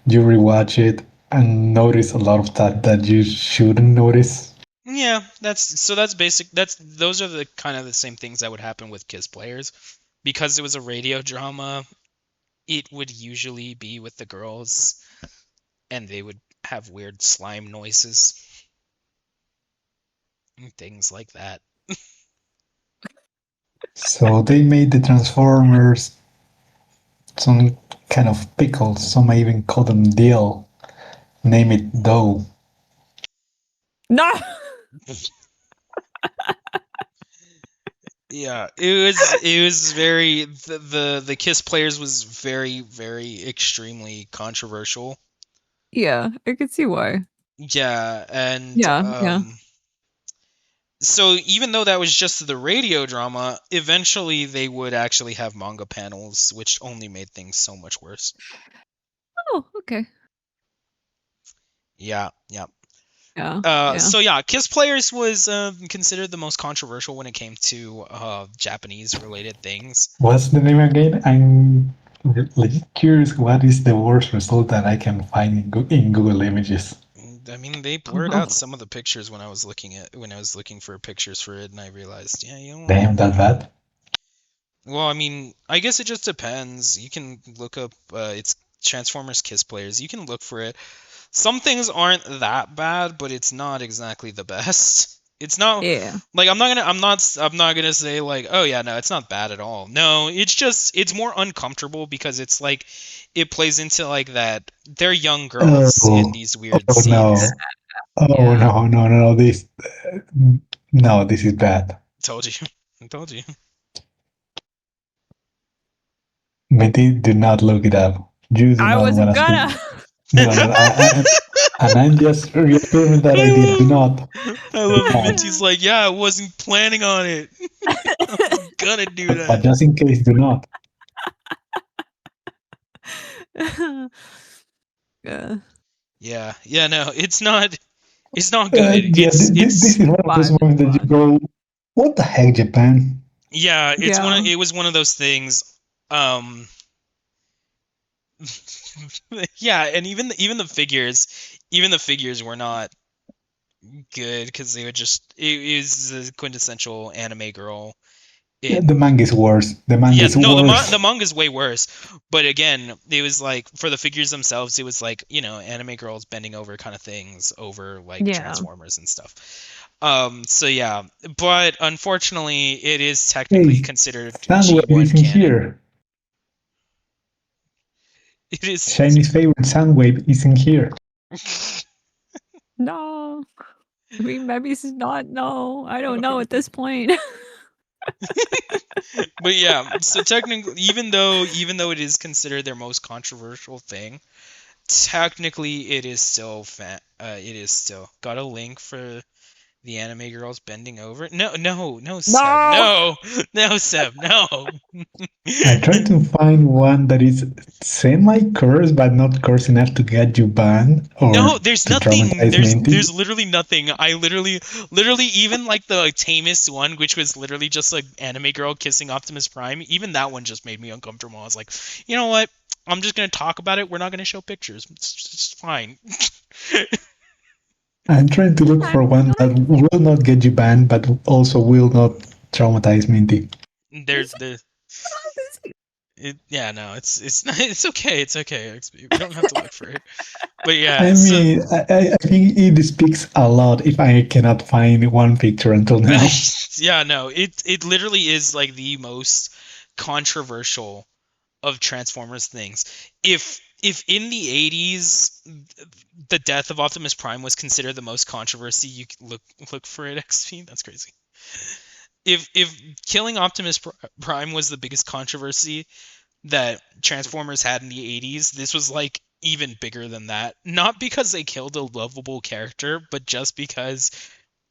you rewatch it and notice a lot of that you shouldn't notice? Yeah, that's basic. Those are the kind of the same things that would happen with Kiss Players. Because it was a radio drama, it would usually be with the girls and they would have weird slime noises and things like that. So they made the Transformers some kind of pickles. Some may even call them dill. Name it dough. No. Yeah, it was very the Kiss Players was very very extremely controversial. Yeah, I could see why. Yeah, and Yeah, yeah. so even though that was just the radio drama, eventually they would actually have manga panels, which only made things so much worse. Oh, okay. Yeah, yeah. Yeah, yeah. So yeah, Kiss Players was considered the most controversial when it came to Japanese related things. What's the name again? I'm legit curious what is the worst result that I can find in Google Images. I mean, they Oh, blurred no. out some of the pictures when I was looking for pictures for it, and I realized, yeah, you know what? Damn, that bad? Well, I mean, I guess it just depends. You can look up it's Transformers Kiss Players. You can look for it. Some things aren't that bad, but it's not exactly the best. It's not Yeah. like I'm not gonna say like, oh yeah, no, it's not bad at all. No, it's more uncomfortable because it's like it plays into like that they're young girls in Oh, these weird oh scenes. no. Oh Yeah. no, no, no, no. No, this is bad. Told you. I told you. Meti, do not look it up. You do I not wasn't want to gonna. see. No, no, and I'm just reaffirming that idea. Do not. I Do love it. not. Minty's like, yeah, I wasn't planning on it. I was gonna do But that. just in case, do not. Yeah. Yeah, yeah, no, it's not good. Yeah, this is one of those Fine, moments that you fine. go, "What the heck, Japan?" yeah, Yeah. it was one of those things. Um, yeah, and even the figures were not good because they would just it was a quintessential anime girl The in. manga is worse. The manga Yeah, is no, worse. the manga's way worse. But again, it was like for the figures themselves, it was like, anime girls bending over kind of things over like Yeah. Transformers and stuff. So yeah, but unfortunately, it is Hey, technically considered Soundwave G1 isn't canon. here. It is. Shiny's favorite Soundwave isn't here. No. I mean, maybe it's not. No, I don't know at this point. But yeah, so technically, even though it is considered their most controversial thing, technically it is still got a link for the anime girls bending over. No, no, no, Seb, No. no, no, Seb, no. I tried to find one that is semi-cursed, but not cursed enough to get you banned or No, there's to nothing. traumatize There's Minty. there's literally nothing. I literally even like the tamest one, which was literally just like anime girl kissing Optimus Prime. Even that one just made me uncomfortable. I was like, you know what? I'm just gonna talk about it. We're not gonna show pictures. It's fine. I'm trying to look for one that will not get you banned, but also will not traumatize Minty. There. Yeah, no, it's not, it's okay. It's okay. We don't have to look for it. But yeah, I so mean, I think it speaks a lot if I cannot find one picture until now. yeah, no, it literally is like the most controversial of Transformers things. if in the 80s the death of Optimus Prime was considered the most controversy, you could look for it XP. That's crazy. If killing Optimus Prime was the biggest controversy that Transformers had in the 80s, this was like even bigger than that. Not because they killed a lovable character, but just because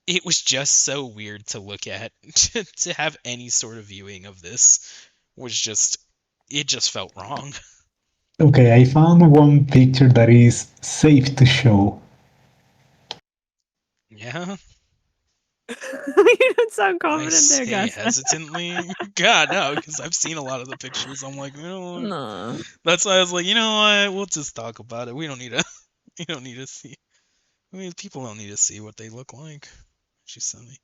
it was just so weird to look at. To have any sort of viewing of this was just, it just felt wrong. Okay, I found one picture that is safe to show. Yeah, You don't sound I confident there, say Gus. hesitantly. God, no, because I've seen a lot of the pictures. I'm like, you know what? No. That's why I was like, you know what? We'll just talk about it. We don't need to. You don't need to see. I mean, people don't need to see what they look like. She sent me.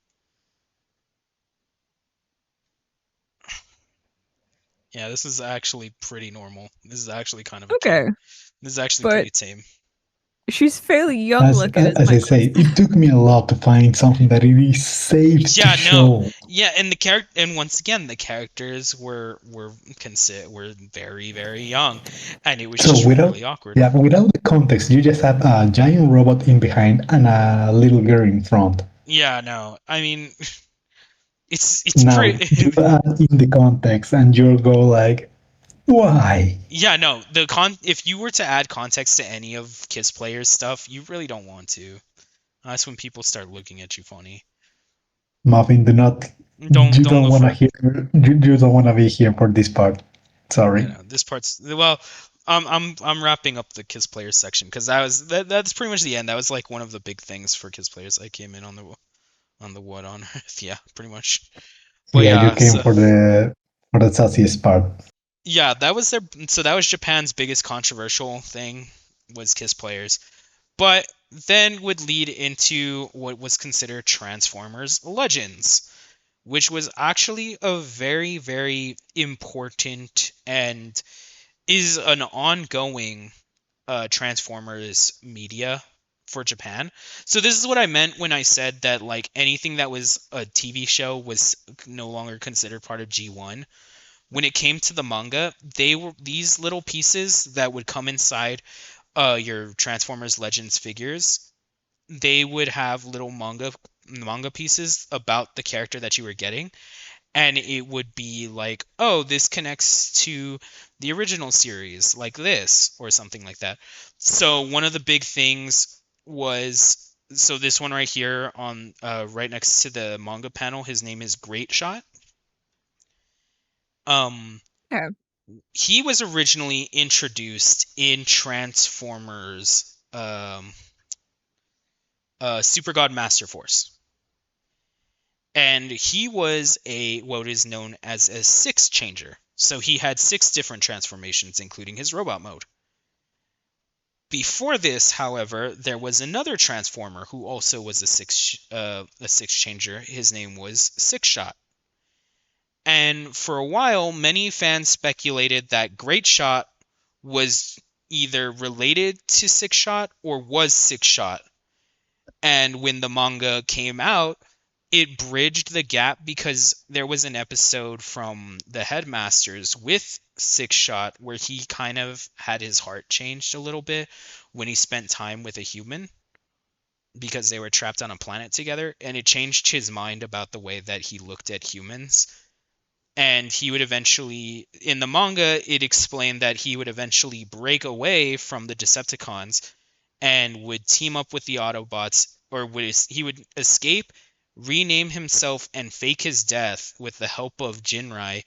Yeah, this is actually pretty normal. This is actually kind of a Okay, kid. This is actually but pretty tame. she's fairly young looking, is As my I say, question. it took me a lot to find something that it is safe to Yeah, no. show. Yeah, and the character, and once again, the characters were very very young, and it was So just without really awkward. yeah, without the context, you just have a giant robot in behind and a little girl in front. Yeah, no. I mean, it's Now you pretty. add in the context and you'll go like, why? Yeah, no. If you were to add context to any of Kiss Player's stuff, you really don't want to. That's when people start looking at you funny. Muffin, do not. Don't You don't don't look wanna for. hear. You don't wanna be here for this part. Yeah, Sorry. no, this part's well. I'm wrapping up the Kiss Players section because that's pretty much the end. That was like one of the big things for Kiss Players. I came in on the what on Earth. Yeah, pretty much. But Yeah, you yeah, came so for the sassiest part. yeah, that was their. So that was Japan's biggest controversial thing was Kiss Players. But then would lead into what was considered Transformers Legends, which was actually a very, very important and is an ongoing Transformers media for Japan. So this is what I meant when I said that like anything that was a TV show was no longer considered part of G1. When it came to the manga, they were these little pieces that would come inside your Transformers Legends figures. They would have little manga pieces about the character that you were getting, and it would be like, oh, this connects to the original series like this or something like that. So one of the big things was, so this one right here on right next to the manga panel, his name is Great Shot. um Okay. he was originally introduced in Transformers Super God Master Force. And he was a what is known as a six changer. So he had 6 different transformations, including his robot mode. Before this, however, there was another transformer who also was a six changer. His name was Six Shot. And for a while, many fans speculated that Great Shot was either related to Six Shot or was Six Shot. And when the manga came out, it bridged the gap because there was an episode from the Headmasters with Six Shot where he kind of had his heart changed a little bit when he spent time with a human because they were trapped on a planet together, and it changed his mind about the way that he looked at humans. And he would eventually, in the manga, it explained that he would eventually break away from the Decepticons and would team up with the Autobots, or he would escape, rename himself, and fake his death with the help of Jinrai,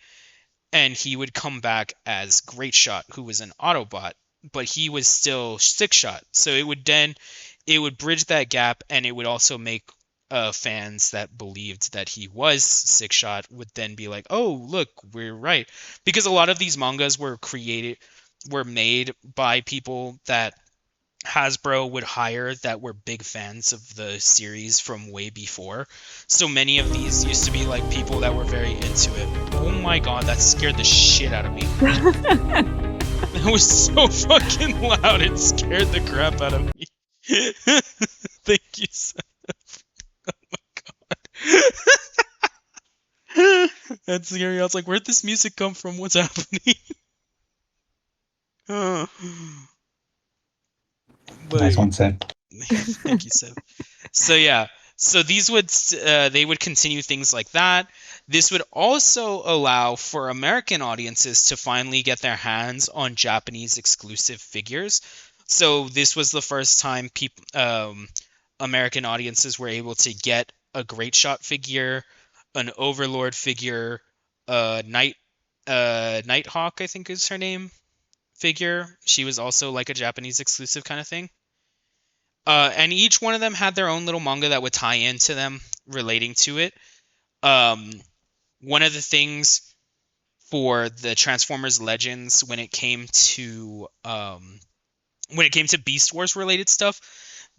and he would come back as Great Shot, who was an Autobot, but he was still Six Shot. So it would bridge that gap, and it would also make fans that believed that he was Six Shot would then be like, oh, look, we're right. Because a lot of these mangas were made by people that Hasbro would hire that were big fans of the series from way before. So many of these used to be like people that were very into it. Oh my god, that scared the shit out of me. It was so fucking loud, it scared the crap out of me. Thank you so much. That's scary. I was like, where'd this music come from? What's happening? Nice one, Seb. Thank you, Seb. So yeah, so these would they would continue things like that. This would also allow for American audiences to finally get their hands on Japanese exclusive figures. So this was the first time American audiences were able to get a Great Shot figure, an Overlord figure, Nighthawk, I think is her name, figure. She was also like a Japanese exclusive kind of thing. And each one of them had their own little manga that would tie into them relating to it. One of the things for the Transformers Legends when it came to Beast Wars related stuff,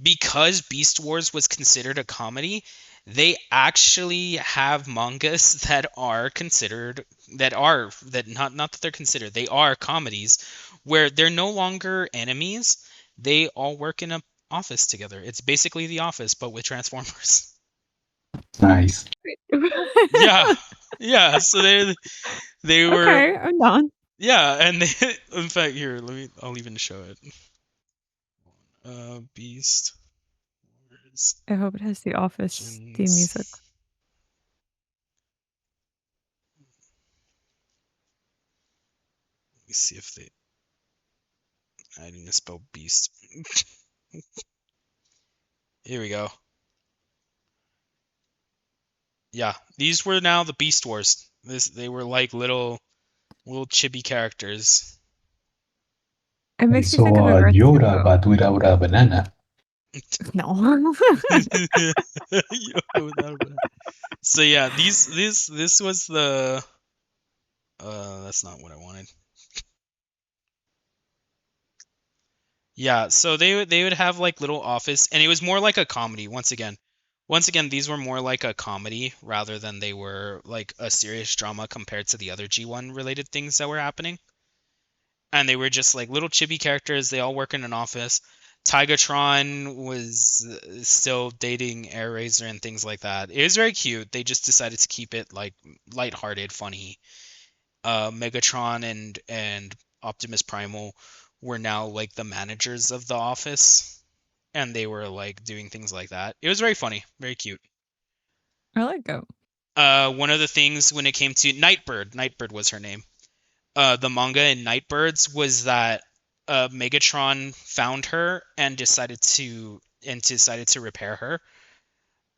because Beast Wars was considered a comedy, they actually have mangas that are considered they are comedies where they're no longer enemies. They all work in a office together. It's basically The Office but with Transformers. Nice. Yeah. So they were Okay, I'm done. Yeah, and they, in fact, here I'll even show it. Beast Wars I hope it has the Office theme music. Legends. Let me see if I didn't spell beast. Here we go. Yeah, these were now the Beast Wars. They were like little chibi characters. It I makes me saw think of a Red Yoda, Sumo. but without a banana. No. So yeah, this was the that's not what I wanted. Yeah, so they would have like little office, and it was more like a comedy once again. Once again, these were more like a comedy rather than they were like a serious drama compared to the other G1 related things that were happening. And they were just like little chibi characters. They all work in an office. Tigatron was still dating Airazor and things like that. It was very cute. They just decided to keep it like lighthearted, funny. Megatron and Optimus Primal were now like the managers of the office, and they were like doing things like that. It was very funny, very cute. I like it. One of the things when it came to Nightbird was her name. The manga in Nightbirds was that Megatron found her and decided to repair her.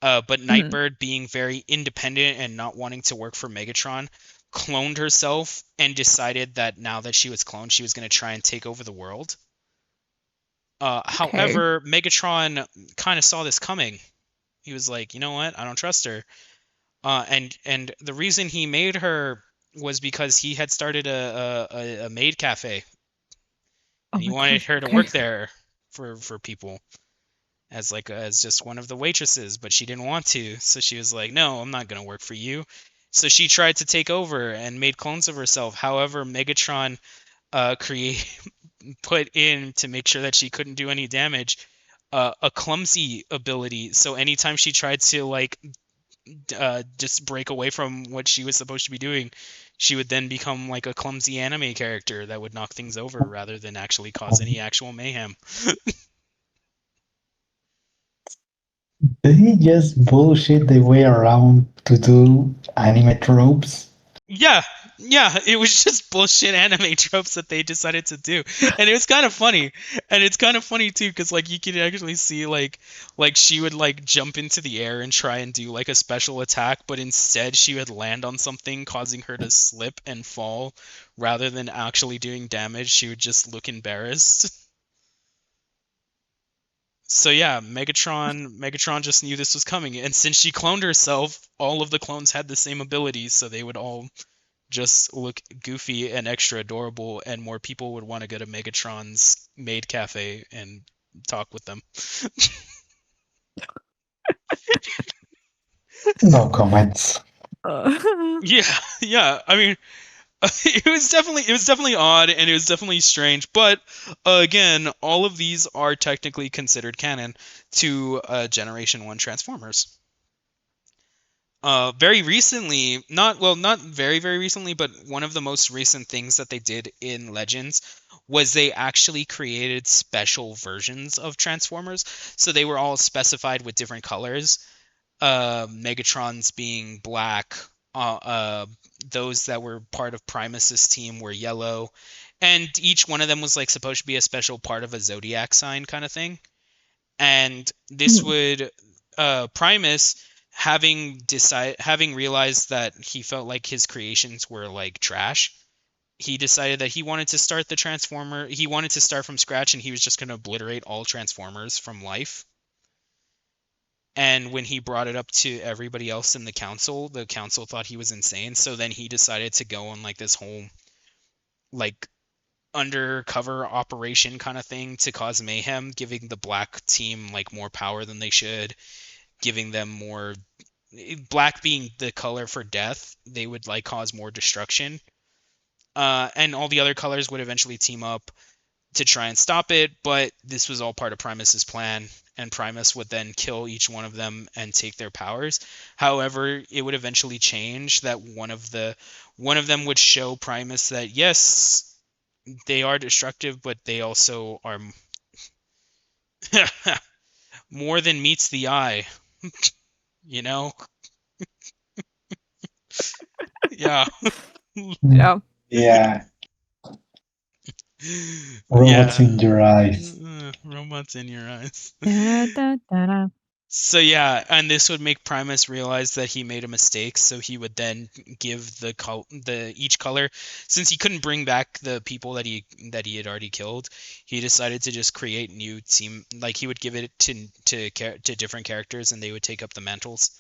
But Nightbird, being very independent and not wanting to work for Megatron, cloned herself and decided that now that she was cloned, she was going to try and take over the world. However, Megatron kind of saw this coming. He was like, you know what? I don't trust her. And the reason he made her was because he had started a maid cafe, and he wanted her to work there for people as just one of the waitresses, but she didn't want to, so she was like, no, I'm not gonna work for you. So she tried to take over and made clones of herself. However, Megatron put in to make sure that she couldn't do any damage a clumsy ability. So anytime she tried to like just break away from what she was supposed to be doing, she would then become like a clumsy anime character that would knock things over rather than actually cause any actual mayhem. They just bullshit their way around to do anime tropes. Yeah, it was just bullshit anime tropes that they decided to do, and it was kind of funny. And it's kind of funny too, because like you could actually see like she would like jump into the air and try and do like a special attack, but instead she would land on something, causing her to slip and fall rather than actually doing damage. She would just look embarrassed. So yeah, Megatron just knew this was coming, and since she cloned herself, all of the clones had the same abilities, so they would all just look goofy and extra adorable, and more people would want to go to Megatron's maid cafe and talk with them. No comments. Yeah. I mean, it was definitely odd, and it was definitely strange, but again, all of these are technically considered canon to Generation 1 Transformers. very recently, not very very recently, but one of the most recent things that they did in Legends was they actually created special versions of Transformers. So they were all specified with different colors. Megatron's being black. Uh, uh, those that were part of Primus's team were yellow, and each one of them was like supposed to be a special part of a zodiac sign kind of thing. And this would Primus having realized that he felt like his creations were like trash, he decided that he wanted to start the Transformer. He wanted to start from scratch, and he was just going to obliterate all Transformers from life. And when he brought it up to everybody else in the council thought he was insane. So then he decided to go on like this whole like undercover operation kind of thing to cause mayhem, giving the black team like more power than they should, giving them more, black being the color for death, they would like cause more destruction. And all the other colors would eventually team up to try and stop it, but this was all part of Primus's plan, and Primus would then kill each one of them and take their powers. However, it would eventually change that one of them would show Primus that yes, they are destructive, but they also are more than meets the eye. You know? Yeah. Yeah. Yeah, robots Yeah. in your eyes. Robots in your eyes. Da-da-da-da. So yeah, and this would make Primus realize that he made a mistake, so he would then give the each color, since he couldn't bring back the people that he had already killed, he decided to just create new team, like he would give it to different characters, and they would take up the mantles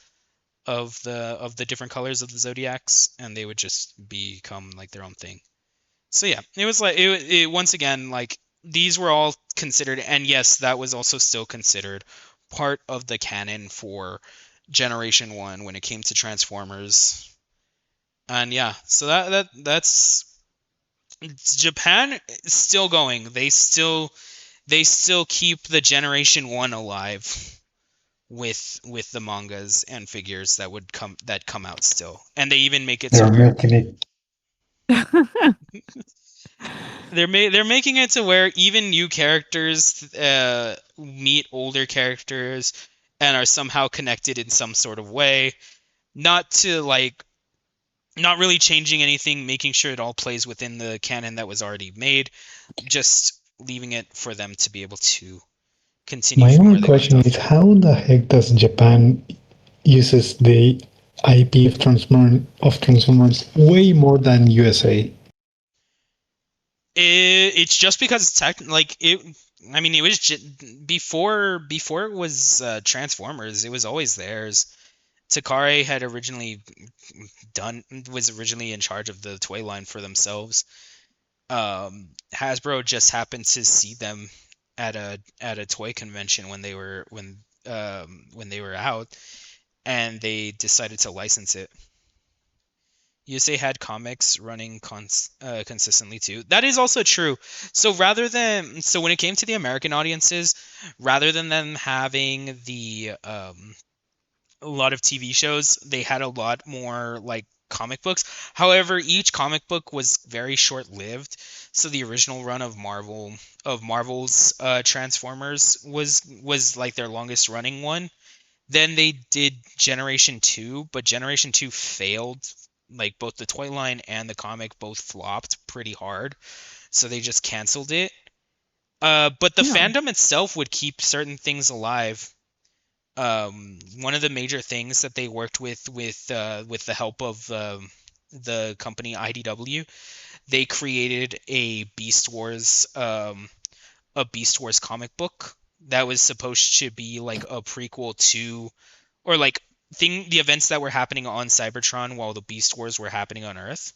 of the different colors of the zodiacs, and they would just become like their own thing. So yeah, it was like it once again, like these were all considered, and yes, that was also still considered part of the canon for Generation 1 when it came to Transformers. And yeah, so that's Japan is still going. They still keep the Generation 1 alive with the mangas and figures that come out still. And they even make it to They're where milking it. they're making it to where even new characters meet older characters and are somehow connected in some sort of way. Not to like, not really changing anything, making sure it all plays within the canon that was already made, just leaving it for them to be able to continue My from only where they left question is, off. how the heck does Japan uses the IP of Transformers way more than USA? It's just because it's like it. I mean, it was before it was Transformers. It was always theirs. Takare was originally in charge of the toy line for themselves. Hasbro just happened to see them at a toy convention when they were out, and they decided to license it. USA had comics running consistently too. That is also true. So when it came to the American audiences, rather than them having the a lot of TV shows, they had a lot more like comic books. However, each comic book was very short-lived. So the original run of Marvel's Transformers was like their longest running one. Then they did Generation 2, but Generation 2 failed. Like both the toy line and the comic both flopped pretty hard. So they just canceled it. But the Yeah. fandom itself would keep certain things alive. One of the major things that they worked with the help of the company IDW, they created a Beast Wars comic book that was supposed to be like a prequel to, or like the events that were happening on Cybertron while the Beast Wars were happening on Earth.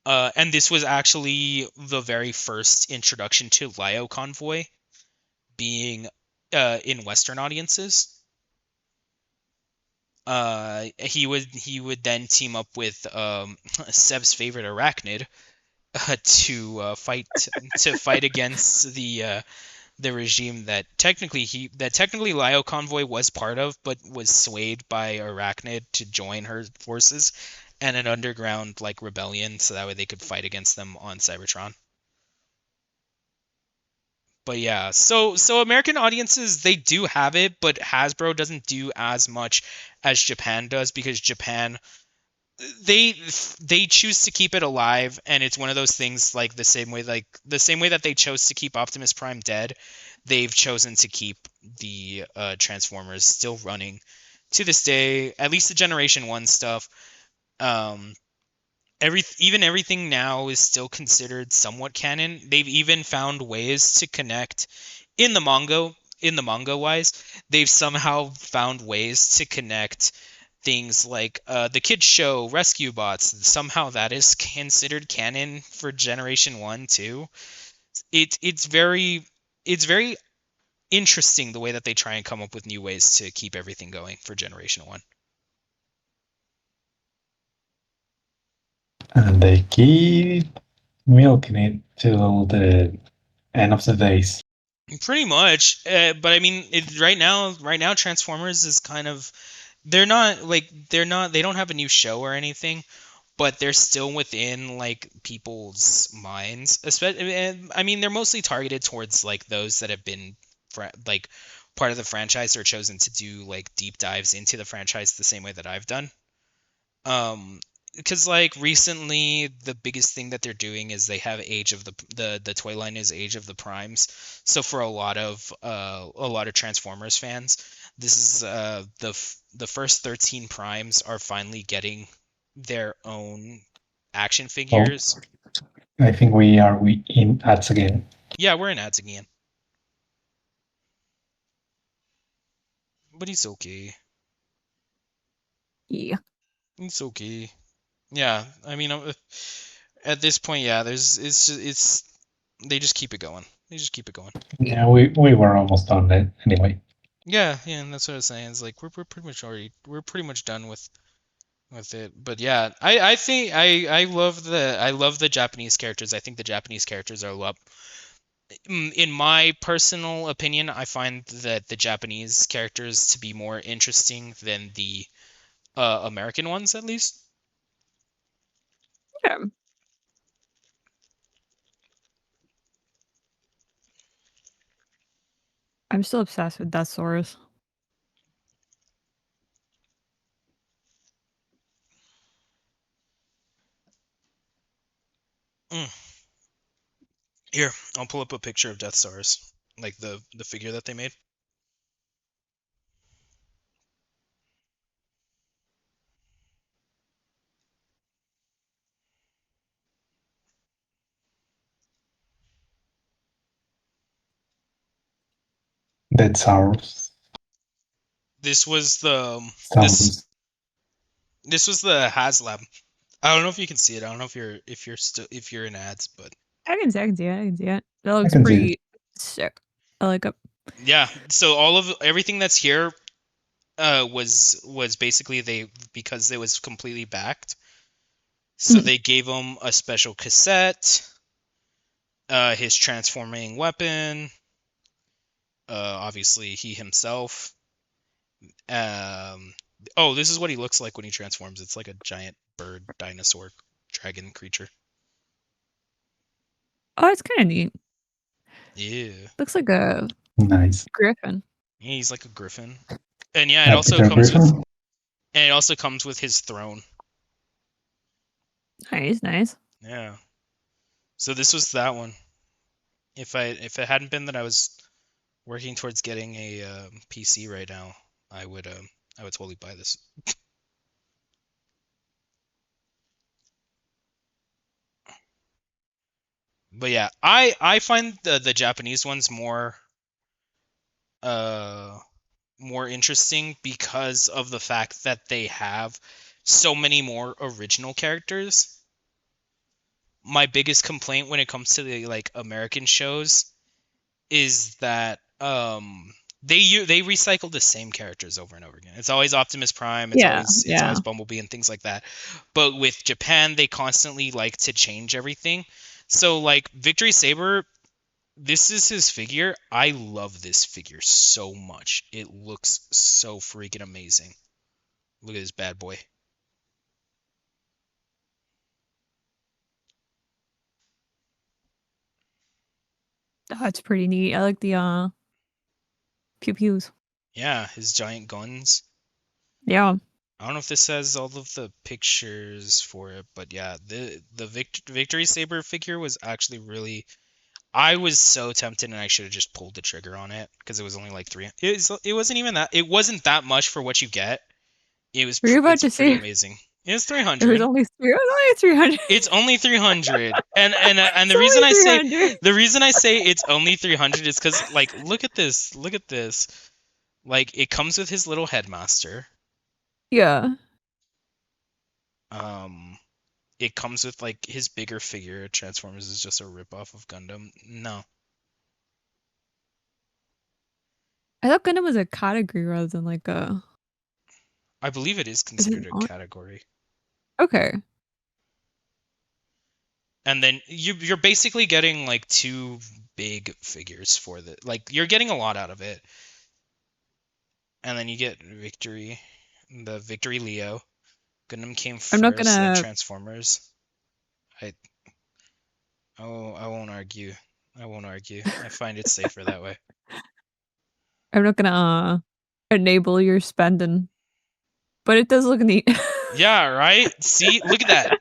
And this was actually the very first introduction to Lio Convoy being in Western audiences. He would then team up with Sev's favorite arachnid to fight against the regime that technically Lio Convoy was part of, but was swayed by Arachnid to join her forces and an underground like rebellion, so that way they could fight against them on Cybertron. But yeah, so American audiences, they do have it, but Hasbro doesn't do as much as Japan does, because Japan, they choose to keep it alive, and it's one of those things, like the same way that they chose to keep Optimus Prime dead, they've chosen to keep the Transformers still running to this day, at least the Generation 1 stuff. Um everything now is still considered somewhat canon. They've even found ways to connect in the manga wise. They've somehow found ways to connect things like the kids show Rescue Bots. Somehow that is considered canon for Generation 1 too. It's very interesting the way that they try and come up with new ways to keep everything going for Generation 1. And they keep milking it till the end of the days. Pretty much, but I mean, right now, Transformers is kind of, they don't have a new show or anything, but they're still within like people's minds. Especially, I mean, they're mostly targeted towards like those that have been like part of the franchise or chosen to do like deep dives into the franchise the same way that I've done. Because like recently the biggest thing that they're doing is they have Age of the toy line is Age of the Primes. So for a lot of Transformers fans, this is the first 13 Primes are finally getting their own action figures. I think we are in ads again. Yeah, we're in ads again. But it's okay. Yeah. It's okay. Yeah, I mean, at this point, yeah, it's they just keep it going. They just keep it going. Yeah, we were almost done that anyway. Yeah, and that's what I was saying. It's like we're pretty much done with it. But yeah, I think I love the Japanese characters. I think the Japanese characters are a lot. In my personal opinion, I find that the Japanese characters to be more interesting than the American ones, at least. Yeah. I'm still obsessed with Deathsaurus. Here, I'll pull up a picture of Death Stars, like the figure that they made. That's ours. This was the Sounds this was the HasLab. I don't know if you can see it. I don't know if you're in ads, but I can see it. That looks can see pretty sick. I like it. yeah. So everything that's here was basically because it was completely backed. So they gave him a special cassette, his transforming weapon, obviously he himself. Oh, this is what he looks like when he transforms. It's like a giant bird, dinosaur, dragon creature. Oh, it's kind of neat. Yeah. Looks like a nice. griffin. He's like a griffin. And yeah, it also comes with his throne. Nice. Yeah. So this was that one. If it hadn't been that I was working towards getting a PC right now, I would totally buy this. But yeah, I find the Japanese ones more interesting because of the fact that they have so many more original characters. My biggest complaint when it comes to the like American shows is that they recycle the same characters over and over again. It's always Optimus Prime, it's always Bumblebee and things like that. But with Japan, they constantly like to change everything. So like Victory Saber, This is his figure. I love this figure so much. It looks so freaking amazing. Look at this bad boy. Oh, it's pretty neat. I like the pew pews. Yeah, his giant guns. Yeah. I don't know if this has all of the pictures for it, but yeah, the Victory Saber figure was actually really. I was so tempted, and I should have just pulled the trigger on it because it was only like three. It wasn't even that. It wasn't that much for what you get. Were you about It's to pretty say amazing. It's it was 300. only it was only 300? It's only 300. And It's the reason I say only 300. it's only 300 is cuz like look at this. Look at this. Like it comes with his little headmaster. Yeah. It comes with like his bigger figure. Transformers is just a ripoff of Gundam. No. I thought Gundam was a category rather than like a. I believe it is Is it considered a not? category. Okay. And then you're basically getting like two big figures for the like you're getting a lot out of it. And then you get the Victory Leo. Gundam came I'm not first, then gonna. Transformers. I I won't argue. I won't argue. I find it safer that way. I'm not gonna enable your spending, but it does look neat. Yeah, right? See? Look at that.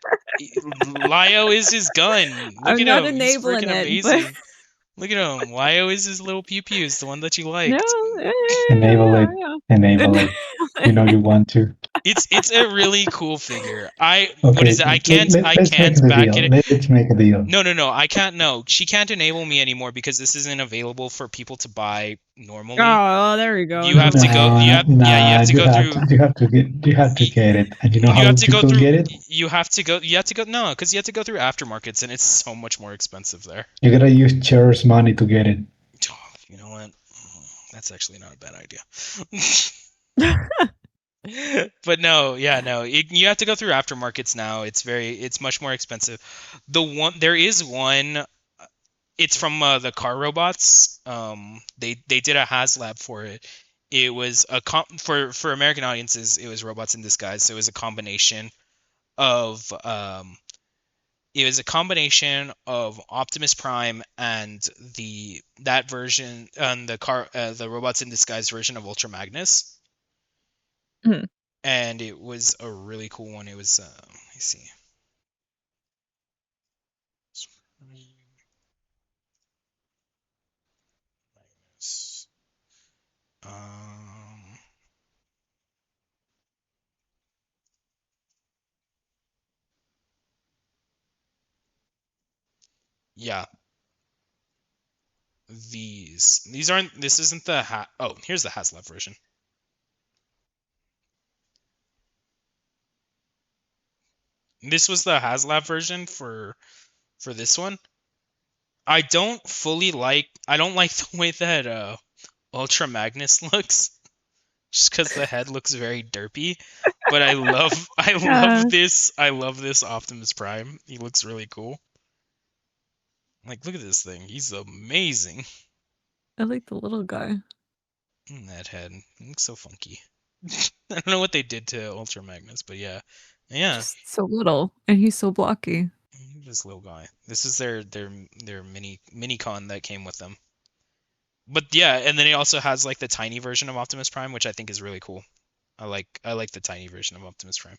Lio is his gun. Look I'm at not him. He's enabling freaking it, but amazing. Look at him. Lio is his little pew pews, the one that you no. liked. Enable it. Yeah. Enable it. You know you want to. It's a really cool figure. What Okay, is it? I let's make can't the back deal. it. Let's make a deal. No. I can't. No, she can't enable me anymore because this isn't available for people to buy normally. Oh, well, there we go. You have Never to go. mind. You have to go through. You have to get it. And you know You how have to go people through. get it? You have to go. You have to go. No, because you have to go through aftermarkets, and it's so much more expensive there. You gotta use Cher's money to get it. You know what? That's actually not a bad idea. But no, yeah, no. You have to go through aftermarkets now. It's much more expensive. There is one. It's from the car robots. They did a HasLab for it. It was for American audiences. It was robots in disguise. So it was a combination of Optimus Prime and that version and the robots in disguise version of Ultra Magnus. Hmm. And it was a really cool one. It was let me see. Magnus. Yeah, these aren't. This isn't the Oh, here's the HasLab version. This was the HasLab version for this one. I don't like the way that Ultra Magnus looks, just because the head looks very derpy. But I love Yeah. I love this Optimus Prime. He looks really cool. Like, look at this thing. He's amazing. I like the little guy. That head. It looks so funky. I don't know what they did to Ultra Magnus, but yeah. Yeah. Just so little, and he's so blocky. This little guy. This is their mini con that came with them. But yeah, and then it also has like the tiny version of Optimus Prime, which I think is really cool. I like the tiny version of Optimus Prime.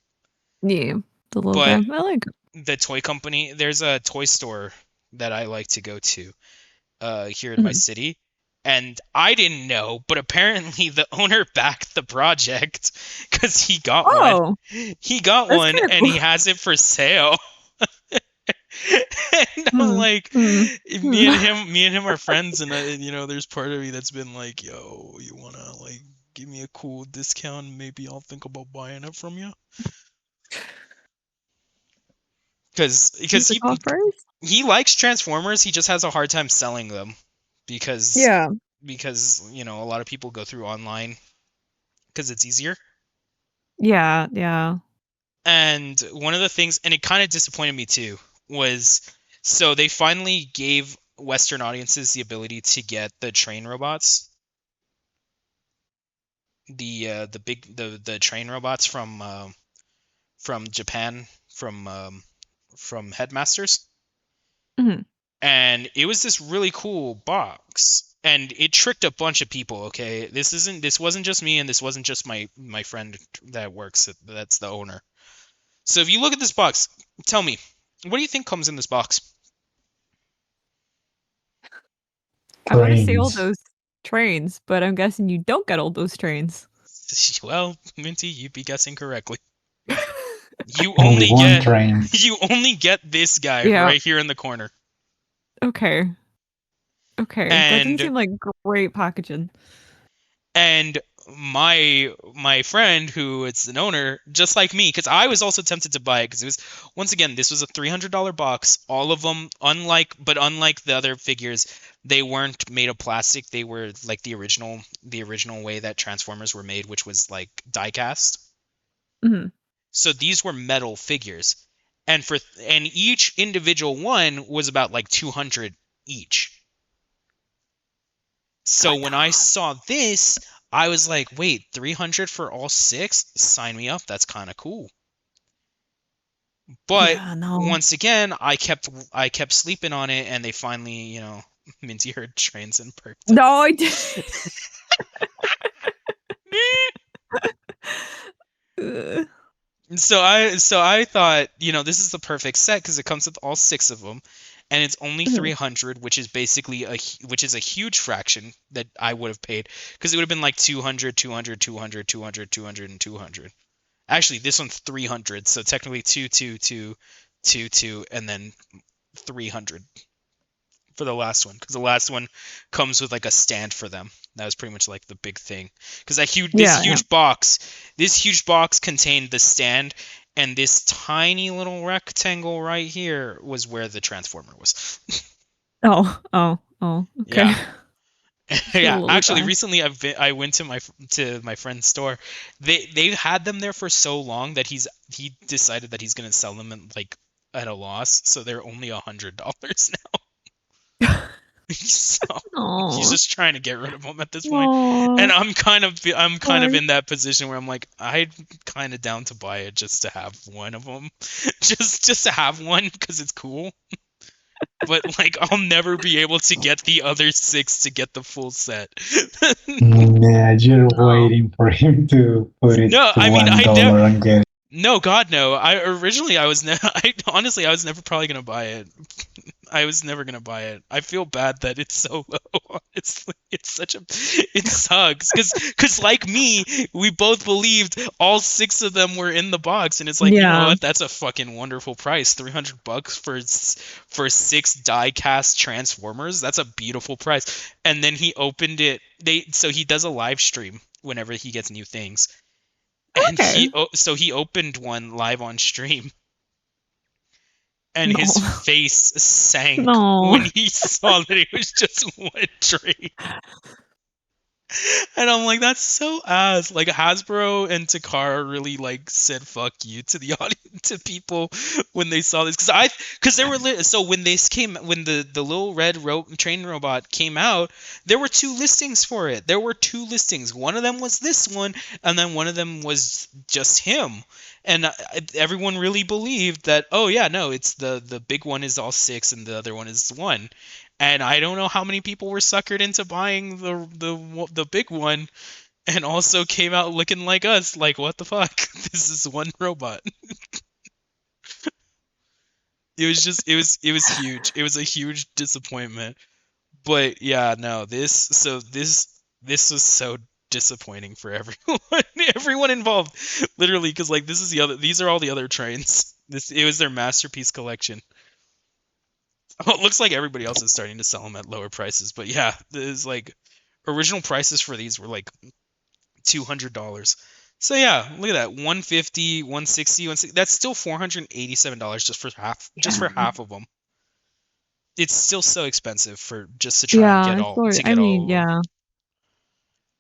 Yeah, the little But guy. I like it. the toy company, there's a toy store that I like to go to here in my city. And I didn't know, but apparently the owner backed the project because he got one. Oh, He got that's one kinda and he cool. has it for sale. And I'm Hmm, like, hmm, me and him are friends, and there's part of me that's been like, yo, you wanna like give me a cool discount? Maybe I'll think about buying it from you. Because He's like, off price? he likes Transformers, he just has a hard time selling them because Yeah. a lot of people go through online because it's easier. Yeah, yeah. And one of the things, and it kind of disappointed me too, was so they finally gave Western audiences the ability to get the train robots, the train robots from Japan, from Headmasters. Mhm. And it was this really cool box, and it tricked a bunch of people. Okay, this wasn't just me, and this wasn't just my friend that works that's the owner. So if you look at this box, tell me, what do you think comes in this box? I want to say all Trains. those trains, but I'm guessing you don't get all those trains. Well, Minty, you'd be guessing correctly. You Only only one get train. you only get this guy Yeah. right here in the corner. Okay. Okay. That doesn't And seem like great packaging. and my friend who is an owner, just like me, because I was also tempted to buy it, because it was, once again, this was a $300 box. All of them, unlike the other figures, they weren't made of plastic. They were like the original way that Transformers were made, which was like die cast. Hmm. So these were metal figures, and each individual one was about like 200 each. So when I saw this, I was like, wait, 300 for all 6? Sign me up. That's kind of cool. But Yeah, no. once again, I kept sleeping on it, and they finally, Minty heard trains and perked up. No, I did. Ugh. So I thought, this is the perfect set because it comes with all 6 of them, and it's only Mhm. 300, which is basically a huge fraction that I would have paid, because it would have been like 200, 200, 200, 200, 200, and 200. Actually, this one's 300, so technically 2, 2, 2, 2, 2, and then 300 for the last one, because the last one comes with like a stand for them. That was pretty much like the big thing, because this huge box contained the stand, and this tiny little rectangle right here was where the Transformer was. Oh, okay. Yeah. Feel a Yeah, little actually, bad. recently I went to my friend's store. They had them there for so long that he decided that he's gonna sell them at a loss, so they're only $100 now. So he's Aw. just trying to get rid of them at this point. Aw. And I'm kind of Sorry. in that position where I'm like, I'm kind of down to buy it just to have one of them, just to have one because it's cool. But like, I'll never be able to get the other 6 to get the full set. Nah, you're No. waiting for him to put it No, to I mean, $1 and get it. No, God, no. I was honestly, I was never probably gonna buy it. I was never gonna buy it. I feel bad that it's so low. Honestly, it sucks because like me, we both believed all 6 of them were in the box, and it's like, you know Yeah. what? That's a fucking wonderful price. $300 for 6 die-cast Transformers. That's a beautiful price. And then he opened it. So he does a live stream whenever he gets new things. And Okay. he opened one live on stream, and No. his face sank No. when he saw that it was just one train. And I'm like, that's so ass. Like, Hasbro and Takara really like said fuck you to the audience, to people when they saw this, because there were so when the little red train robot came out, there were 2 listings for it. There were 2 listings. One of them was this one, and then one of them was just him. And everyone really believed that, oh yeah, no, it's the big one is all 6 and the other one is 1. And I don't know how many people were suckered into buying the big one, and also came out looking like us. Like, what the fuck? This is one robot. It was huge. It was a huge disappointment. But yeah, no, this was so disappointing for everyone, everyone involved, literally, because like these are all the other trains. It was their masterpiece collection. Oh, it looks like everybody else is starting to sell them at lower prices, but yeah, there's like original prices for these were like $200. So yeah, look at that, 150, 160, 160. That's still $487 just for half of them. It's still so expensive for just to try and Yeah, get it's all sort to I get all mean, of them. yeah.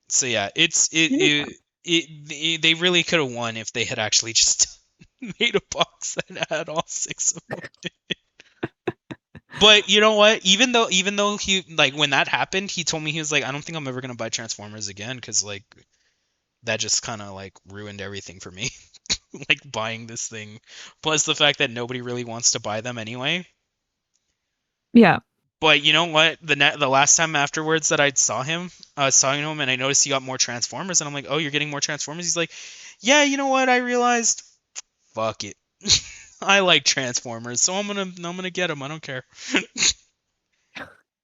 So yeah, Yeah. they really could have won if they had actually just made a box that had all 6 of them. But you know what? Even though he like when that happened, he told me he was like, I don't think I'm ever gonna buy Transformers again because like that just kind of like ruined everything for me. Like buying this thing, plus the fact that nobody really wants to buy them anyway. Yeah. But you know what? The last time afterwards that I saw him, and I noticed he got more Transformers, and I'm like, oh, you're getting more Transformers? He's like, yeah, you know what? I realized, fuck it. I like Transformers, so I'm gonna get them. I don't care.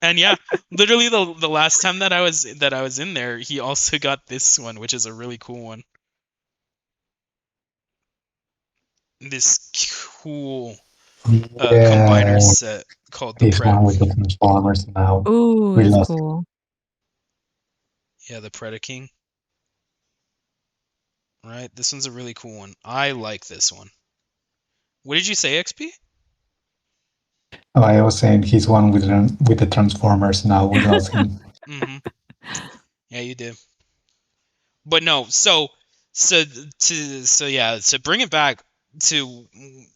And yeah, literally the last time that I was in there, he also got this one, which is a really cool one. This cool Yeah, combiner set called the this one with the Transformers now. Ooh, We that's lost. cool. Yeah, the Predaking. Right, this one's a really cool one. I like this one. What did you say, XP? Oh, I was saying he's one with the Transformers now. We lost him. Mm-hmm. Yeah, you did. But no, so to bring it back to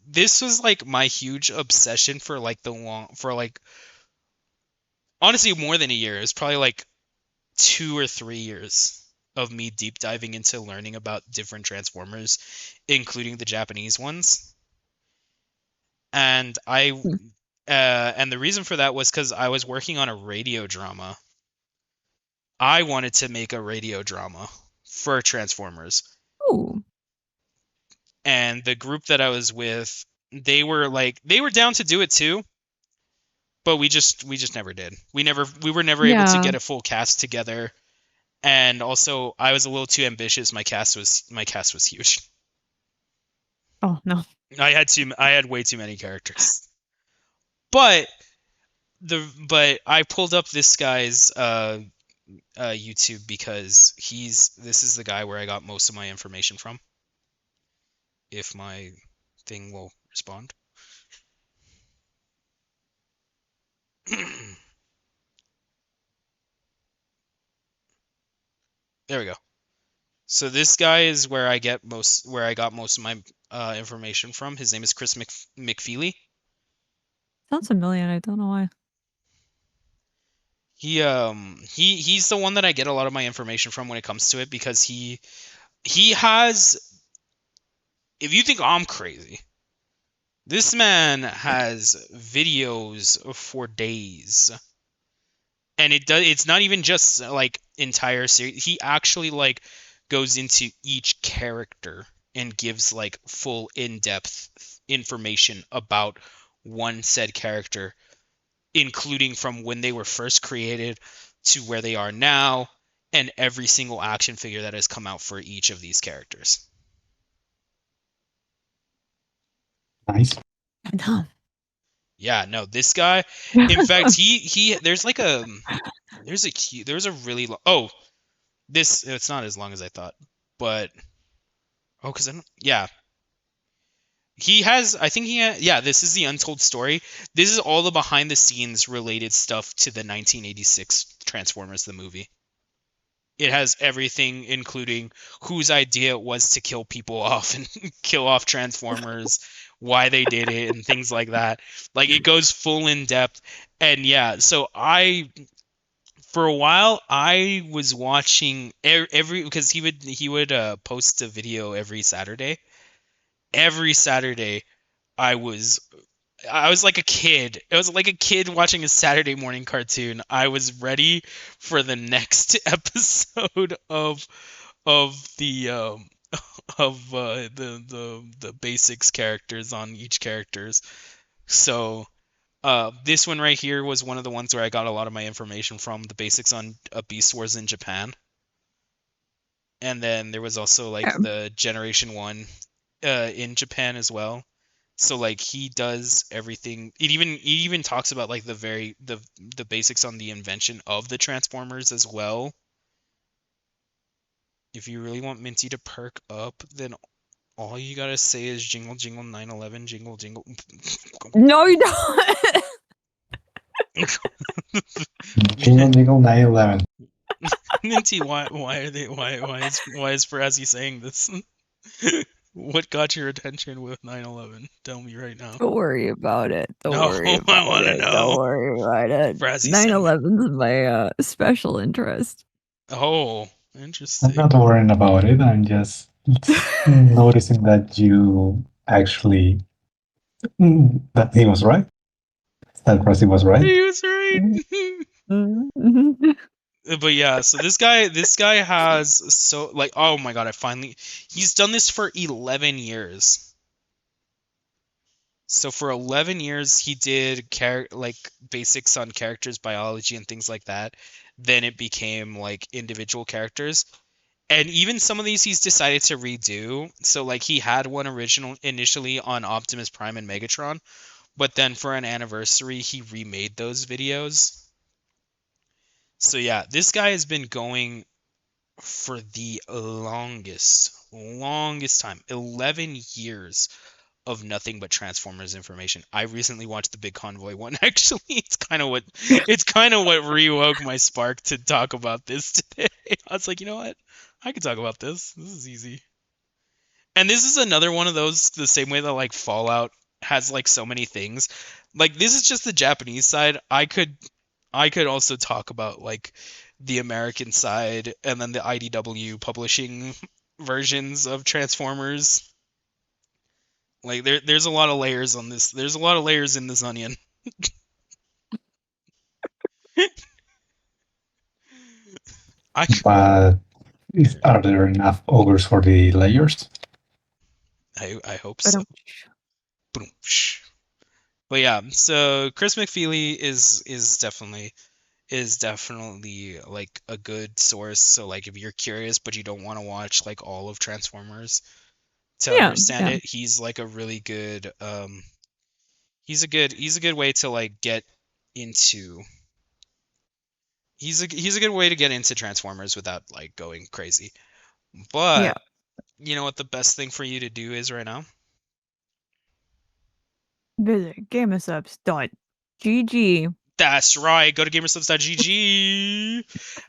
this was like my huge obsession for like honestly more than a year. It was probably like 2 or 3 years of me deep diving into learning about different Transformers, including the Japanese ones. And and the reason for that was because I was working on a radio drama. I wanted to make a radio drama for Transformers. Ooh. And the group that I was with, they were down to do it too, but we just never did. We were never able to Yeah. get a full cast together. And also I was a little too ambitious. My cast was huge. Oh no. I had way too many characters. But I pulled up this guy's YouTube because this is the guy where I got most of my information from. If my thing will respond. There we go. So this guy is where I got most of my information from. His name is Chris McFeely. Sounds familiar. I don't know why. He's the one that I get a lot of my information from when it comes to it because he has, if you think I'm crazy, this man has videos for days. And it's not even just like entire series. He actually like goes into each character and gives like full in-depth information about one said character, including from when they were first created to where they are now, and every single action figure that has come out for each of these characters. Nice. No. Yeah, no, this guy. In fact, there's a really long. Oh, it's not as long as I thought, but because I don't. Yeah, he has. I think yeah, this is the untold story. This is all the behind the scenes related stuff to the 1986 Transformers the movie. It has everything, including whose idea it was to kill people off and kill off Transformers, why they did it, and things like that. Like, it goes full in depth. And yeah, so for a while, I was watching because he would post a video every Saturday. Every Saturday, I was like a kid. It was like a kid watching a Saturday morning cartoon. I was ready for the next episode of the the basics characters on each characters. So this one right here was one of the ones where I got a lot of my information from, the basics on Beast Wars in Japan. And then there was also like the Generation 1 in Japan as well. So like he does everything. He even talks about like the basics on the invention of the Transformers as well. If you really want Minty to perk up, then all you gotta say is jingle jingle 911 jingle jingle. No, you don't. Jingle jingle 911. Minty, why is Frazzy saying this? What got your attention with 9/11? Tell me right now. Don't worry about it. Don't No, worry I about want to it. Don't know. worry about it. Frazzy, send me. 9/11's my special interest. Oh, I'm interesting. not worrying about it. I'm just noticing that you actually that he was right. That Rusty was right. He was right. Mhm. But yeah, so this guy has so like, oh my god, he's done this for 11 years. So for 11 years he did like basics on characters biology and things like that. Then it became like individual characters. And even some of these he's decided to redo. So like he had one original initially on Optimus Prime and Megatron, but then for an anniversary he remade those videos. So yeah, this guy has been going for the longest time. 11 years of nothing but Transformers information. I recently watched the Big Convoy one. Actually, it's kind of what rewoke my spark to talk about this today. I was like, you know what? I can talk about this. This is easy. And this is another one of those, the same way that like Fallout has like so many things. Like this is just the Japanese side. I could also talk about like the American side and then the IDW publishing versions of Transformers. Like there's a lot of layers on this. There's a lot of layers in this onion. I But are there enough ogres for the layers? I hope But so. Boom. But yeah, so Chris McFeely is definitely like a good source. So like if you're curious but you don't want to watch like all of Transformers to Yeah, understand yeah. it, he's like a really good he's a good way to like get into he's a good way to get into Transformers without like going crazy. Yeah. But you know what the best thing for you to do is right now? Visit Gamersupps.gg. That's right. Go to Gamersupps.gg.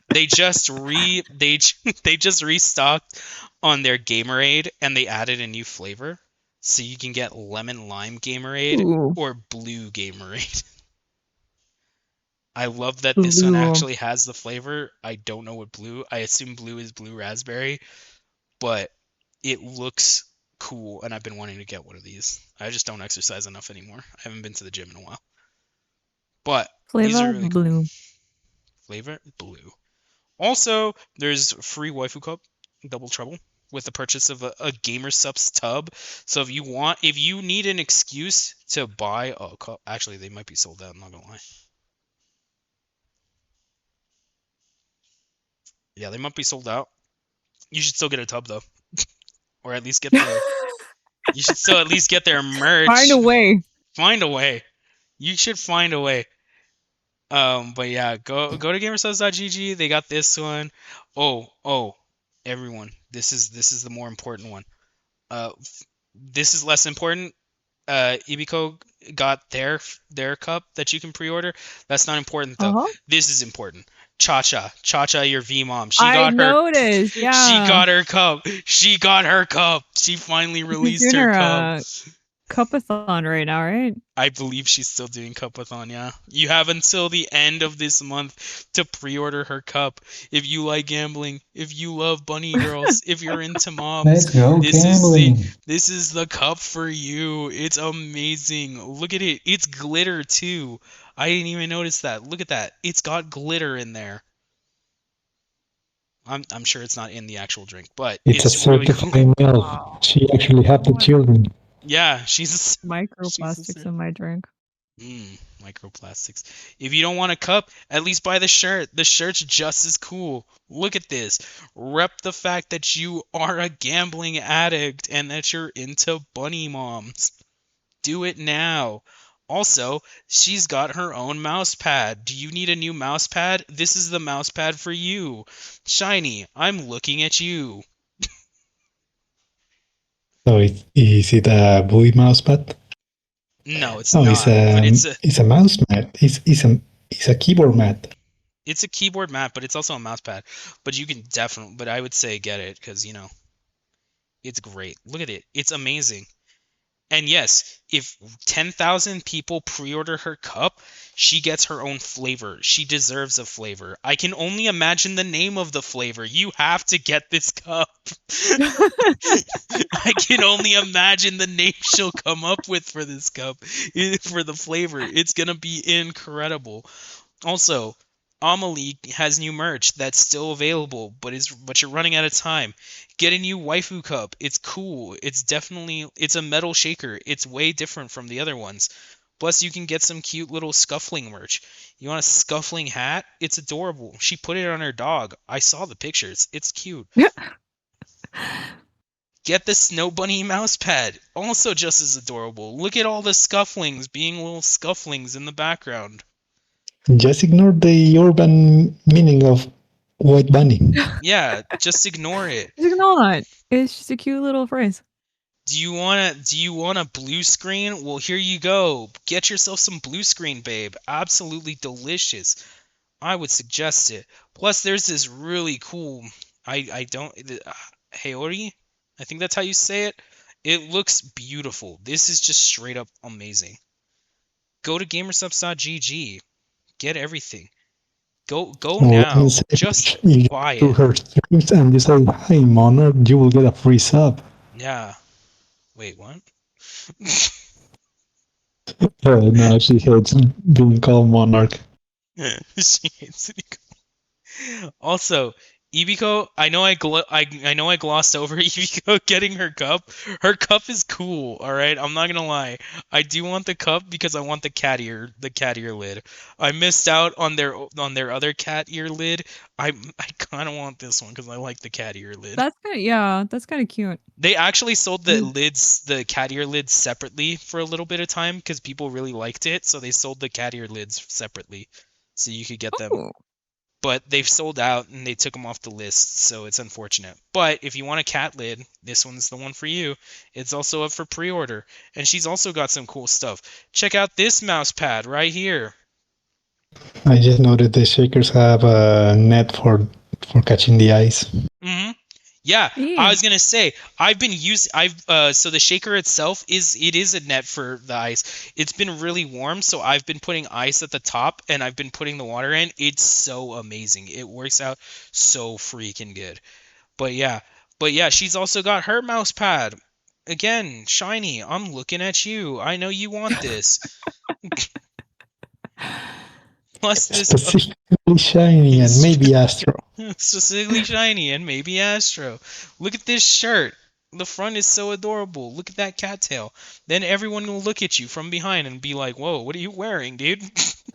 They just they just restocked on their Gamerade and they added a new flavor, so you can get lemon lime Gamerade Ooh, or blue Gamerade. I love that this one blue. actually has the flavor. I don't know what blue. I assume blue is blue raspberry, but it looks cool, and I've been wanting to get one of these. I just don't exercise enough anymore. I haven't been to the gym in a while. But these are Flavor really cool. blue. Flavor blue. Also, there's free waifu cup, double trouble, with the purchase of a Gamersupps tub. So if you need an excuse to buy a cup, actually they might be sold out. I'm not gonna lie. Yeah, they might be sold out. You should still get a tub though, or at least get their. You should still at least get their merch. Find a way. Find a way. You should find a way. But yeah, go to gamersubs.gg. They got this one. Oh, everyone, this is the more important one. This is less important. Ibiko got their cup that you can pre-order. That's not important though. Uh-huh. This is important. Cha-cha, your V mom. I noticed. She Yeah. got her cup. She got her cup. She finally She's released doing her her cup. cupathon right now, right? I believe she's still doing Cupathon, yeah. You have until the end of this month to pre-order her cup. If you like gambling, if you love bunny girls, if you're into mobs, Let's go this gambling. is the cup for you. It's amazing. Look at it. It's glitter too. I didn't even notice that. Look at that. It's got glitter in there. I'm sure it's not in the actual drink, but It's a it's really cool. certified milk. She actually had the children. Yeah, she's Microplastics in my drink. Microplastics. If you don't want a cup, at least buy the shirt. The shirt's just as cool. Look at this. Rep the fact that you are a gambling addict and that you're into bunny moms. Do it now. Also, she's got her own mouse pad. Do you need a new mouse pad? This is the mouse pad for you. Shiny, I'm looking at you. So is it a bully mouse pad? No, it's No, not. But it's a mouse mat. It's a keyboard mat. it's a keyboard mat, but it's also a mouse pad. But you can definitely, but I would say get it because, you know, It's great. Look at it. It's amazing. And yes, if 10,000 people pre-order her cup, she gets her own flavor. She deserves a flavor. I can only imagine the name of the flavor. You have to get this cup. I can only imagine the name she'll come up with for this cup, for the flavor. It's going to be incredible. Also, Amelie has new merch that's still available, but you're running out of time. Get a new waifu cup. It's cool. It's a metal shaker. It's way different from the other ones. Plus, you can get some cute little scuffling merch. You want a scuffling hat? It's adorable. She put it on her dog. I saw the pictures. It's cute. Get the Snow Bunny mouse pad. Also just as adorable. Look at all the scufflings being little scufflings in the background. Just ignore the urban meaning of white bunny. Yeah, just ignore it. Just ignore that. It's just a cute little phrase. Do you want a blue screen? Well, here you go. Get yourself some blue screen, babe. Absolutely delicious. I would suggest it. Plus, there's this really cool. I don't. Heori? I think that's how you say it. It looks beautiful. This is just straight up amazing. Go to gamersupps.gg. Get everything. Go now. Just buy To it. her streams and you say, "Hey, Monarch, you will get a free sub." Yeah. Wait, what? No, she hates being called Monarch. She hates it. Also, Ibiko, I know I glossed over Ibiko getting her cup. Her cup is cool, all right? I'm not gonna lie. I do want the cup because I want the cat ear lid. I missed out on their other cat ear lid. I kind of want this one because I like the cat ear lid. That's kind of cute. They actually sold the cat ear lids separately for a little bit of time because people really liked it, so they sold the cat ear lids separately, so you could get them. Oh. But they've sold out and they took them off the list, so it's unfortunate. But if you want a cat lid, this one's the one for you. It's also up for pre-order, and she's also got some cool stuff. Check out this mouse pad right here. I just noted the shakers have a net for catching the ice. Mm-hmm. Yeah, I was gonna say so the shaker itself is a net for the ice. It's been really warm, so I've been putting ice at the top and I've been putting the water in. It's so amazing. It works out so freaking good. But yeah, she's also got her mouse pad. Again, shiny. I'm looking at you. I know you want this. Plus this specifically shiny and maybe Astro. Specifically shiny and maybe Astro. Look at this shirt. The front is so adorable. Look at that cattail. Then everyone will look at you from behind and be like, "Whoa, what are you wearing, dude?"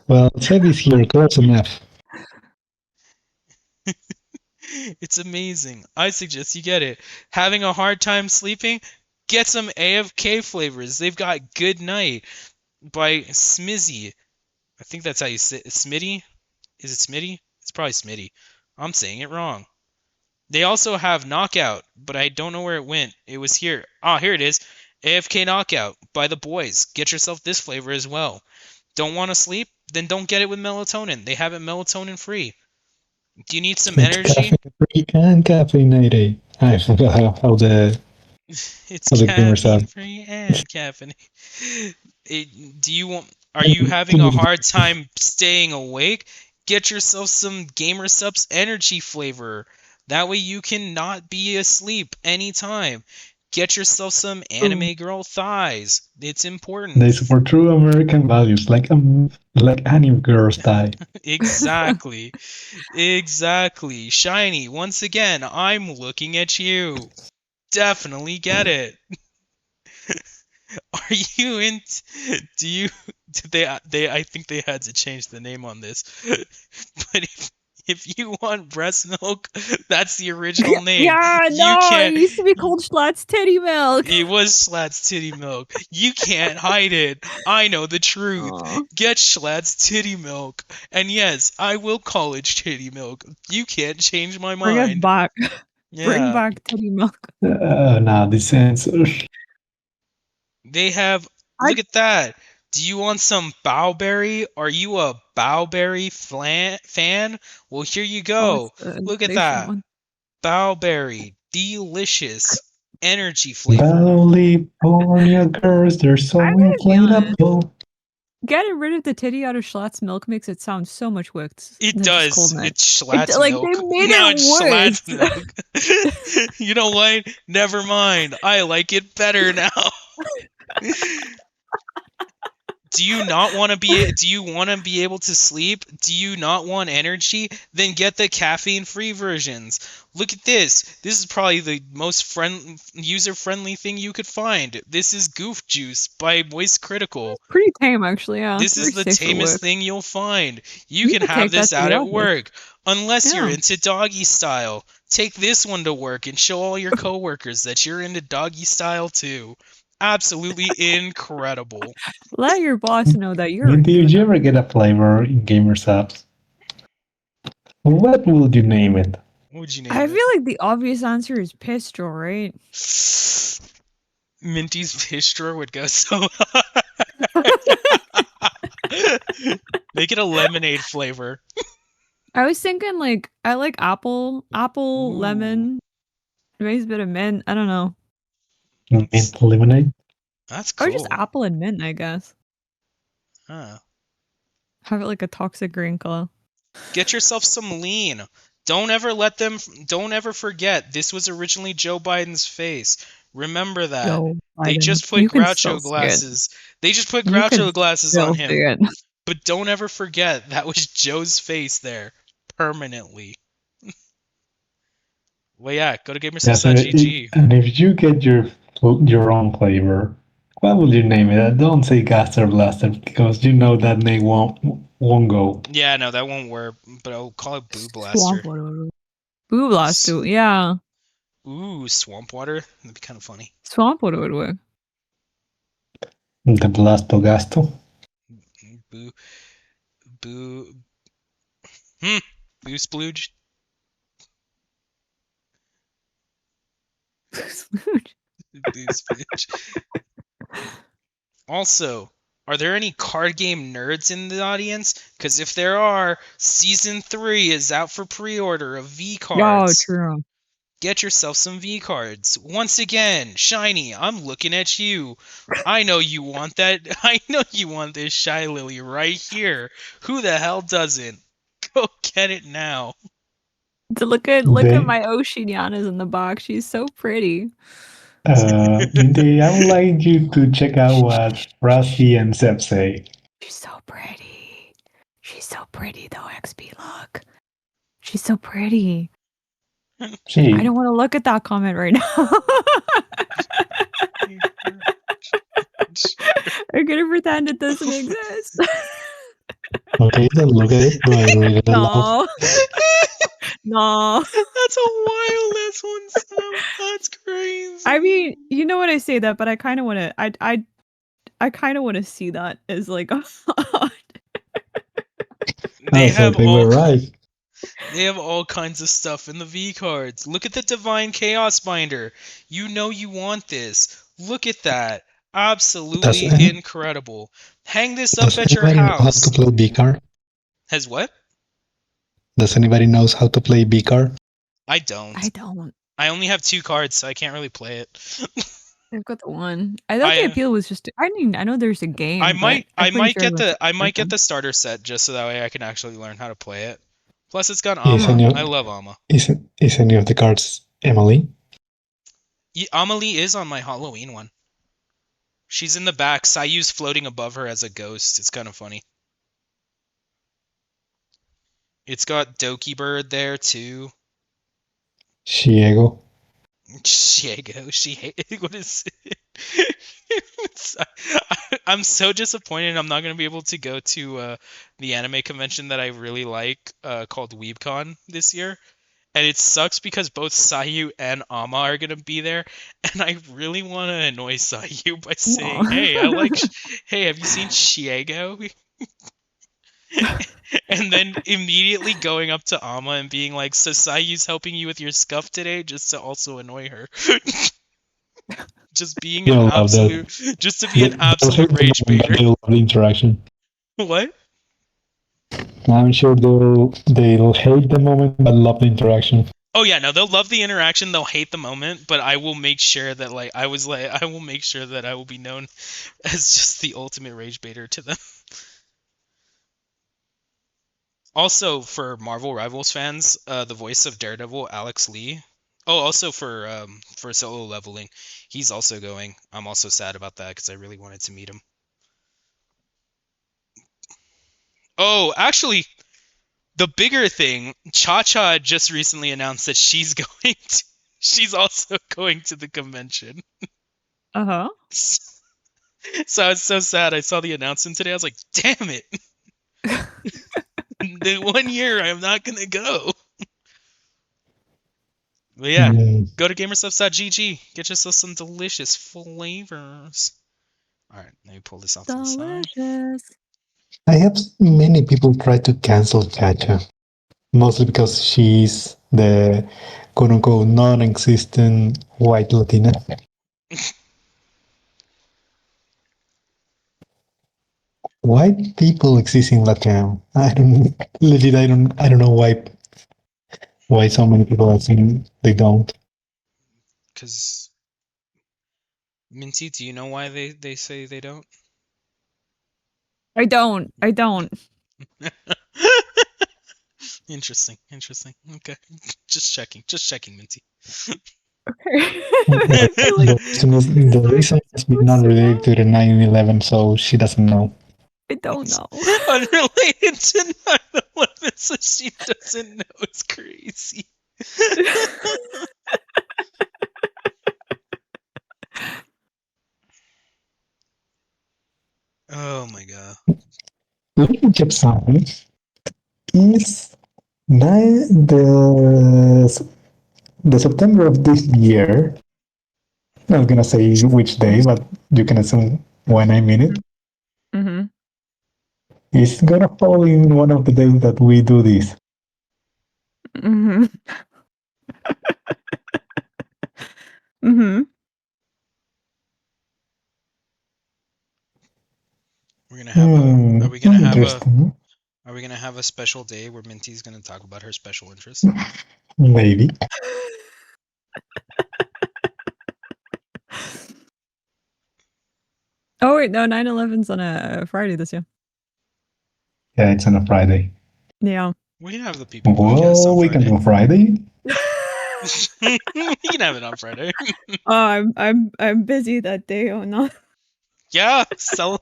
Well, Sebby's here, close enough. It's amazing. I suggest you get it. Having a hard time sleeping? Get some AFK flavors. They've got Good Night by Smizzy. I think that's how you say it. Smitty? Is it Smitty? It's probably Smitty. I'm saying it wrong. They also have Knockout, but I don't know where it went. It was here. Ah, here it is. AFK Knockout by the boys. Get yourself this flavor as well. Don't want to sleep? Then don't get it with melatonin. They have it melatonin free. Do you need some energy? Free and caffeinated. I forgot how the It's caffeine free and caffeinated. Are you having a hard time staying awake? Get yourself some Gamersupps energy flavor. That way you can not be asleep anytime. Get yourself some anime girl thighs. It's important. They support true American values, like anime girls die. Exactly. Exactly. Shiny, once again, I'm looking at you. Definitely get it. Are you in? I think they had to change the name on this. But if you want breast milk, that's the original name. Yeah, it used to be called Schlatt's Titty Milk. It was Schlatt's Titty Milk. You can't hide it. I know the truth. Aww. Get Schlatt's Titty Milk. And yes, I will call it Titty Milk. You can't change my mind. Bring it back. Yeah. Bring back Titty Milk. Nah, the censor. They have. Look at that. Do you want some Bowberry? Are you a Bowberry fan? Well, here you go. Look at that. Bowberry. Delicious. energy flavor. California girls, they're so I'm gonna be honest. inflatable. Getting rid of the titty out of Schlatt's milk makes it sound so much worse. It than just does. cold milk. It's Schlatt's Like milk. they made Now it it's worse. Schlatt's milk. You know what? Never mind. I like it better now. Do you not want to be? Do you want to be able to sleep? Do you not want energy? Then get the caffeine-free versions. Look at this. This is probably the most user-friendly thing you could find. This is Goof Juice by Moist Critical. Pretty tame, actually. Yeah. This is Very the safe for tamest work. thing you'll find. You can could have take that this to the out at office. work. Unless you're Yeah. into doggy style. Take this one to work and show all your coworkers that you're into doggy style too. Absolutely incredible. Let your boss know that you're. Did you ever get a flavor in Gamersupps? What would you name it? What would you name I it? feel like the obvious answer is pistol, right? Minty's fish drawer would go so Make it a lemonade flavor. I was thinking like I like apple, Ooh. lemon, maybe a bit of mint. I don't know, Mint lemonade? That's cool. or just apple and mint, I guess. Huh. Have it like a toxic green color. Get yourself some lean. Don't ever forget this was originally Joe Biden's face. Remember that. Joe They Biden. just put You can still Groucho see it. glasses. They just put You can Groucho glasses Still on see him. it. But don't ever forget that was Joe's face there permanently. Well, yeah, go to Gamersupps.gg. And if you get your own flavor, what will you name it? Don't say Gaster Blaster because you know that name won't go. Yeah, no, that won't work. But I'll call it Boo Swamp Blaster. water. Boo Blaster. Yeah. Ooh, swamp water. That'd be kind of funny. Swamp water would work. The Blasto Gasto. Boo, boo, boo splooge. Boo splooge. Also, are there any card game nerds in the audience? Because if there are, Season 3 is out for pre-order of V Oh, cards. true. Get yourself some V cards. Once again, Shiny, I'm looking at you. I know you want that. I know you want this Shy Lily right here. Who the hell doesn't? Go get it now. Look at my Oceaniana's in the box. She's so pretty. Minty, I would like you to check out what Rusty and Zep say. She's so pretty. She's so pretty though, XP. Look. She's so pretty. She, I don't want to look at that comment right now. I'm gonna pretend it doesn't exist. okay, then look at it. Do I read it aloud? No. That's a wild ass one, Sam. That's crazy. I mean, you know what I say that, but I kind of want to. I kind of want to see that as like. They were right. They have all kinds of stuff in the V cards. Look at the Divine Chaos Binder. You know you want this. Look at that. Absolutely incredible. Hang this up at your house. Does anybody know how to play B-card? Has what? Does anybody knows how to play B-card? I don't. I don't. I only have 2 cards, so I can't really play it. I've got the one. I thought the appeal was just. I mean, I know there's a game. I might get the the starter set just so that way I can actually learn how to play it. Plus, it's got Amma. I love Amma. Is any of the cards Emily? Amelie is on my Halloween one. She's in the back. Sayu's floating above her as a ghost. It's kind of funny. It's got Doki Bird there too. Shiego. What is it? I'm so disappointed I'm not going to be able to go to the anime convention that I really like called WeebCon this year. And it sucks because both Sayu and Amma are going to be there. And I really want to annoy Sayu by saying, hey, hey, have you seen Shiego? And then immediately going up to Amma and being like, so Sayu's helping you with your scuff today, just to also annoy her. Just being an absolute, just to be an absolute rage baiter. They'll love the interaction. What? I'm sure they'll hate the moment, but love the interaction. Oh yeah, no, they'll love the interaction, they'll hate the moment, but I will make sure that I will make sure that I will be known as just the ultimate rage baiter to them. Also, for Marvel Rivals fans, the voice of Daredevil, Alex Lee. Oh, also for Solo Leveling, he's also going. I'm also sad about that because I really wanted to meet him. Oh, actually, the bigger thing, Cha Cha just recently announced that she's going to, she's also going to the convention. Uh-huh. So I was so sad. I saw the announcement today. I was like, damn it. The 1 year I'm not gonna go. But yeah, go to gamersupps.gg. Get yourself some delicious flavors. Alright, let me pull this off to the side. Delicious. I have many people try to cancel Chacha, mostly because she's the quote unquote non existent white Latina. White people exist in Latam. I don't know why so many people are saying they don't. Because, Minty, do you know why they say they don't? I don't. Interesting. Okay. Just checking, Minty. Okay. The, I feel like the reason must be not related to the 9/11, so she doesn't know. I don't know. Unrelated to 9/11, so she doesn't know. It's crazy. Oh my god. Look at something. Is the September of this year. I'm not gonna say which day, but you can assume when I mean it. Mm-hmm. It's gonna fall in one of the days that we do this. Mm-hmm. Mm-hmm. We're gonna have a. Are we gonna have a? Interesting. Are we gonna have a special day where Minty's gonna talk about her special interests? Maybe. Oh wait, no, 9/11's on a Friday this year. Yeah, it's on a Friday. Yeah. We can have the PP podcast Well, on we can Friday. do Friday. We can have it on Friday. Oh, I'm busy that day. Oh no. Yeah, Yeah.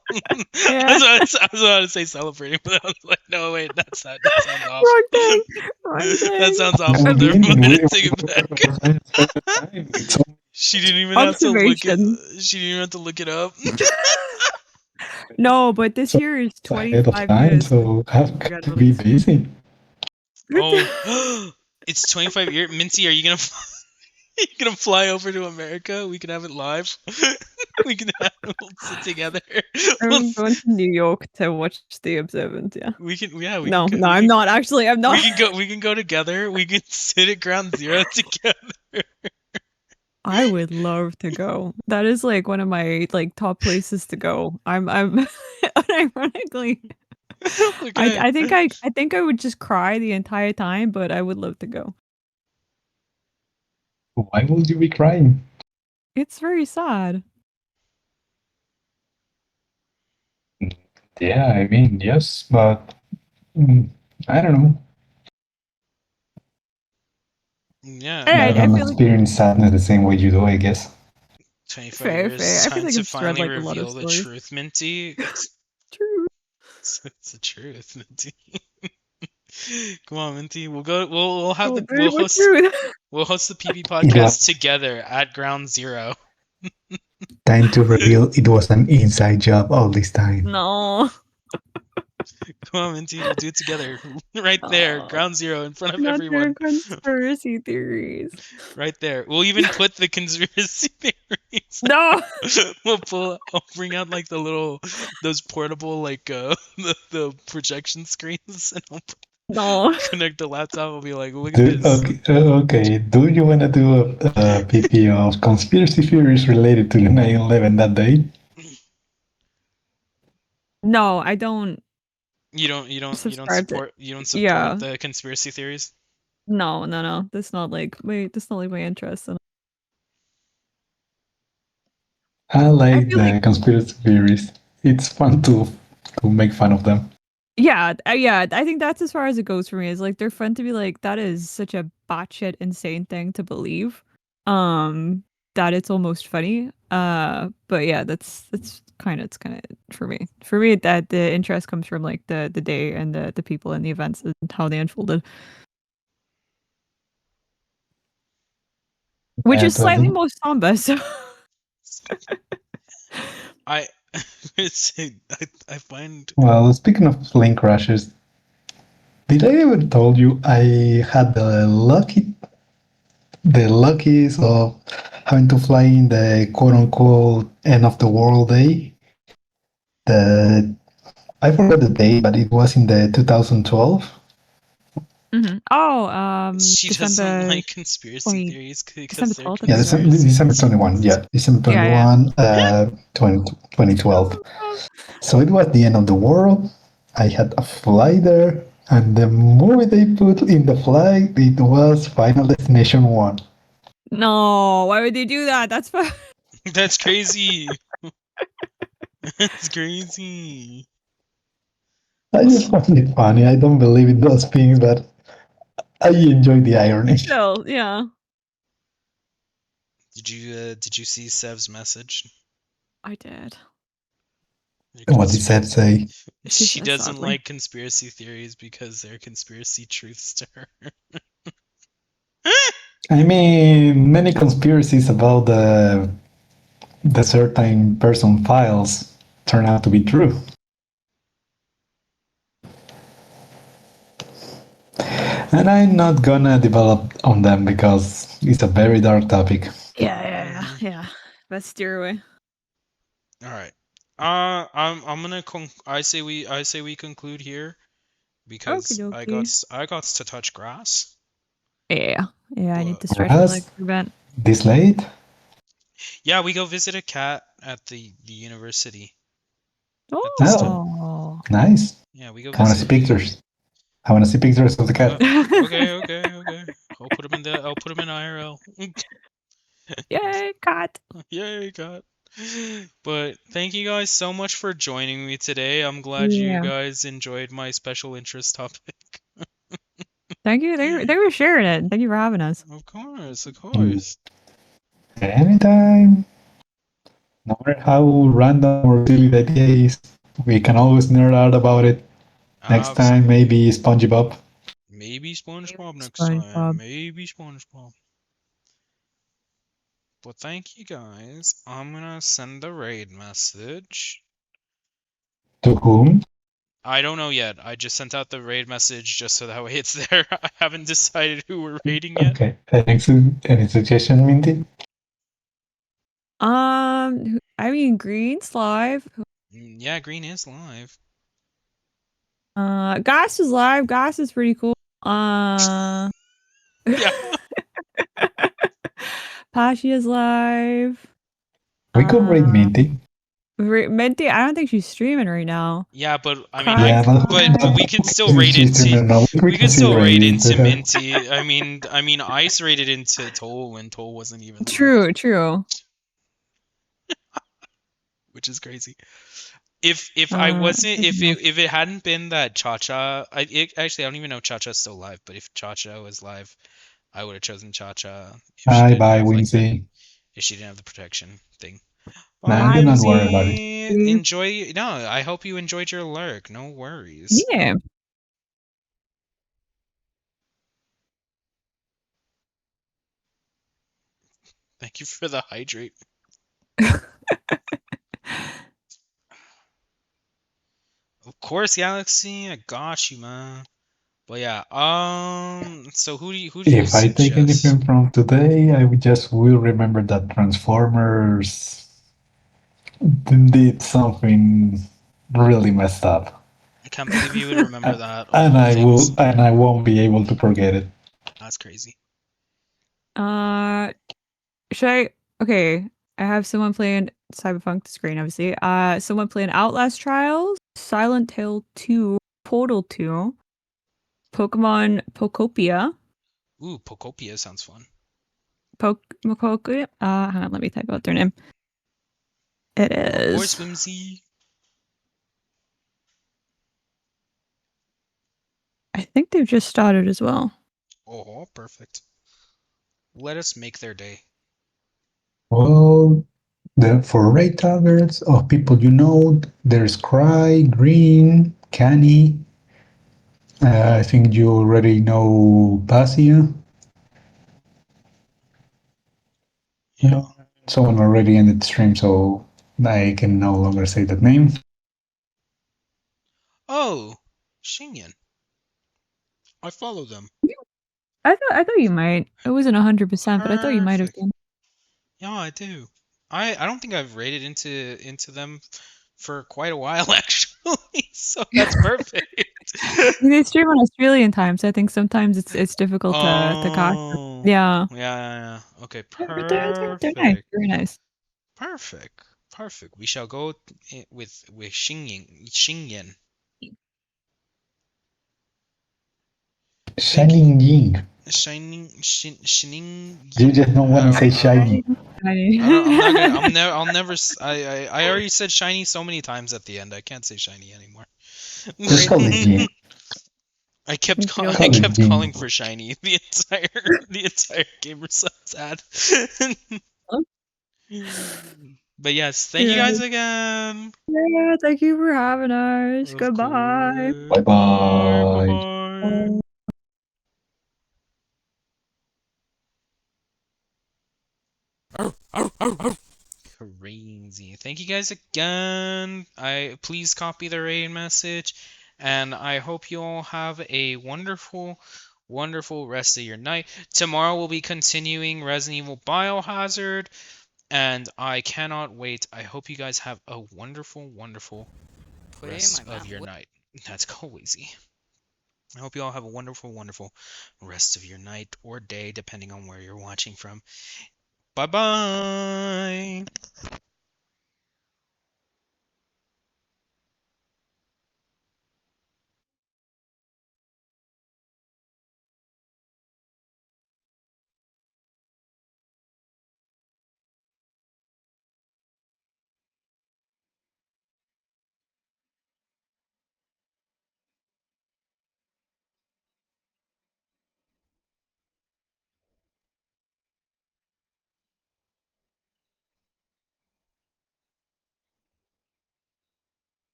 I was about to say celebrating, but I was like, no, wait, that sounds awful. Wrong day. Wrong day. That sounds awful. No, Never we- mind. we- Take it back. It's She didn't even have to look it. Observation. She didn't even have to look it up. No, but this So year is ahead of 25 time, years. so have Got to be released. busy. Oh, it's 25 years. Minty, are you gonna fly over to America? We can have it live. We'll sit together. I'm going to New York to watch the observance. Yeah. We can No, go, I'm not actually. I'm not. We can go together. We can sit at ground zero together. I would love to go. That is like one of my like top places to go. I'm unironically. I think I would just cry the entire time, but I would love to go. Why would you be crying? It's very sad. Yeah, I mean, yes, but I don't know. Yeah, I don't I feel like experience sadness the same way you do, I guess. 25 fair, years. fair. I feel Time like to I've just read finally like a lot of reveal the stories. truth, Minty. True. It's the truth, Minty. Come on, Minty. We'll have Oh, the babe, what truth? we'll host the PB podcast together at ground zero. Time to reveal it was an inside job all this time. No. Come on, Minty. We'll do it together. Right there, Oh, ground zero in front of not everyone. their conspiracy theories. Right there. We'll even put the conspiracy theories. No. I'll bring out like those portable like the projection screens, and I'll No. connect the laptop. I'll be like, look at this. Okay. Do you want to do a PP of conspiracy theories related to the 9/11 that day? No, I don't. You don't Subscribe to- support yeah. the conspiracy theories. No. That's not like my interest. I like feel the like- conspiracy theories. It's fun to make fun of them. Yeah, I think that's as far as it goes for me. Is like they're fun to be like that is such a batshit insane thing to believe. That it's almost funny. But yeah, it's kind of for me. For me, that the interest comes from like the day and the people and the events and how they unfolded, which Yeah, is slightly totally. more somber. So I I find Well, speaking of plane crashes, did I ever told you I had the luckiest of having to fly in the quote unquote end of the world day? The I forgot the day, but it was in the 2012. Oh, she doesn't December like conspiracy 20 theories because December they're 12th, I Yeah, think it was. December conspiracy 21. Yeah, December Yeah. 21, 2012. So it was the end of the world. I had a flight there, and the movie they put in the flight, it was Final Destination 1. No, why would they do that? That's fine. That's crazy. That's crazy. I just find it funny. I don't believe in those things, but I enjoy the irony. Still, yeah. Did you see Sev's message? I did. What did Seb say? She doesn't Sadly. like conspiracy theories because they're conspiracy truths to her. I mean, many conspiracies about the certain person files turn out to be true. And I'm not gonna develop on them because it's a very dark topic. Yeah. Let's steer away. All right. I'm gonna I say we conclude here because Okey-dokey. I got to touch grass. Yeah, I need to But- stretch my Grass? legs for event. This late? Yeah, we go visit a cat at the university. the Oh. Nice. Yeah, we go I want to see visit. pictures. I want to see pictures of the cat. Okay. I'll put him in IRL. Yay, cat. Yay, cat. But thank you guys so much for joining me today. I'm glad you Yeah. guys enjoyed my special interest topic. Thank you. They were sharing it. Thank you for having us. Of course. Anytime. No matter how random or silly the idea is, we can always nerd out about it. Next time, Absolutely. maybe SpongeBob. Maybe SpongeBob next SpongeBob. time. Maybe SpongeBob. But thank you guys. I'm gonna send the raid message. To whom? I don't know yet. I just sent out the raid message just so that way it's there. I haven't decided who we're raiding yet. Okay. Any suggestion, Minty? I mean, Green's live. Yeah, Green is live. Goss is live. Goss is pretty cool. Yeah. Pashi is live. We could raid Minty. Minty, I don't think she's streaming right now. Yeah, but I mean, Cry- but we can still raid into. No, We can still raid into her. Minty. I mean, Ice raided into Toll when Toll wasn't even live, True. which is crazy. If I wasn't, if it hadn't been that Cha-Cha, actually I don't even know Cha-Cha's still live, but if Cha-Cha was live, I would have chosen Cha-Cha. Bye, Wincy. If she didn't have the protection thing. Nah, do not worry about it. Enjoy. No, I hope you enjoyed your lurk. No worries. Yeah. Thank you for the hydrate. Of course, Galaxy. I got you, man. But yeah, so who do you If I take suggest? anything from today, I just will remember that Transformers did something really messed up. I can't believe you would remember that. And I won't be able to forget it. That's crazy. Should I? Okay, I have someone playing Cyberpunk screen, obviously. Someone playing Outlast Trials, Silent Hill 2, Portal 2, Pokemon Pokopia, Ooh, Pocopia sounds fun. Hang on, let me type out their name. It Oh boy, is. Swimsy. I think they've just started as well. Oh, perfect. Let us make their day. Well, for rate targets of people you know, there's Cry, Green, Canny. I think you already know Basia. Yeah. Someone already ended the stream, so I can no longer say that name. Oh, Xingyan. I follow them. I thought you might. It wasn't 100%, but I thought you might have Perfect. been. Yeah, I do. I don't think I've raided into them for quite a while actually. So that's perfect. They stream on Australian time, so I think sometimes it's difficult to catch them. Oh. Yeah. Yeah. Okay, They're nice. perfect. Very nice. Perfect. Perfect. We shall go with Xingyan. Thank you. Shining Ying. Shining. You just don't want to say shiny. I don't. I'm not gonna. I'm never. I'll never. I already said shiny so many times at the end. I can't say shiny anymore. Just call it Ying. I kept Call Call it calling Ying. for shiny the entire Gamersupps ad. But yes, thank you Yeah. guys again. Yeah, thank you for having us. Of Goodbye. course. Bye Bye. Bye. bye. Bye. Crazy. Thank you guys again. Please copy the raid message, and I hope you all have a wonderful, wonderful rest of your night. Tomorrow we'll be continuing Resident Evil Biohazard, and I cannot wait. I hope you guys have a wonderful, wonderful rest of your night. That's crazy. I hope you all have a wonderful, wonderful rest of your night or day, depending on where you're watching from. Bye bye.